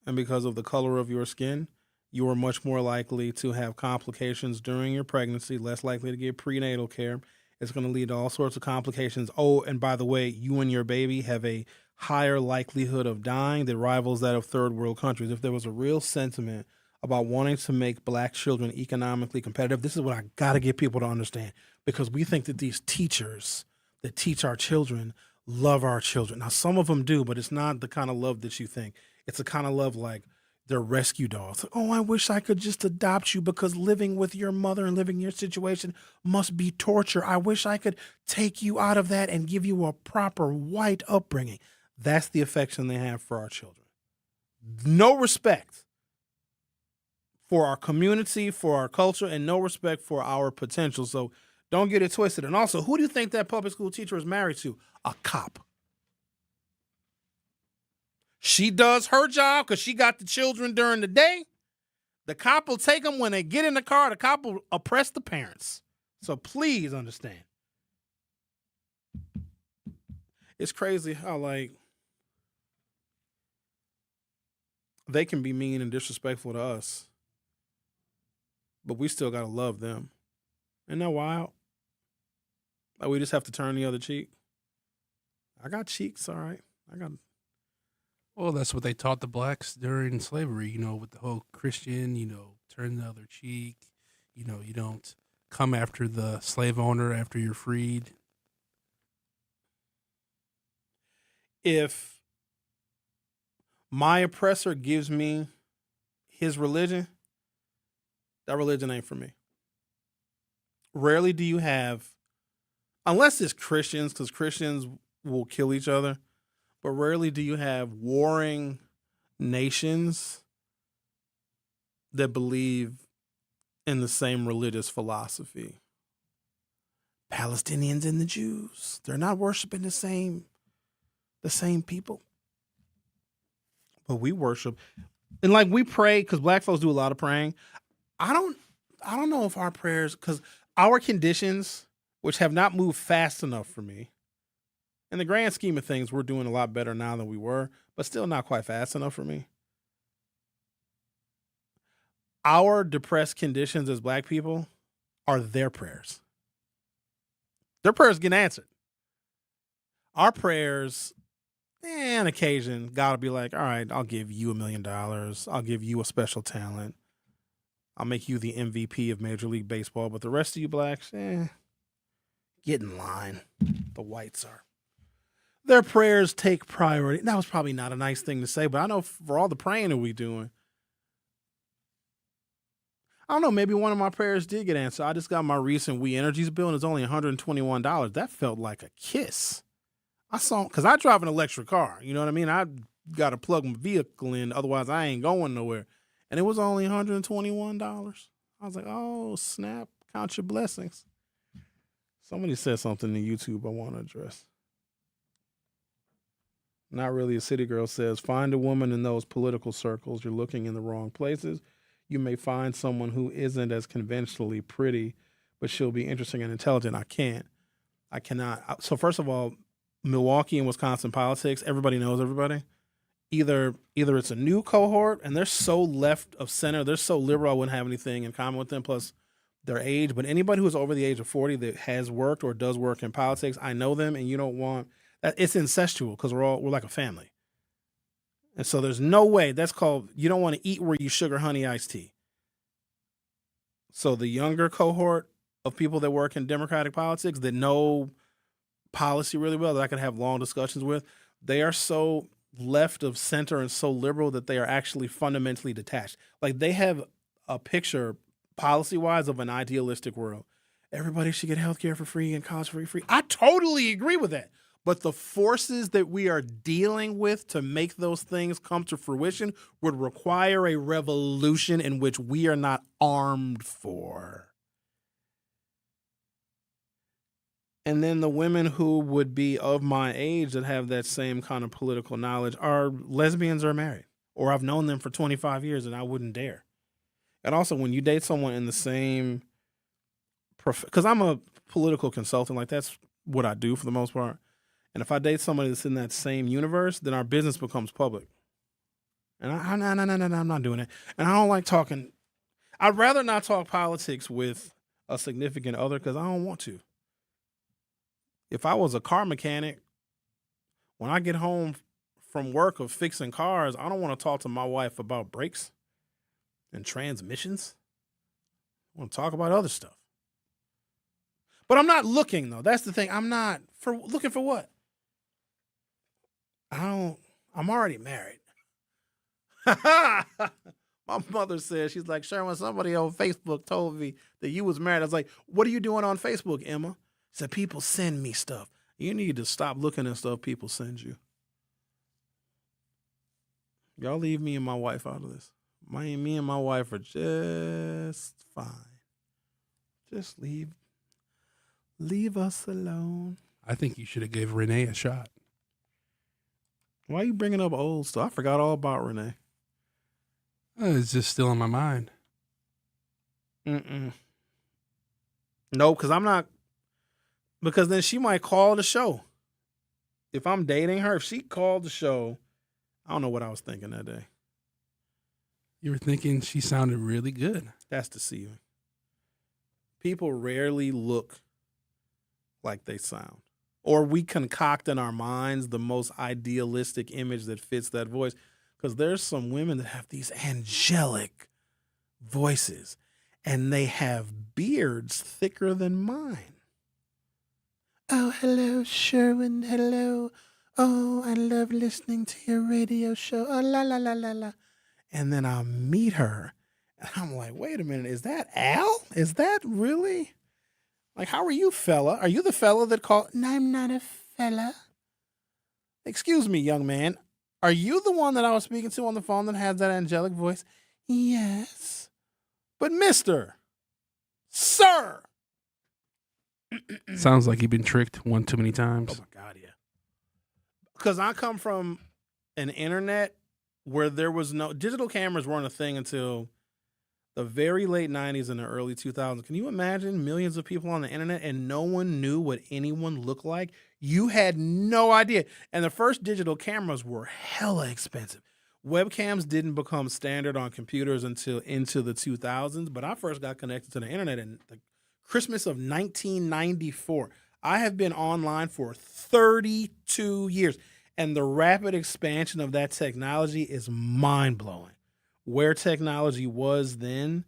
and because of the color of your skin, you are much more likely to have complications during your pregnancy, less likely to get prenatal care. It's going to lead to all sorts of complications. Oh, and by the way, you and your baby have a higher likelihood of dying that rivals that of third world countries. If there was a real sentiment about wanting to make black children economically competitive, this is what I got to get people to understand, because we think that these teachers that teach our children love our children. Now, some of them do, but it's not the kind of love that you think. It's the kind of love like they're rescue dogs. Oh, I wish I could just adopt you because living with your mother and living in your situation must be torture. I wish I could take you out of that and give you a proper white upbringing. That's the affection they have for our children. No respect for our community, for our culture, and no respect for our potential. So don't get it twisted. And also, who do you think that public school teacher is married to? A cop. She does her job because she got the children during the day. The cop will take them when they get in the car. The cop will oppress the parents. So please understand. It's crazy how, like, they can be mean and disrespectful to us, but we still got to love them. Isn't that wild? Like, we just have to turn the other cheek. I got cheeks, all right. Well, that's what they taught the blacks during slavery, with the whole Christian, turn the other cheek. You don't come after the slave owner after you're freed. If my oppressor gives me his religion, that religion ain't for me. Rarely do you have, unless it's Christians, because Christians will kill each other, but rarely do you have warring nations that believe in the same religious philosophy. Palestinians and the Jews, they're not worshiping the same people. But we worship, and like we pray, because black folks do a lot of praying. I don't know if our prayers, because our conditions, which have not moved fast enough for me, in the grand scheme of things, we're doing a lot better now than we were, but still not quite fast enough for me. Our depressed conditions as black people are their prayers. Their prayers get answered. Our prayers, on occasion, God will be like, all right, I'll give you $1 million. I'll give you a special talent. I'll make you the MVP of Major League Baseball. But the rest of you blacks, get in line. The whites are. Their prayers take priority. That was probably not a nice thing to say, but I know for all the praying that we doing, I don't know, maybe one of my prayers did get answered. I just got my recent We Energies bill, and it's only $121. That felt like a kiss. Because I drive an electric car. You know what I mean? I got to plug my vehicle in, otherwise I ain't going nowhere. And it was only $121. I was like, oh, snap. Count your blessings. Somebody said something in YouTube I want to address. Not Really a City Girl says, find a woman in those political circles. You're looking in the wrong places. You may find someone who isn't as conventionally pretty, but she'll be interesting and intelligent. I cannot. So first of all, Milwaukee and Wisconsin politics, everybody knows everybody. Either it's a new cohort and they're so left of center, they're so liberal, I wouldn't have anything in common with them, plus their age. But anybody who's over the age of 40 that has worked or does work in politics, I know them, and you don't want that. It's incestual because we're like a family. And so there's no way. That's called, you don't want to eat where you sugar honey iced tea. So the younger cohort of people that work in Democratic politics that know policy really well, that I can have long discussions with, they are so left of center and so liberal that they are actually fundamentally detached. Like they have a picture policy-wise of an idealistic world. Everybody should get healthcare for free and college for free. I totally agree with that. But the forces that we are dealing with to make those things come to fruition would require a revolution in which we are not armed for. And then the women who would be of my age that have that same kind of political knowledge are lesbians or married. Or I've known them for 25 years and I wouldn't dare. And also when you date someone in the same, because I'm a political consultant, like that's what I do for the most part. And if I date somebody that's in that same universe, then our business becomes public. And I'm not doing it. And I don't like talking. I'd rather not talk politics with a significant other because I don't want to. If I was a car mechanic, when I get home from work of fixing cars, I don't want to talk to my wife about brakes and transmissions. I want to talk about other stuff. But I'm not looking, though. That's the thing. I'm not looking for what? I'm already married. My mother said, she's like, Sherwin, somebody on Facebook told me that you was married. I was like, what are you doing on Facebook, Emma? She said, people send me stuff. You need to stop looking at stuff people send you. Y'all leave me and my wife out of this. Me and my wife are just fine. Just leave us alone. I think you should have gave Renee a shot. Why are you bringing up old stuff? I forgot all about Renee. It's just still in my mind. No, because I'm not. Because then she might call the show. If I'm dating her, if she called the show, I don't know what I was thinking that day. You were thinking she sounded really good. That's deceiving. People rarely look like they sound. Or we concoct in our minds the most idealistic image that fits that voice. Because there's some women that have these angelic voices, and they have beards thicker than mine. Oh, hello, Sherwin. Hello. Oh, I love listening to your radio show. Oh, la, la, la, la, la. And then I meet her, and I'm like, wait a minute. Is that Al? Is that really? Like, how are you, fella? Are you the fella that called? No, I'm not a fella. Excuse me, young man. Are you the one that I was speaking to on the phone that has that angelic voice? Yes. But Mr. Sir. Sounds like you've been tricked one too many times. Oh, my God, yeah. Because I come from an internet where there was no... Digital cameras weren't a thing until the very late 90s and the early 2000s. Can you imagine millions of people on the internet and no one knew what anyone looked like? You had no idea. And the first digital cameras were hella expensive. Webcams didn't become standard on computers until into the 2000s, but I first got connected to the internet in the Christmas of 1994. I have been online for 32 years, and the rapid expansion of that technology is mind-blowing. Where technology was then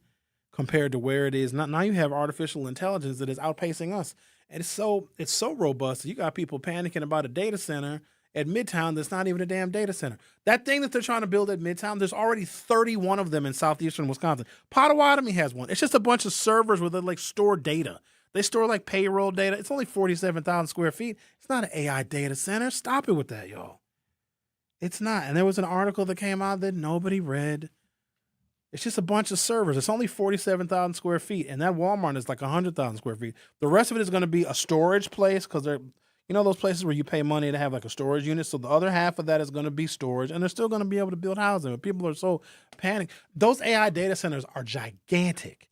compared to where it is now you have artificial intelligence that is outpacing us. And it's so robust. You got people panicking about a data center at Midtown that's not even a damn data center. That thing that they're trying to build at Midtown, there's already 31 of them in southeastern Wisconsin. Potawatomi has one. It's just a bunch of servers where they like store data. They store like payroll data. It's only 47,000 square feet. It's not an AI data center. Stop it with that, y'all. It's not. And there was an article that came out that nobody read. It's just a bunch of servers. It's only 47,000 square feet, and that Walmart is like 100,000 square feet. The rest of it is going to be a storage place because they're, those places where you pay money to have like a storage unit. So the other half of that is going to be storage, and they're still going to be able to build housing. But people are so panicked. Those AI data centers are gigantic.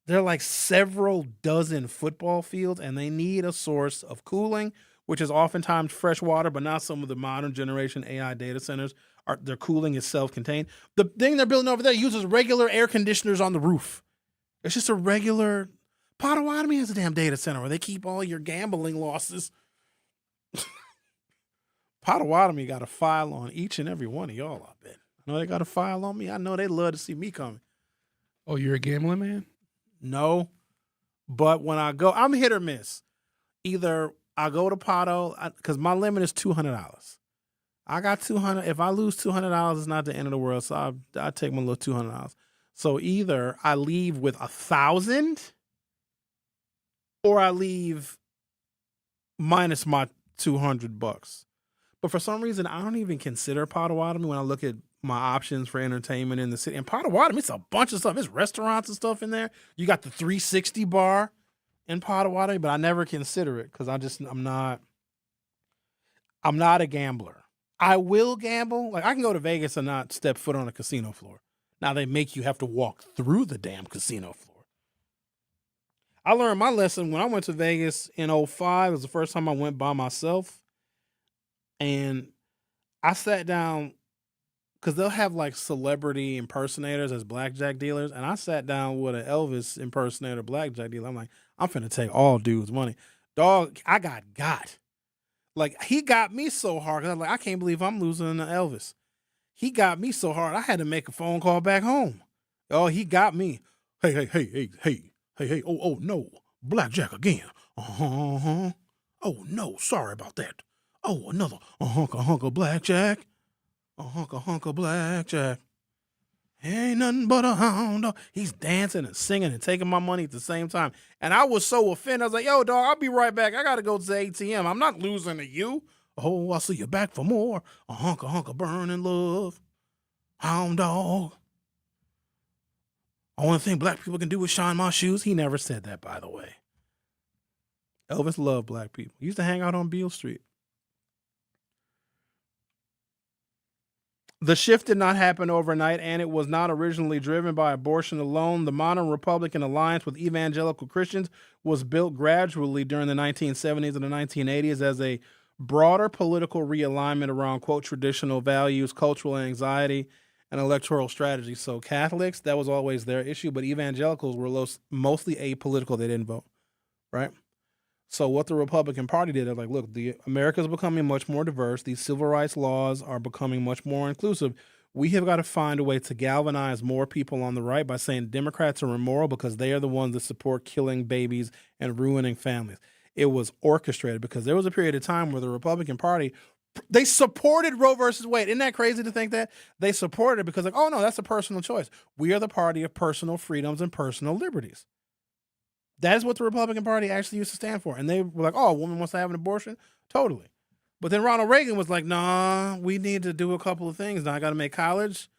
They're like several dozen football fields, and they need a source of cooling, which is oftentimes fresh water, but now some of the modern generation AI data centers their cooling is self-contained. The thing they're building over there uses regular air conditioners on the roof. It's just a regular... Potawatomi has a damn data center where they keep all your gambling losses. Potawatomi got a file on each and every one of y'all, I bet. I know they got a file on me. I know they love to see me coming. Oh, you're a gambling man? No. But when I go... I'm hit or miss. Either I go to Potto, because my limit is $200. I got 200. If I lose $200, it's not the end of the world. So I take my little $200. So either I leave with 1,000, or I leave minus my $200. But for some reason, I don't even consider Potawatomi when I look at my options for entertainment in the city. And Potawatomi, it's a bunch of stuff. It's restaurants and stuff in there. You got the 360 bar in Potawatomi, but I never consider it because I'm not a gambler. I will gamble. Like I can go to Vegas and not step foot on a casino floor. Now they make you have to walk through the damn casino floor. I learned my lesson when I went to Vegas in 2005. It was the first time I went by myself. And I sat down because they'll have like celebrity impersonators as blackjack dealers. And I sat down with an Elvis impersonator blackjack dealer. I'm like, I'm finna take all dudes' money. Dog, I got. Like, he got me so hard. 'Cause I was like, I can't believe I'm losing to Elvis. He got me so hard, I had to make a phone call back home. Oh, he got me. Hey. Oh, no. Blackjack again. Uh-huh. Oh, no. Sorry about that. Oh, another hunk of blackjack. A hunk of blackjack. Ain't nothing but a hound dog. He's dancing and singing and taking my money at the same time. And I was so offended. I was like, yo, dog, I'll be right back. I got to go to the ATM. I'm not losing to you. Oh, I'll see you back for more. A hunk of burning love. Hound dog. Only thing black people can do is shine my shoes. He never said that, by the way. Elvis loved black people. He used to hang out on Beale Street. The shift did not happen overnight, and it was not originally driven by abortion alone. The modern Republican alliance with evangelical Christians was built gradually during the 1970s and the 1980s as a broader political realignment around, quote, traditional values, cultural anxiety, and electoral strategy. So Catholics, that was always their issue, but evangelicals were mostly apolitical. They didn't vote, right? So what the Republican Party did is like, look, America is becoming much more diverse. These civil rights laws are becoming much more inclusive. We have got to find a way to galvanize more people on the right by saying Democrats are immoral because they are the ones that support killing babies and ruining families. It was orchestrated because there was a period of time where the Republican Party, they supported Roe versus Wade. Isn't that crazy to think that? They supported it because like, oh no, that's a personal choice. We are the party of personal freedoms and personal liberties. That is what the Republican Party actually used to stand for. And they were like, oh, a woman wants to have an abortion? Totally. But then Ronald Reagan was like, nah, we need to do a couple of things. Now I got to make college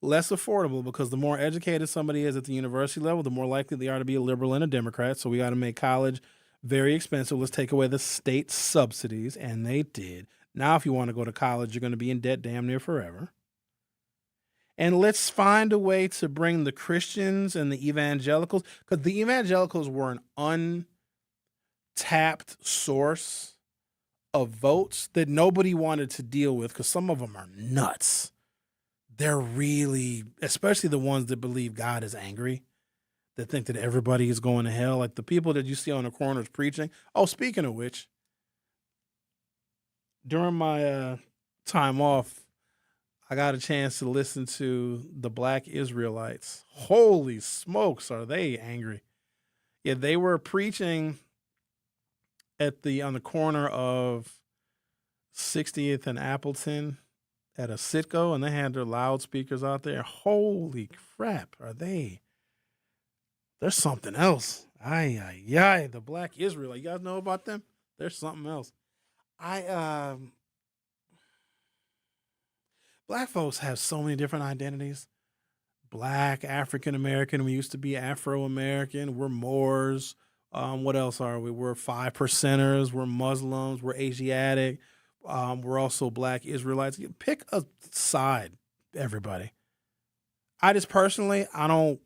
less affordable because the more educated somebody is at the university level, the more likely they are to be a liberal and a Democrat. So we got to make college very expensive. Let's take away the state subsidies, and they did. Now, if you want to go to college, you're going to be in debt damn near forever. And let's find a way to bring the Christians and the evangelicals, because the evangelicals were an untapped source of votes that nobody wanted to deal with because some of them are nuts. They're really, especially the ones that believe God is angry, that think that everybody is going to hell, like the people that you see on the corners preaching. Oh, speaking of which, during my time off, I got a chance to listen to the Black Israelites. Holy smokes, are they angry? Yeah, they were preaching on the corner of 60th and Appleton at a Citgo, and they had their loudspeakers out there. Holy crap, there's something else. The Black Israelite. You guys know about them? There's something else. Black folks have so many different identities. Black, African American. We used to be Afro American. We're Moors. What else are we? We're 5%ers. We're Muslims. We're Asiatic. We're also Black Israelites. Pick a side, everybody. I just personally, I don't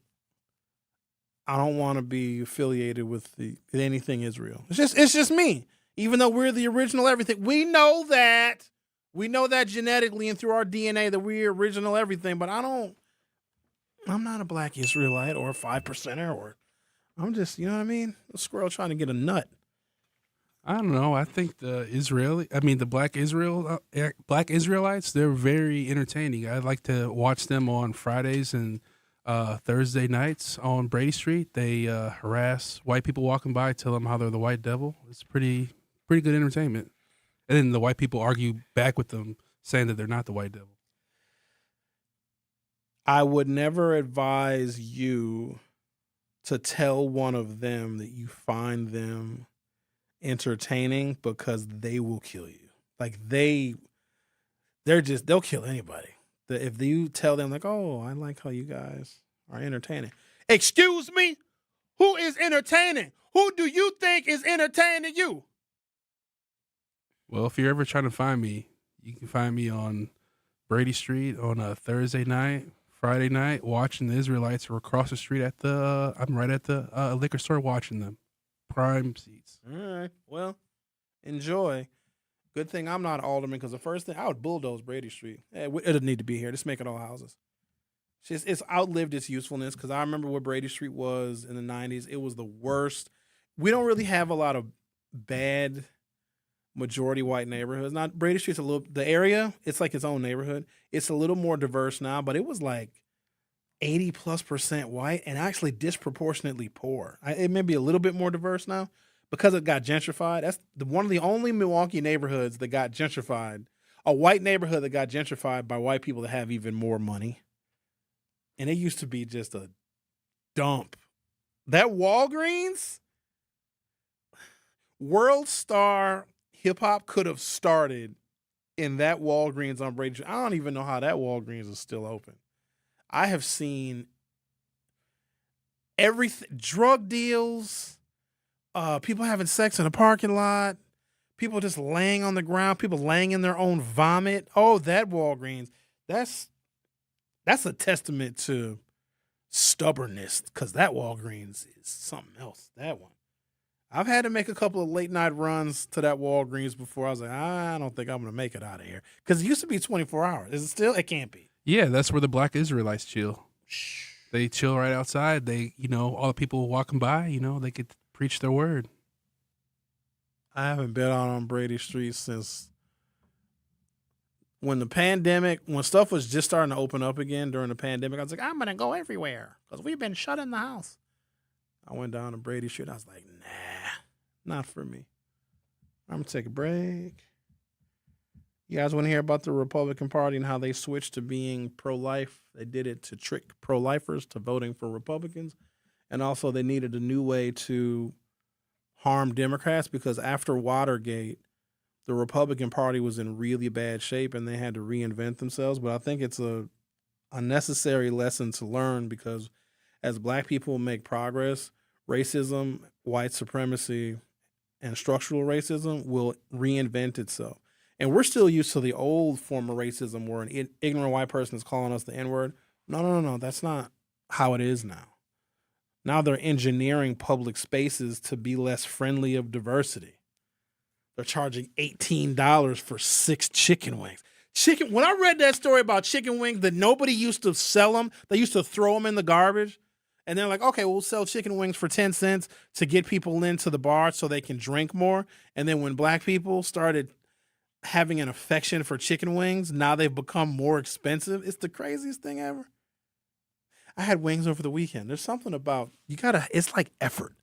want to be affiliated with anything Israel. It's just me. Even though we're the original everything, we know that. We know that genetically and through our DNA that we're original everything. But I'm not a Black Israelite or a 5%er, or I'm just, you know what I mean? A squirrel trying to get a nut. I don't know. I think the Black Israelites, they're very entertaining. I like to watch them on Fridays and Thursday nights on Brady Street. They harass white people walking by, tell them how they're the white devil. It's pretty good entertainment. And then the white people argue back with them, saying that they're not the white devil. I would never advise you to tell one of them that you find them entertaining, because they will kill you. Like they'll kill anybody. If you tell them like, oh, I like how you guys are entertaining. Excuse me? Who is entertaining? Who do you think is entertaining you? Well, if you're ever trying to find me, you can find me on Brady Street on a Thursday night, Friday night, watching the Israelites. Or across the street I'm right at the liquor store watching them. Prime seats. All right. Well, enjoy. Good thing I'm not alderman, because the first thing, I would bulldoze Brady Street. It doesn't need to be here. Just make it all houses. It's outlived its usefulness, because I remember what Brady Street was in the 90s. It was the worst. We don't really have a lot of bad majority white neighborhoods. Not Brady Street's the area, it's like its own neighborhood. It's a little more diverse now, but it was like 80+% white and actually disproportionately poor. It may be a little bit more diverse now because it got gentrified. That's one of the only Milwaukee neighborhoods that got gentrified, a white neighborhood that got gentrified by white people that have even more money. And it used to be just a dump. That Walgreens, World Star Hip Hop could have started in that Walgreens on Brady Street. I don't even know how that Walgreens is still open. I have seen everything, drug deals, people having sex in a parking lot, people just laying on the ground, people laying in their own vomit. Oh, that Walgreens, that's a testament to stubbornness, because that Walgreens is something else, that one. I've had to make a couple of late night runs to that Walgreens before. I was like, I don't think I'm going to make it out of here. Because it used to be 24 hours. Is it still? It can't be. Yeah, that's where the Black Israelites chill. They chill right outside. They, all the people walking by, they could preach their word. I haven't been out on Brady Street since when stuff was just starting to open up again during the pandemic. I was like, I'm going to go everywhere because we've been shut in the house. I went down to Brady Street. I was like, nah, not for me. I'm going to take a break. You guys want to hear about the Republican Party and how they switched to being pro-life? They did it to trick pro-lifers to voting for Republicans. And also they needed a new way to harm Democrats, because after Watergate, the Republican Party was in really bad shape and they had to reinvent themselves. But I think it's a a necessary lesson to learn, because as Black people make progress, racism, white supremacy, and structural racism will reinvent itself. And we're still used to the old form of racism where an ignorant white person is calling us the N-word. No. That's not how it is now. Now they're engineering public spaces to be less friendly of diversity. They're charging $18 for 6 chicken wings. When I read that story about chicken wings, that nobody used to sell them, they used to throw them in the garbage. And they're like, okay, we'll sell chicken wings for 10 cents to get people into the bar so they can drink more. And then when Black people started having an affection for chicken wings, now they've become more expensive. It's the craziest thing ever. I had wings over the weekend. There's something about, it's like effort.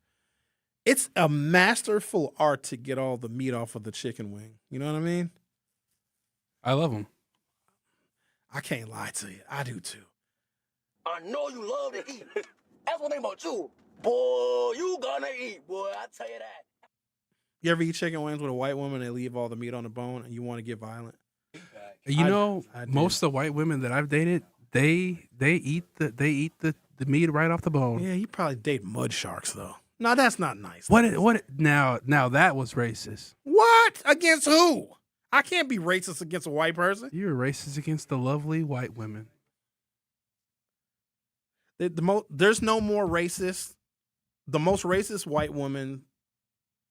It's a masterful art to get all the meat off of the chicken wing. You know what I mean? I love them. I can't lie to you. I do too. I know you love to eat. That's one thing about you. Boy, you gonna eat, boy. I tell you that. You ever eat chicken wings with a white woman and they leave all the meat on the bone and you want to get violent? Most of the white women that I've dated, they eat the meat right off the bone. Yeah, you probably date mud sharks though. No, that's not nice. Now that was racist. What? Against who? I can't be racist against a white person. You're racist against the lovely white women. There's no more racist. The most racist white woman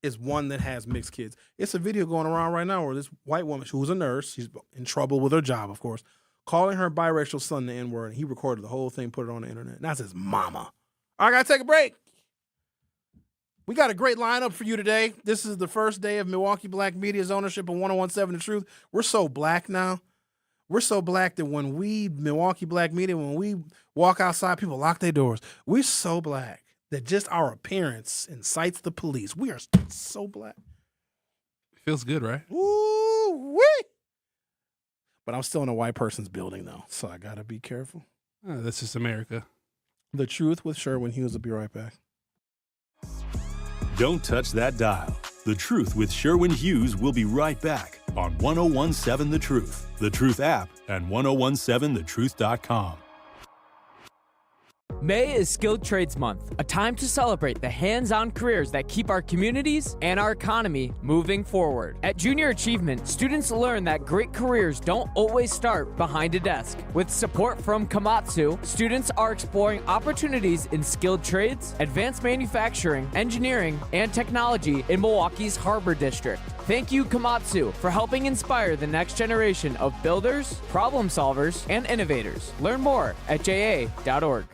is one that has mixed kids. It's a video going around right now where this white woman, who's a nurse, she's in trouble with her job, of course, calling her biracial son the N-word, and he recorded the whole thing, put it on the internet. And that's his mama. I gotta take a break. We got a great lineup for you today. This is the first day of Milwaukee Black Media's ownership of 1017 The Truth. We're so Black now. We're so Black that when Milwaukee Black Media, when we walk outside, people lock their doors. We're so Black that just our appearance incites the police. We are so Black. Feels good, right? Ooh-wee. But I'm still in a white person's building, though, so I got to be careful. This is America. The Truth with Sherwin Hughes will be right back. Don't touch that dial. The Truth with Sherwin Hughes will be right back on 1017 The Truth, The Truth app, and 1017thetruth.com. May is Skilled Trades Month, a time to celebrate the hands-on careers that keep our communities and our economy moving forward. At Junior Achievement, students learn that great careers don't always start behind a desk. With support from Komatsu, students are exploring opportunities in skilled trades, advanced manufacturing, engineering, and technology in Milwaukee's Harbor District. Thank you, Komatsu, for helping inspire the next generation of builders, problem solvers, and innovators. Learn more at ja.org.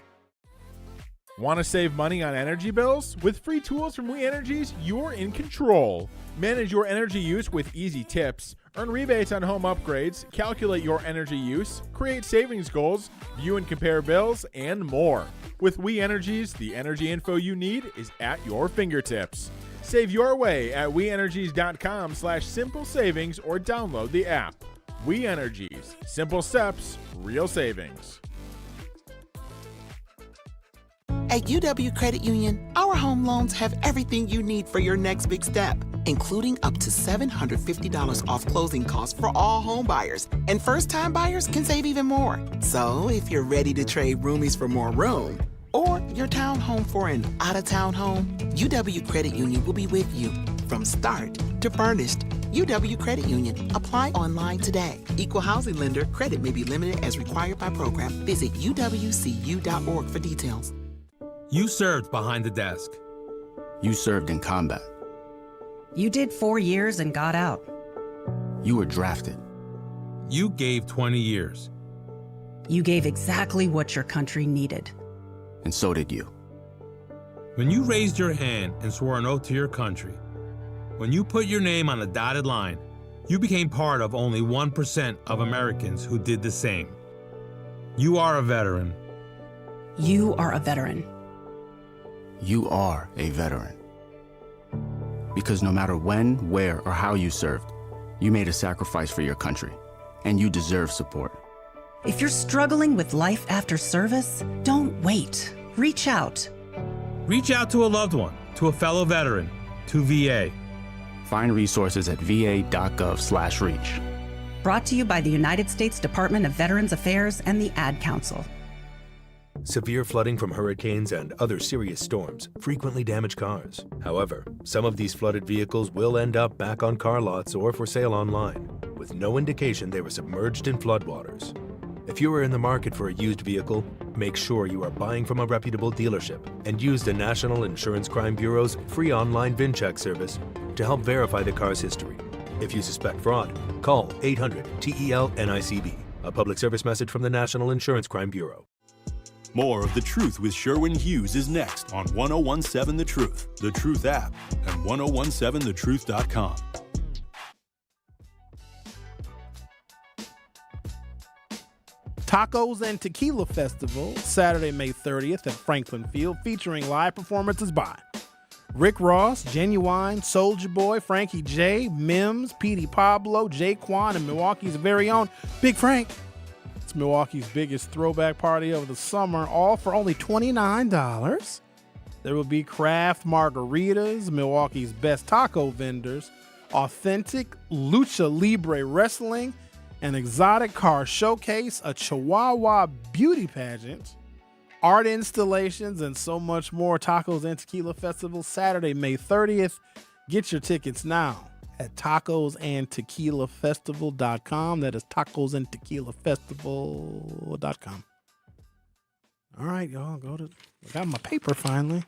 Want to save money on energy bills? With free tools from We Energies, you're in control. Manage your energy use with easy tips, earn rebates on home upgrades, calculate your energy use, create savings goals, view and compare bills, and more. With We Energies, the energy info you need is at your fingertips. Save your way at WeEnergies.com/simple savings or download the app. We Energies. Simple steps, real savings. At UW Credit Union, our home loans have everything you need for your next big step, including up to $750 off closing costs for all home buyers. And first-time buyers can save even more. So if you're ready to trade roomies for more room, or your townhome for an out-of-town home, UW Credit Union will be with you from start to furnished. UW Credit Union. Apply online today. Equal housing lender. Credit may be limited as required by program. Visit uwcu.org for details. You served behind the desk. You served in combat. You did 4 years and got out. You were drafted. You gave 20 years. You gave exactly what your country needed. And so did you. When you raised your hand and swore an oath to your country, when you put your name on a dotted line, you became part of only 1% of Americans who did the same. You are a veteran. You are a veteran. You are a veteran. Because no matter when, where, or how you served, you made a sacrifice for your country, and you deserve support. If you're struggling with life after service, don't wait. Reach out. Reach out to a loved one, to a fellow veteran, to VA. Find resources at va.gov/reach. Brought to you by the United States Department of Veterans Affairs and the Ad Council. Severe flooding from hurricanes and other serious storms frequently damage cars. However, some of these flooded vehicles will end up back on car lots or for sale online, with no indication they were submerged in floodwaters. If you are in the market for a used vehicle, make sure you are buying from a reputable dealership and use the National Insurance Crime Bureau's free online VIN check service to help verify the car's history. If you suspect fraud, call 800-TEL-NICB, a public service message from the National Insurance Crime Bureau. More of The Truth with Sherwin Hughes is next on 1017 The Truth, The Truth app, and 1017thetruth.com. Tacos and Tequila Festival, Saturday, May 30th at Franklin Field, featuring live performances by Rick Ross, Genuine, Soulja Boy, Frankie J, Mims, Petey Pablo, Jaquan, and Milwaukee's very own Big Frank. It's Milwaukee's biggest throwback party of the summer, all for only $29. There will be craft margaritas, Milwaukee's best taco vendors, authentic lucha libre wrestling, an exotic car showcase, a Chihuahua beauty pageant, art installations, and so much more. Tacos and Tequila Festival, Saturday, May 30th. Get your tickets now at tacosandtequilafestival.com. That is tacosandtequilafestival.com. All right, y'all, I got my paper finally.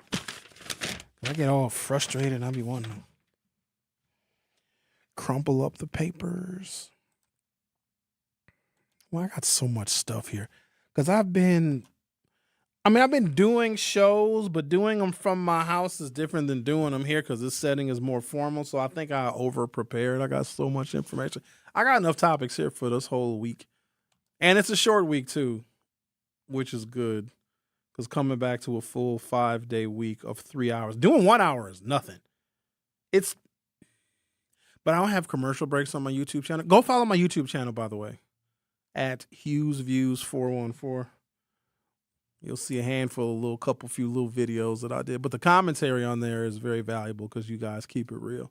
I get all frustrated and I'll be wanting to crumple up the papers. Well, I got so much stuff here because I've been doing shows, but doing them from my house is different than doing them here because this setting is more formal. So I think I over-prepared. I got so much information. I got enough topics here for this whole week. And it's a short week too, which is good because coming back to a full 5-day week of 3 hours, doing 1 hour is nothing. But I don't have commercial breaks on my YouTube channel. Go follow my YouTube channel, by the way, at Hughes Views 414. You'll see a handful, few little videos that I did. But the commentary on there is very valuable because you guys keep it real.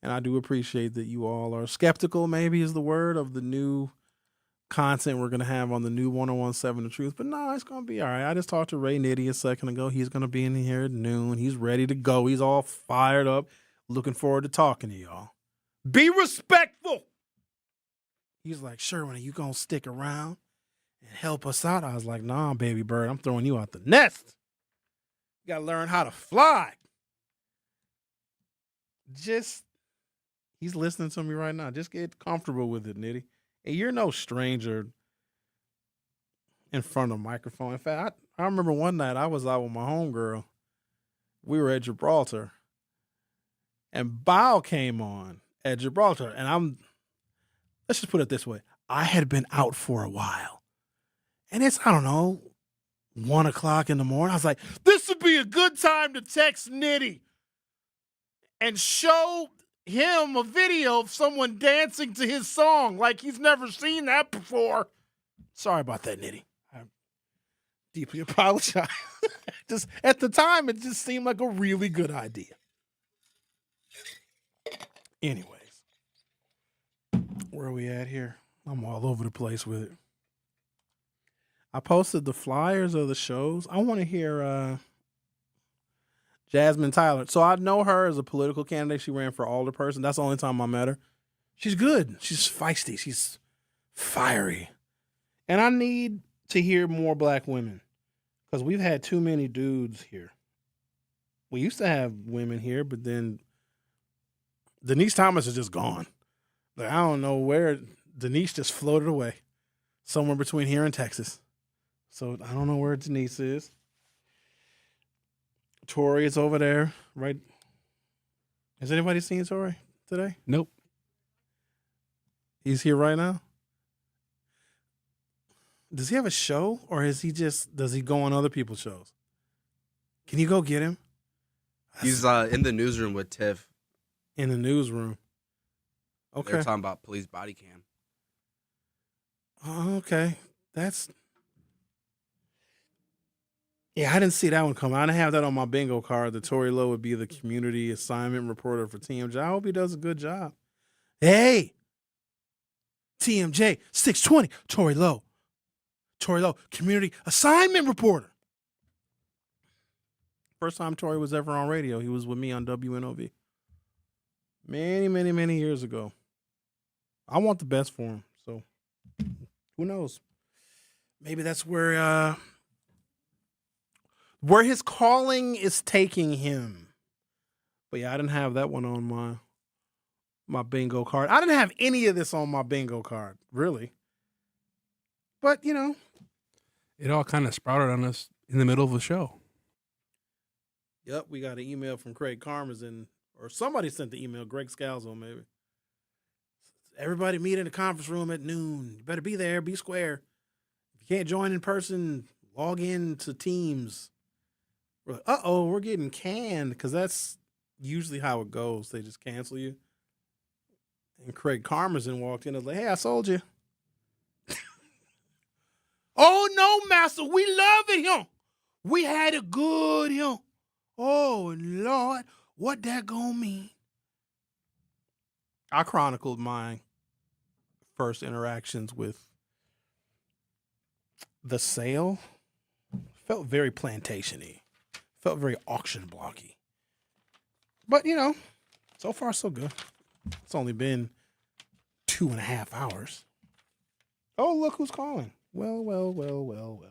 And I do appreciate that you all are skeptical, maybe is the word, of the new content we're going to have on the new 1017 The Truth. But no, it's going to be all right. I just talked to Ray Nitty a second ago. He's going to be in here at noon. He's ready to go. He's all fired up. Looking forward to talking to y'all. Be respectful. He's like, Sherwin, are you going to stick around and help us out? I was like, nah, baby bird, I'm throwing you out the nest. You got to learn how to fly. He's listening to me right now. Just get comfortable with it, Nitty. And you're no stranger in front of a microphone. In fact, I remember one night I was out with my homegirl. We were at Gibraltar. And Bow came on at Gibraltar. And let's just put it this way. I had been out for a while. And it's, 1 o'clock in the morning. I was like, this would be a good time to text Nitty and show him a video of someone dancing to his song like he's never seen that before. Sorry about that, Nitty. I deeply apologize. Just at the time, it just seemed like a really good idea. Anyways, where are we at here? I'm all over the place with it. I posted the flyers of the shows. I want to hear Jasmine Tyler. So I know her as a political candidate. She ran for alderperson. That's the only time I met her. She's good. She's feisty. She's fiery. And I need to hear more black women because we've had too many dudes here. We used to have women here, but then Denise Thomas is just gone. Like, I don't know where Denise just floated away. Somewhere between here and Texas. So I don't know where Denise is. Tori is over there, right? Has anybody seen Tori today? Nope. He's here right now? Does he have a show or does he go on other people's shows? Can you go get him? He's in the newsroom with Tiff. In the newsroom. Okay. They're talking about police body cam. Oh, okay. Yeah, I didn't see that one coming. I didn't have that on my bingo card. That Tory Lowe would be the community assignment reporter for TMJ. I hope he does a good job. Hey, TMJ 620, Tory Lowe, community assignment reporter. First time Tory was ever on radio, he was with me on WNOV. Many, many, many years ago. I want the best for him, so who knows? Maybe that's where his calling is taking him. But yeah, I didn't have that one on my bingo card. I didn't have any of this on my bingo card, really. But, you know. It all kind of sprouted on us in the middle of the show. Yep, we got an email from Craig Karmazin, or somebody sent the email, Greg Scalzo maybe. Everybody meet in the conference room at noon. You better be there, be square. If you can't join in person, log in to Teams. We're like, uh-oh, we're getting canned, because that's usually how it goes. They just cancel you. And Craig Karmazin walked in and was like, hey, I sold you. Oh, no, master, we love it here. We had it good here. Oh, Lord, what that gonna mean? I chronicled my first interactions with the sale. Felt very plantation-y. Felt very auction blocky. But, you know, so far so good. It's only been 2.5 hours. Oh, look who's calling. Well.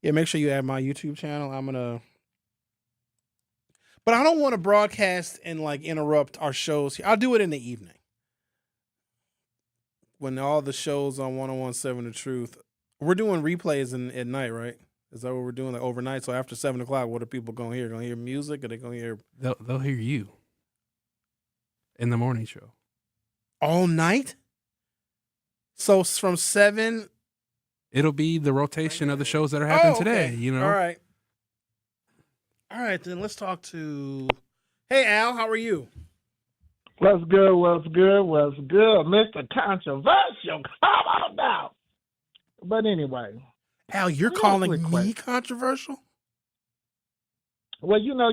Yeah, make sure you add my YouTube channel. But I don't want to broadcast and like interrupt our shows. I'll do it in the evening. When all the shows on 101.7 The Truth, we're doing replays at night, right? Is that what we're doing, like overnight? So after 7 o'clock, what are people going to hear? Going to hear music, or they going to hear? They'll hear you in the morning show all night. So from 7, it'll be the rotation of the shows that are happening today. You know. All right, then let's talk to. Hey, Al, how are you? What's good? Mr. Controversial. Come on now. But anyway. Al, you're calling me controversial? Well, you know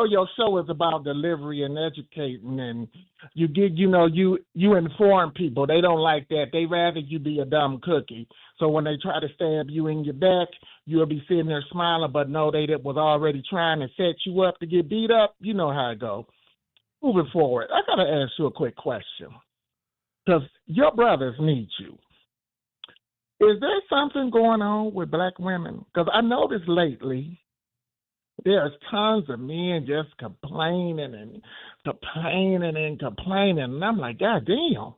your show is about delivery and educating, and you inform people. They don't like that. They rather you be a dumb cookie. So when they try to stab you in your back, you'll be sitting there smiling, but no, they was already trying to set you up to get beat up. You know how it go. Moving forward, I got to ask you a quick question, because your brothers need you. Is there something going on with black women? Because I noticed lately there's tons of men just complaining. And I'm like, God damn.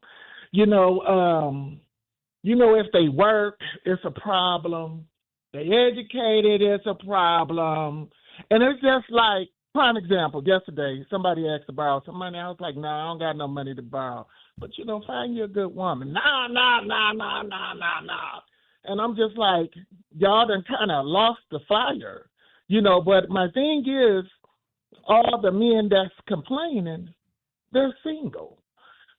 If they work, it's a problem. They educated, it's a problem. And it's just like, prime example, yesterday, somebody asked to borrow some money. I was like, no, I don't got no money to borrow. But, find you a good woman. No. And I'm just like, y'all done kind of lost the fire. But my thing is, all the men that's complaining, they're single.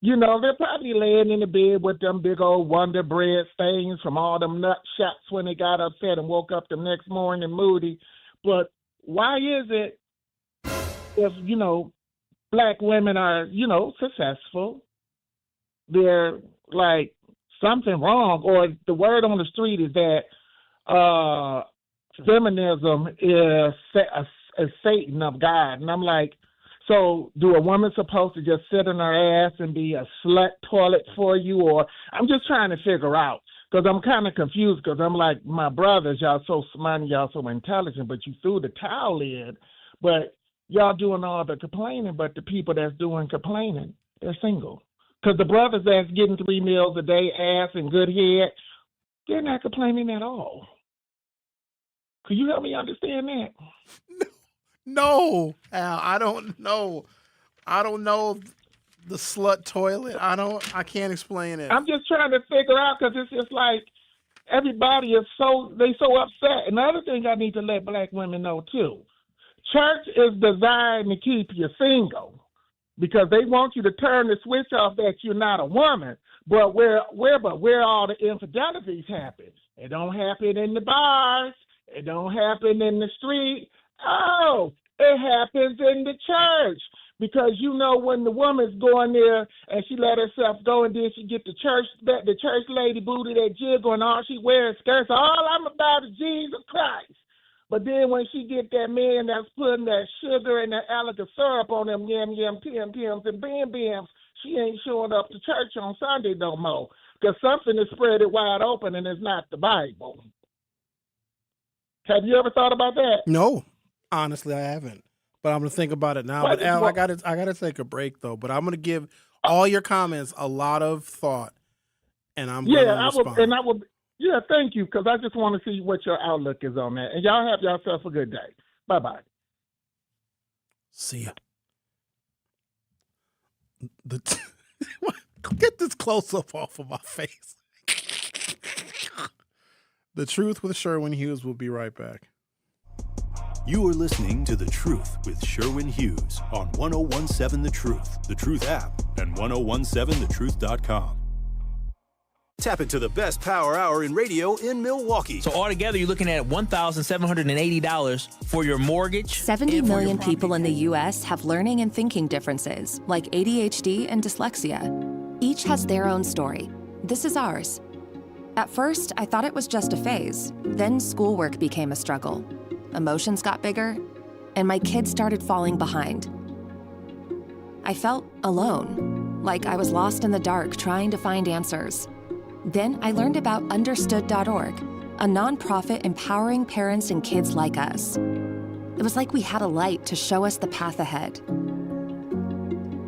They're probably laying in the bed with them big old Wonder Bread stains from all them nut shots when they got upset and woke up the next morning moody. But why is it if, black women are, successful, they're like something wrong, or the word on the street is that feminism is a Satan of God. And I'm like, so do a woman supposed to just sit on her ass and be a slut toilet for you? Or I'm just trying to figure out, because I'm kind of confused, because I'm like, my brothers, y'all so smart and y'all so intelligent, but you threw the towel in. But y'all doing all the complaining, but the people that's doing complaining, they're single. Because the brothers that's getting 3 meals a day, ass and good head, they're not complaining at all. Could you help me understand that? No, Al, I don't know. I don't know the slut toilet. I can't explain it. I'm just trying to figure out, because it's just like everybody is so upset. And the other thing I need to let black women know too, church is designed to keep you single, because they want you to turn the switch off that you're not a woman. But where all the infidelities happen? It don't happen in the bars. It don't happen in the street. Oh, it happens in the church. Because when the woman's going there and she let herself go and then she get the church lady booty, that jiggle, and all she wears skirts. All I'm about is Jesus Christ. But then when she get that man that's putting that sugar and that alligator syrup on them yum Tims and bam bams, she ain't showing up to church on Sunday no more. Because something is spread it wide open and it's not the Bible. Have you ever thought about that? No, honestly, I haven't. But I'm gonna think about it now. But Al, I gotta take a break though. But I'm gonna give all your comments a lot of thought, and I'm gonna respond. Yeah, thank you, because I just want to see what your outlook is on that. And y'all have yourself a good day. Bye bye. See ya. Get this close up off of my face. The Truth with Sherwin Hughes will be right back. You are listening to The Truth with Sherwin Hughes on 1017 The Truth, The Truth app, and 1017thetruth.com. Tap into the best power hour in radio in Milwaukee. So altogether, you're looking at $1,780 for your mortgage. 70 million people in the U.S. have learning and thinking differences, like ADHD and dyslexia. Each has their own story. This is ours. At first, I thought it was just a phase. Then schoolwork became a struggle. Emotions got bigger, and my kids started falling behind. I felt alone, like I was lost in the dark trying to find answers. Then I learned about Understood.org, a nonprofit empowering parents and kids like us. It was like we had a light to show us the path ahead.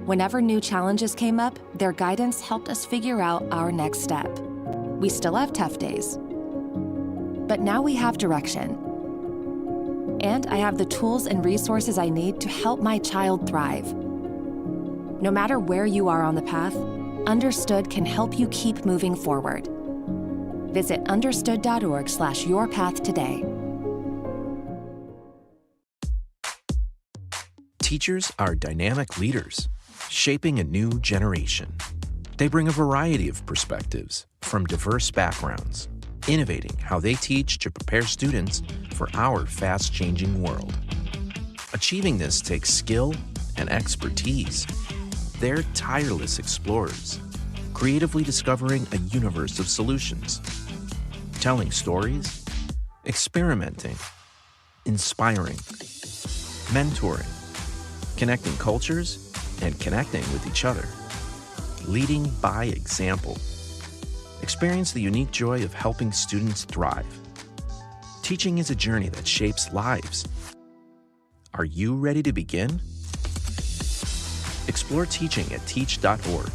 Whenever new challenges came up, their guidance helped us figure out our next step. We still have tough days, but now we have direction. And I have the tools and resources I need to help my child thrive. No matter where you are on the path, Understood can help you keep moving forward. Visit understood.org/yourpath today. Teachers are dynamic leaders, shaping a new generation. They bring a variety of perspectives from diverse backgrounds, innovating how they teach to prepare students for our fast-changing world. Achieving this takes skill and expertise. They're tireless explorers, creatively discovering a universe of solutions, telling stories, experimenting, inspiring, mentoring, connecting cultures, and connecting with each other, leading by example. Experience the unique joy of helping students thrive. Teaching is a journey that shapes lives. Are you ready to begin? Explore teaching at teach.org,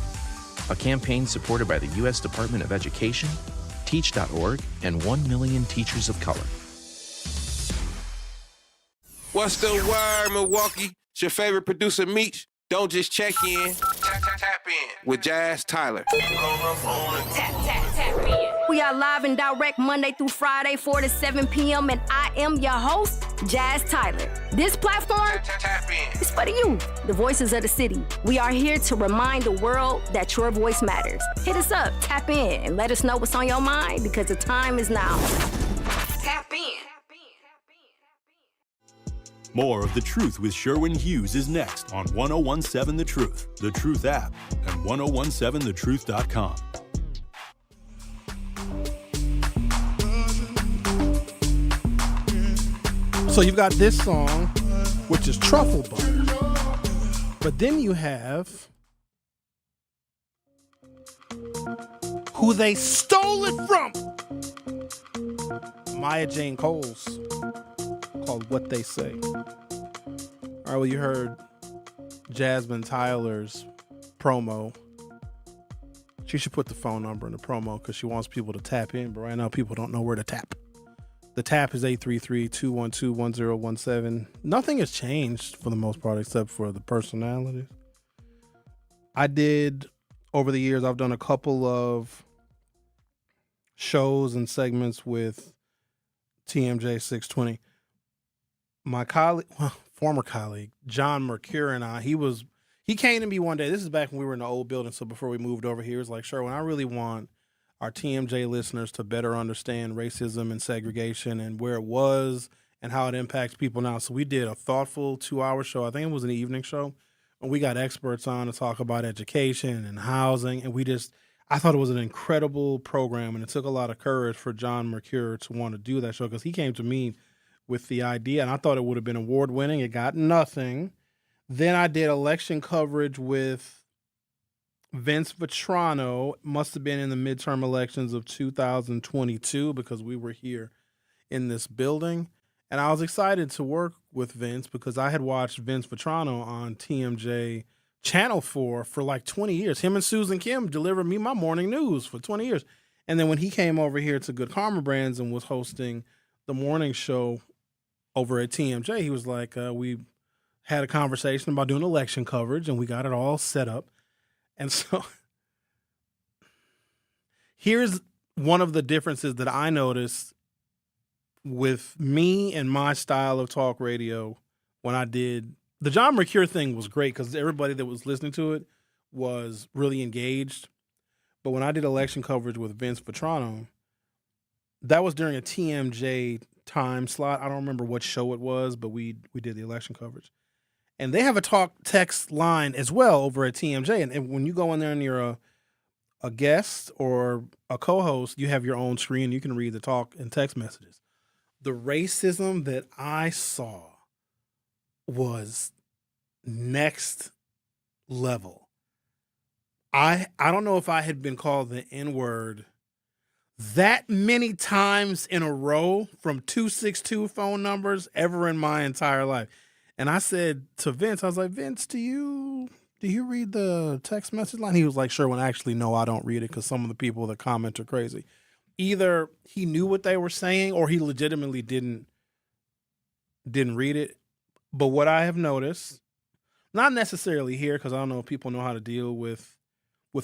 a campaign supported by the U.S. Department of Education, Teach.org, and 1 million teachers of color. What's the word, Milwaukee? It's your favorite producer, Meech. Don't just check in. Tap in with Jazz Tyler. Tap in. We are live and direct Monday through Friday, 4 to 7 p.m. And I am your host, Jazz Tyler. This platform is for the youth, the voices of the city. We are here to remind the world that your voice matters. Hit us up, tap in, and let us know what's on your mind, because the time is now. Tap in. More of The Truth with Sherwin Hughes is next on 1017 The Truth, The Truth app, and 1017thetruth.com. So you've got this song, which is Truffle Butter. But then you have who they stole it from. Maya Jane Coles, called What They Say. All right, well, you heard Jasmine Tyler's promo. She should put the phone number in the promo because she wants people to tap in, but right now people don't know where to tap. The tap is 833-212-1017. Nothing has changed for the most part except for the personalities. I did, over the years, I've done a couple of shows and segments with TMJ 620. My colleague, former colleague, John Mercure, and he came to me one day. This is back when we were in the old building, so before we moved over here, he was like, Sherwin, I really want our TMJ listeners to better understand racism and segregation and where it was and how it impacts people now. So we did a thoughtful 2-hour show. I think it was an evening show. And we got experts on to talk about education and housing. And I thought it was an incredible program. And it took a lot of courage for John Mercure to want to do that show because he came to me with the idea. And I thought it would have been award winning. It got nothing. Then I did election coverage with Vince Vitrano. Must have been in the midterm elections of 2022 because we were here in this building. And I was excited to work with Vince because I had watched Vince Vitrano on TMJ Channel 4 for like 20 years. Him and Susan Kim delivered me my morning news for 20 years. And then when he came over here to Good Karma Brands and was hosting the morning show over at TMJ, he was like, we had a conversation about doing election coverage and we got it all set up. And so here's one of the differences that I noticed with me and my style of talk radio when I did the John Mercure thing was great because everybody that was listening to it was really engaged. But when I did election coverage with Vince Vitrano, that was during a TMJ time slot. I don't remember what show it was, but we did the election coverage. And they have a talk text line as well over at TMJ. And when you go in there and you're a guest or a co-host, you have your own screen. You can read the talk and text messages. The racism that I saw was next level. I don't know if I had been called the N-word that many times in a row from 262 phone numbers ever in my entire life. And I said to Vince, I was like, Vince, do you read the text message line? He was like, Sherwin, actually, no, I don't read it because some of the people that comment are crazy. Either he knew what they were saying or he legitimately didn't read it. But what I have noticed, not necessarily here, because I don't know if people know how to deal with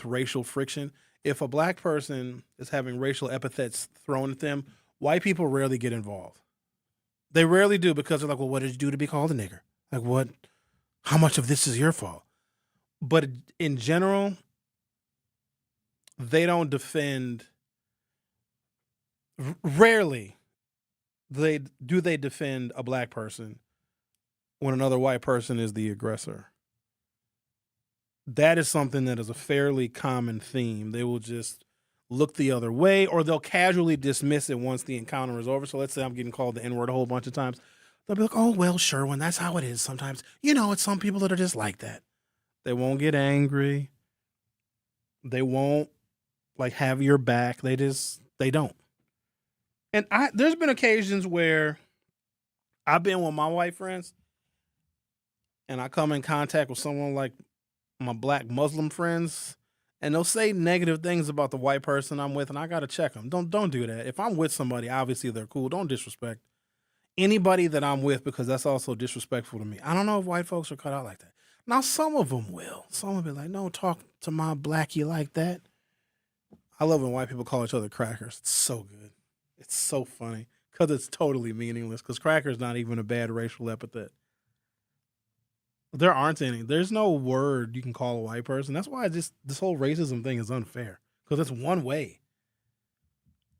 racial friction. If a black person is having racial epithets thrown at them, white people rarely get involved. They rarely do because they're like, well, what did you do to be called a nigger? Like, what? How much of this is your fault? But in general, they don't defend. Rarely they defend a black person when another white person is the aggressor. That is something that is a fairly common theme. They will just look the other way or they'll casually dismiss it once the encounter is over. So let's say I'm getting called the N-word a whole bunch of times. They'll be like, oh, well, Sherwin, that's how it is sometimes. You know, it's some people that are just like that. They won't get angry. They won't like have your back. They don't. And there's been occasions where I've been with my white friends and I come in contact with someone like my black Muslim friends and they'll say negative things about the white person I'm with and I got to check them. Don't do that. If I'm with somebody, obviously they're cool. Don't disrespect anybody that I'm with because that's also disrespectful to me. I don't know if white folks are cut out like that. Now, some of them will. Some will be like, no, talk to my blackie like that. I love when white people call each other crackers. It's so good. It's so funny because it's totally meaningless because cracker is not even a bad racial epithet. There aren't any. There's no word you can call a white person. That's why this whole racism thing is unfair because it's one way.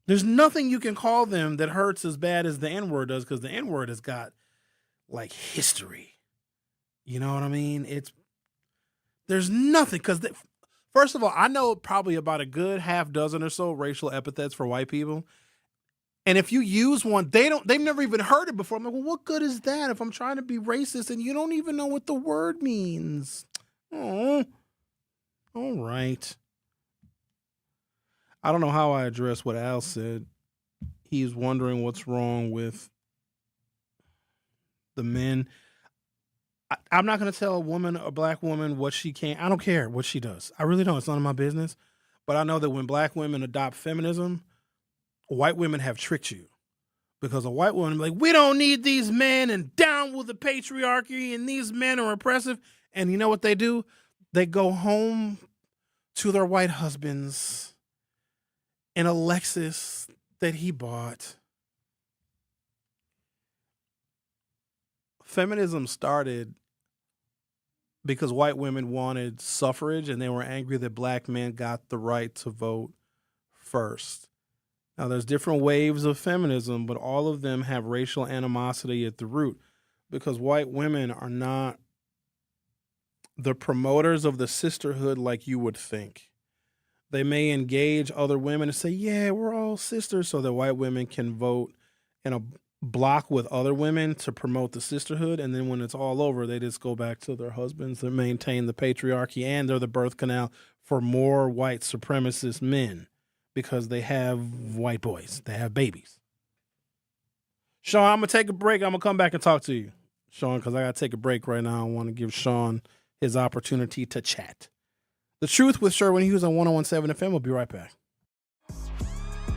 There's nothing you can call them that hurts as bad as the N-word does because the N-word has got like history. You know what I mean? There's nothing because first of all, I know probably about a good half dozen or so racial epithets for white people. And if you use one, they've never even heard it before. I'm like, well, what good is that if I'm trying to be racist and you don't even know what the word means? Oh, all right. I don't know how I address what Al said. He's wondering what's wrong with the men. I'm not going to tell a black woman what she can. I don't care what she does. I really don't. It's none of my business. But I know that when black women adopt feminism, white women have tricked you because a white woman like, we don't need these men and down with the patriarchy and these men are oppressive. And you know what they do? They go home to their white husbands in a Lexus that he bought. Feminism started because white women wanted suffrage and they were angry that black men got the right to vote first. Now, there's different waves of feminism, but all of them have racial animosity at the root because white women are not the promoters of the sisterhood like you would think. They may engage other women and say, yeah, we're all sisters, so that white women can vote in a block with other women to promote the sisterhood. And then when it's all over, they just go back to their husbands that maintain the patriarchy, and they're the birth canal for more white supremacist men because they have white boys. They have babies. Sean, I'm going to take a break. I'm going to come back and talk to you, Sean, because I got to take a break right now. I want to give Sean his opportunity to chat. The Truth with Sherwin Hughes on 101.7 FM. We'll be right back.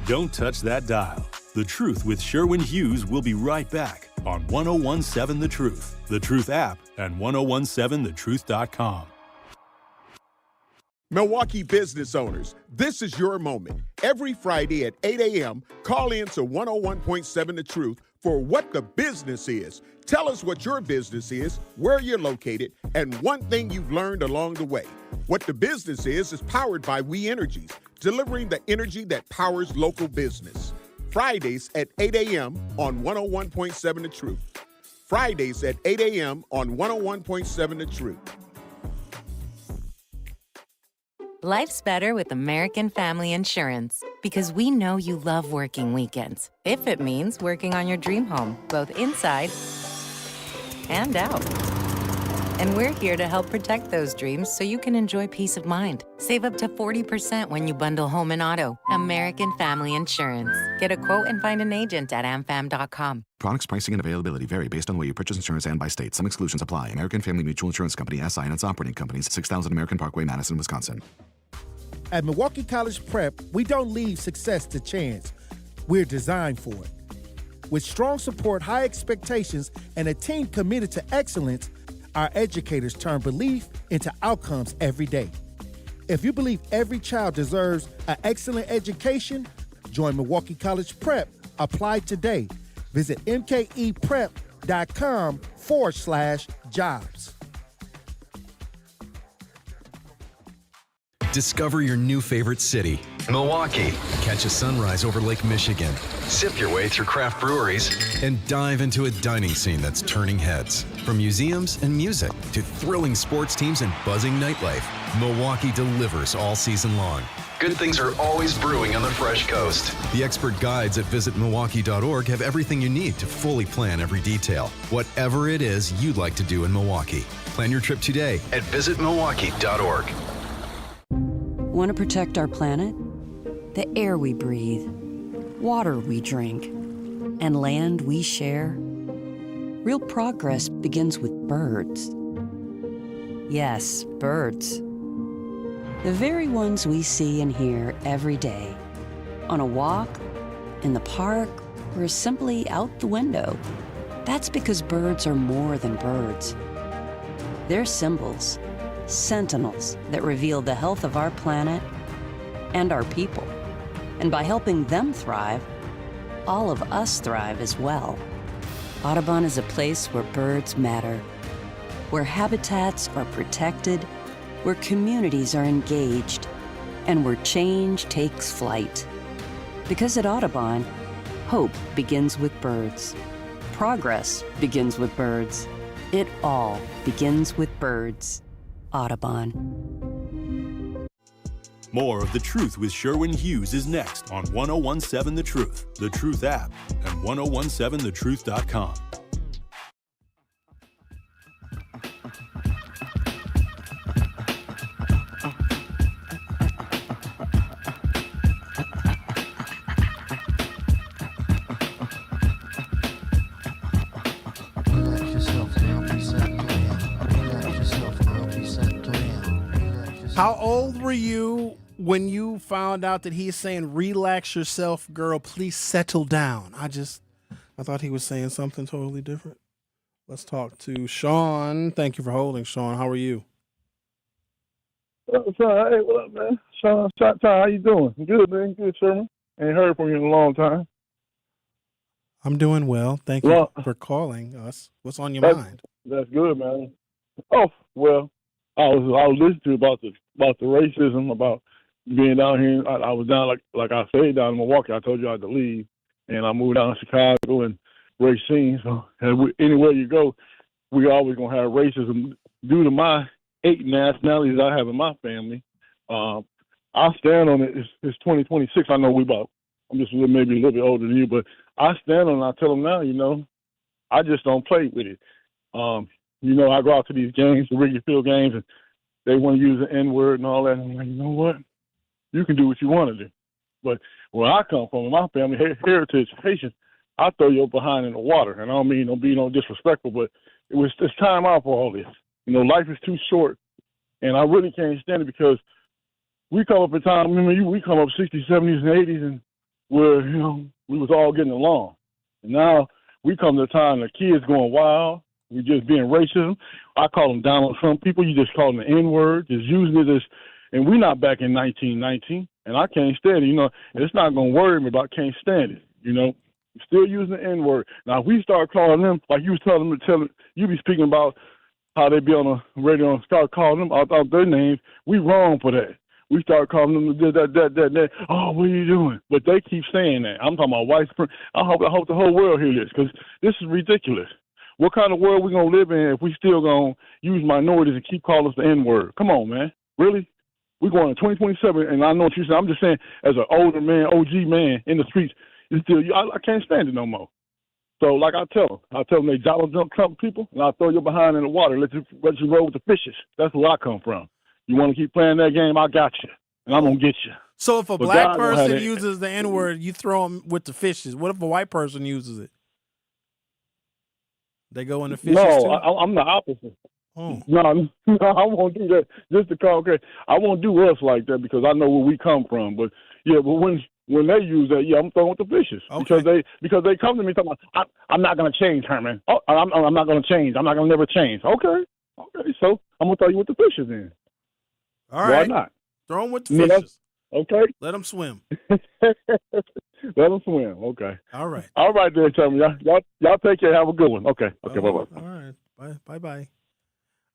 Don't touch that dial. The Truth with Sherwin Hughes will be right back on 101.7 The Truth, The Truth app, and 1017thetruth.com. Milwaukee business owners, this is your moment. Every Friday at 8 a.m., call in to 101.7 The Truth for What the Business Is. Tell us what your business is, where you're located, and one thing you've learned along the way. What the Business is powered by We Energies, delivering the energy that powers local business. Fridays at 8 a.m. on 101.7 The Truth. Fridays at 8 a.m. on 101.7 The Truth. Life's better with American Family Insurance because we know you love working weekends. If it means working on your dream home, both inside and out. And we're here to help protect those dreams so you can enjoy peace of mind. Save up to 40% when you bundle home and auto. American Family Insurance. Get a quote and find an agent at amfam.com. Products, pricing, and availability vary based on the way you purchase insurance and by state. Some exclusions apply. American Family Mutual Insurance Company, SI, and its operating companies, 6000 American Parkway, Madison, Wisconsin. At Milwaukee College Prep, we don't leave success to chance. We're designed for it. With strong support, high expectations, and a team committed to excellence, our educators turn belief into outcomes every day. If you believe every child deserves an excellent education, join Milwaukee College Prep. Apply today. Visit mkeprep.com/jobs. Discover your new favorite city, Milwaukee. Catch a sunrise over Lake Michigan. Sip your way through craft breweries and dive into a dining scene that's turning heads. From museums and music to thrilling sports teams and buzzing nightlife, Milwaukee delivers all season long. Good things are always brewing on the Fresh Coast. The expert guides at visitmilwaukee.org have everything you need to fully plan every detail, whatever it is you'd like to do in Milwaukee. Plan your trip today at visitmilwaukee.org. Want to protect our planet? The air we breathe, water we drink, and land we share? Real progress begins with birds. Yes, birds. The very ones we see and hear every day. On a walk, in the park, or simply out the window. That's because birds are more than birds. They're symbols. Sentinels that reveal the health of our planet and our people. And by helping them thrive, all of us thrive as well. Audubon is a place where birds matter, where habitats are protected, where communities are engaged, and where change takes flight. Because at Audubon, hope begins with birds. Progress begins with birds. It all begins with birds. Audubon. More of The Truth with Sherwin Hughes is next on 1017 The Truth, The Truth app, and 1017thetruth.com. How old were you when you found out that he's saying, relax yourself, girl, please settle down? I thought he was saying something totally different. Let's talk to Sean. Thank you for holding, Sean. How are you? Hey, what up, man? Sean, how you doing? Good, man. Good, Sherman. Ain't heard from you in a long time. I'm doing well. Thank you for calling us. What's on your mind? That's good, man. Oh, well, I was listening to you about the racism, about being down here. I was down like I said, down in Milwaukee. I told you I had to leave, and I moved down to Chicago and Racine. So anywhere you go, we always gonna have racism due to my 8 nationalities I have in my family. I stand on it. It's 2026. I know I'm just maybe a little bit older than you, but I stand on it. I tell them now, I just don't play with it. I go out to these games, the Wrigley Field games, and they want to use the N-word and all that. And I'm like, you know what? You can do what you want to do. But where I come from, in my family, heritage, Haitian, I throw your behind in the water. And I don't mean don't be no disrespectful, but it's time out for all this. Life is too short, and I really can't stand it because we come up in time. We come up 60s, 70s, and 80s, and where we was all getting along. And now we come to a time the kids going wild. We just being racism. I call them Donald Trump people. You just call them the N-word, just using it as. And we're not back in 1919, and I can't stand it. And it's not gonna worry me, but I can't stand it. Still using the N-word. Now, if we start calling them like you was telling you be speaking about how they be on the radio and start calling them out their names. We wrong for that. We start calling them that. Oh, what are you doing? But they keep saying that. I'm talking about white supremacy. I hope the whole world hear this because this is ridiculous. What kind of world we going to live in if we still going to use minorities and keep calling us the N-word? Come on, man. Really? We're going to 2027, and I know what you're saying. I'm just saying as an older man, OG man in the streets, I can't stand it no more. So, like I tell them they Donald Trump people, and I'll throw you behind in the water, let you roll with the fishes. That's where I come from. You want to keep playing that game, I got you, and I'm going to get you. So if a black person uses the N-word, you throw them with the fishes. What if a white person uses it? They go in the fishes too? I'm the opposite. Oh. No, I won't do that. Just to call, okay, I won't do us like that because I know where we come from. But when they use that, I'm throwing with the fishes because they come to me talking about I'm not going to change, Herman. Oh, I'm not going to change. I'm not going to never change. Okay, so I'm going to throw you with the fishes then. All right. Why not? Throw them with the fishes. Okay. Let them swim. Let them swim. Okay. All right. All right, then, tell me. Y'all take care. Have a good one. Okay. Okay. Bye bye. All right. Bye.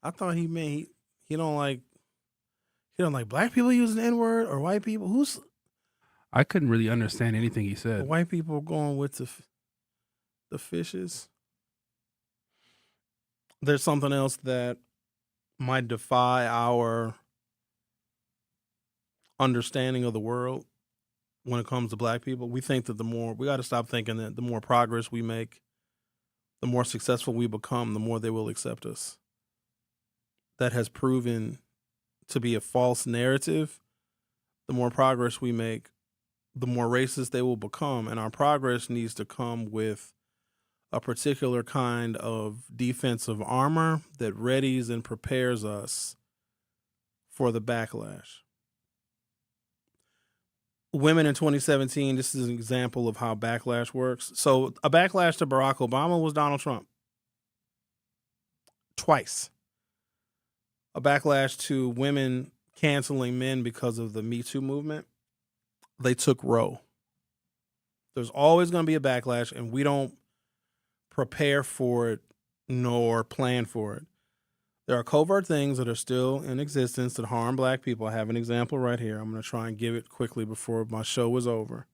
I thought he meant he don't like black people using the N-word or white people. I couldn't really understand anything he said. White people going with the fishes. There's something else that might defy our understanding of the world when it comes to black people. We think that we got to stop thinking that the more progress we make, the more successful we become, the more they will accept us. That has proven to be a false narrative. The more progress we make, the more racist they will become. And our progress needs to come with a particular kind of defensive armor that readies and prepares us for the backlash. Women in 2017, this is an example of how backlash works. So a backlash to Barack Obama was Donald Trump. Twice. A backlash to women canceling men because of the Me Too movement. They took Roe. There's always going to be a backlash, and we don't prepare for it nor plan for it. There are covert things that are still in existence that harm black people. I have an example right here. I'm going to try and give it quickly before my show is over.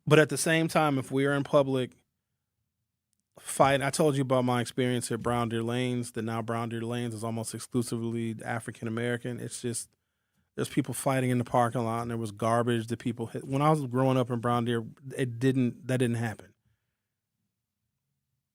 But at the same time, if we are in public fighting, I told you about my experience at Brown Deer Lanes, that now Brown Deer Lanes is almost exclusively African-American. It's just, there's people fighting in the parking lot, and there was garbage that people hit. When I was growing up in Brown Deer, that didn't happen.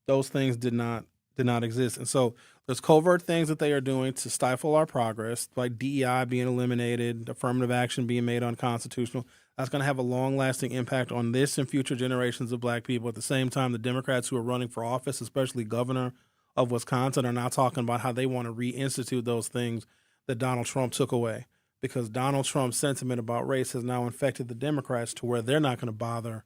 Those things did not exist. And so there's covert things that they are doing to stifle our progress, like DEI being eliminated, affirmative action being made unconstitutional. That's going to have a long-lasting impact on this and future generations of black people. At the same time, the Democrats who are running for office, especially governor of Wisconsin, are now talking about how they want to reinstitute those things that Donald Trump took away, because Donald Trump's sentiment about race has now infected the Democrats to where they're not going to bother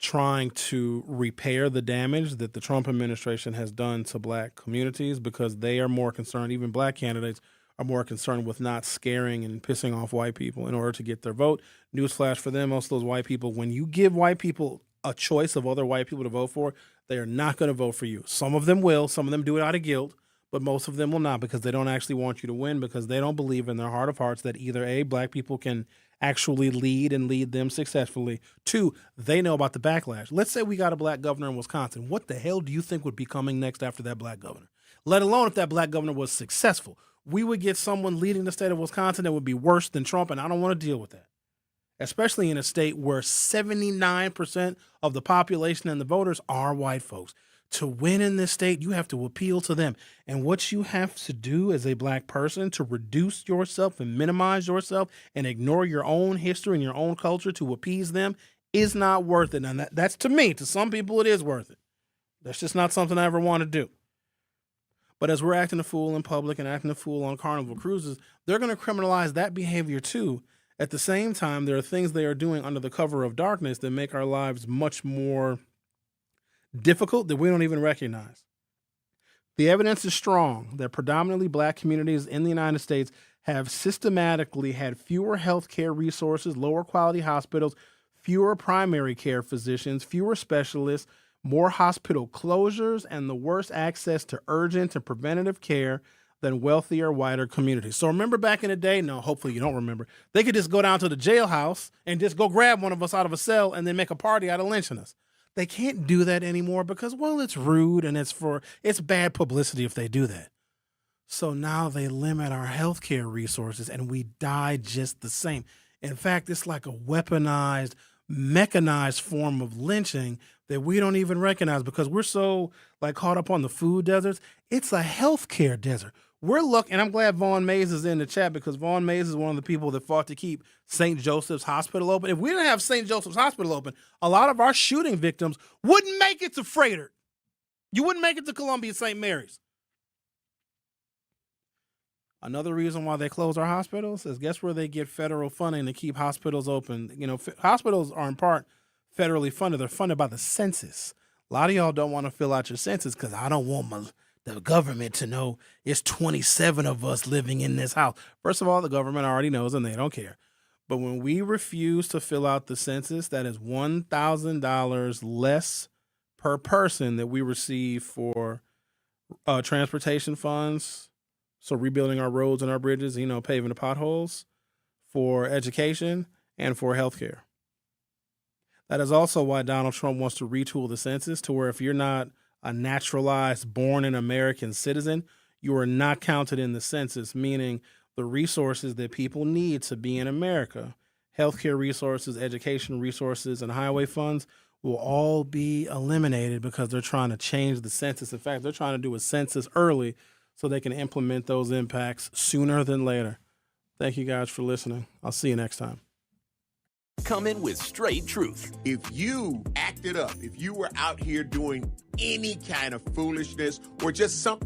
trying to repair the damage that the Trump administration has done to black communities, because they are more concerned, even black candidates are more concerned with not scaring and pissing off white people in order to get their vote. Newsflash for them, most of those white people, when you give white people a choice of other white people to vote for, they are not going to vote for you. Some of them will, some of them do it out of guilt, but most of them will not, because they don't actually want you to win, because they don't believe in their heart of hearts that either A, black people can actually lead and lead them successfully. 2, they know about the backlash. Let's say we got a black governor in Wisconsin. What the hell do you think would be coming next after that black governor? let alone if that black governor was successful. We would get someone leading the state of Wisconsin that would be worse than Trump, and I don't want to deal with that, especially in a state where 79% of the population and the voters are white folks. To win in this state, you have to appeal to them. And what you have to do as a black person to reduce yourself and minimize yourself and ignore your own history and your own culture to appease them is not worth it. And that's to me. To some people, it is worth it. That's just not something I ever want to do. But as we're acting a fool in public and acting a fool on Carnival cruises, they're going to criminalize that behavior too. At the same time, there are things they are doing under the cover of darkness that make our lives much more difficult that we don't even recognize. The evidence is strong that predominantly black communities in the United States have systematically had fewer health care resources, lower quality hospitals, fewer primary care physicians, fewer specialists, more hospital closures, and the worst access to urgent and preventative care than wealthier, whiter communities. So remember back in the day, no, hopefully you don't remember, they could just go down to the jailhouse and just go grab one of us out of a cell and then make a party out of lynching us. They can't do that anymore because, well, it's rude and it's bad publicity if they do that. So now they limit our healthcare resources and we die just the same. In fact, it's like a weaponized, mechanized form of lynching that we don't even recognize because we're so caught up on the food deserts. It's a healthcare desert. We're lucky, and I'm glad Vaughn Mays is in the chat because Vaughn Mays is one of the people that fought to keep St. Joseph's Hospital open. If we didn't have St. Joseph's Hospital open, a lot of our shooting victims wouldn't make it to Frederick. You wouldn't make it to Columbia St. Mary's. Another reason why they close our hospitals is guess where they get federal funding to keep hospitals open. You know, hospitals are in part federally funded. They're funded by the census. A lot of y'all don't want to fill out your census because I don't want the government to know it's 27 of us living in this house. First of all, the government already knows and they don't care. But when we refuse to fill out the census, that is $1,000 less per person that we receive for transportation funds. So rebuilding our roads and our bridges, paving the potholes, for education, and for healthcare. That is also why Donald Trump wants to retool the census to where if you're not a naturalized, born-in-American citizen, you are not counted in the census, meaning the resources that people need to be in America, healthcare resources, education resources, and highway funds will all be eliminated because they're trying to change the census. In fact, they're trying to do a census early so they can implement those impacts sooner than later. Thank you guys for listening. I'll see you next time. Come in with straight truth. If you acted up, if you were out here doing any kind of foolishness or just something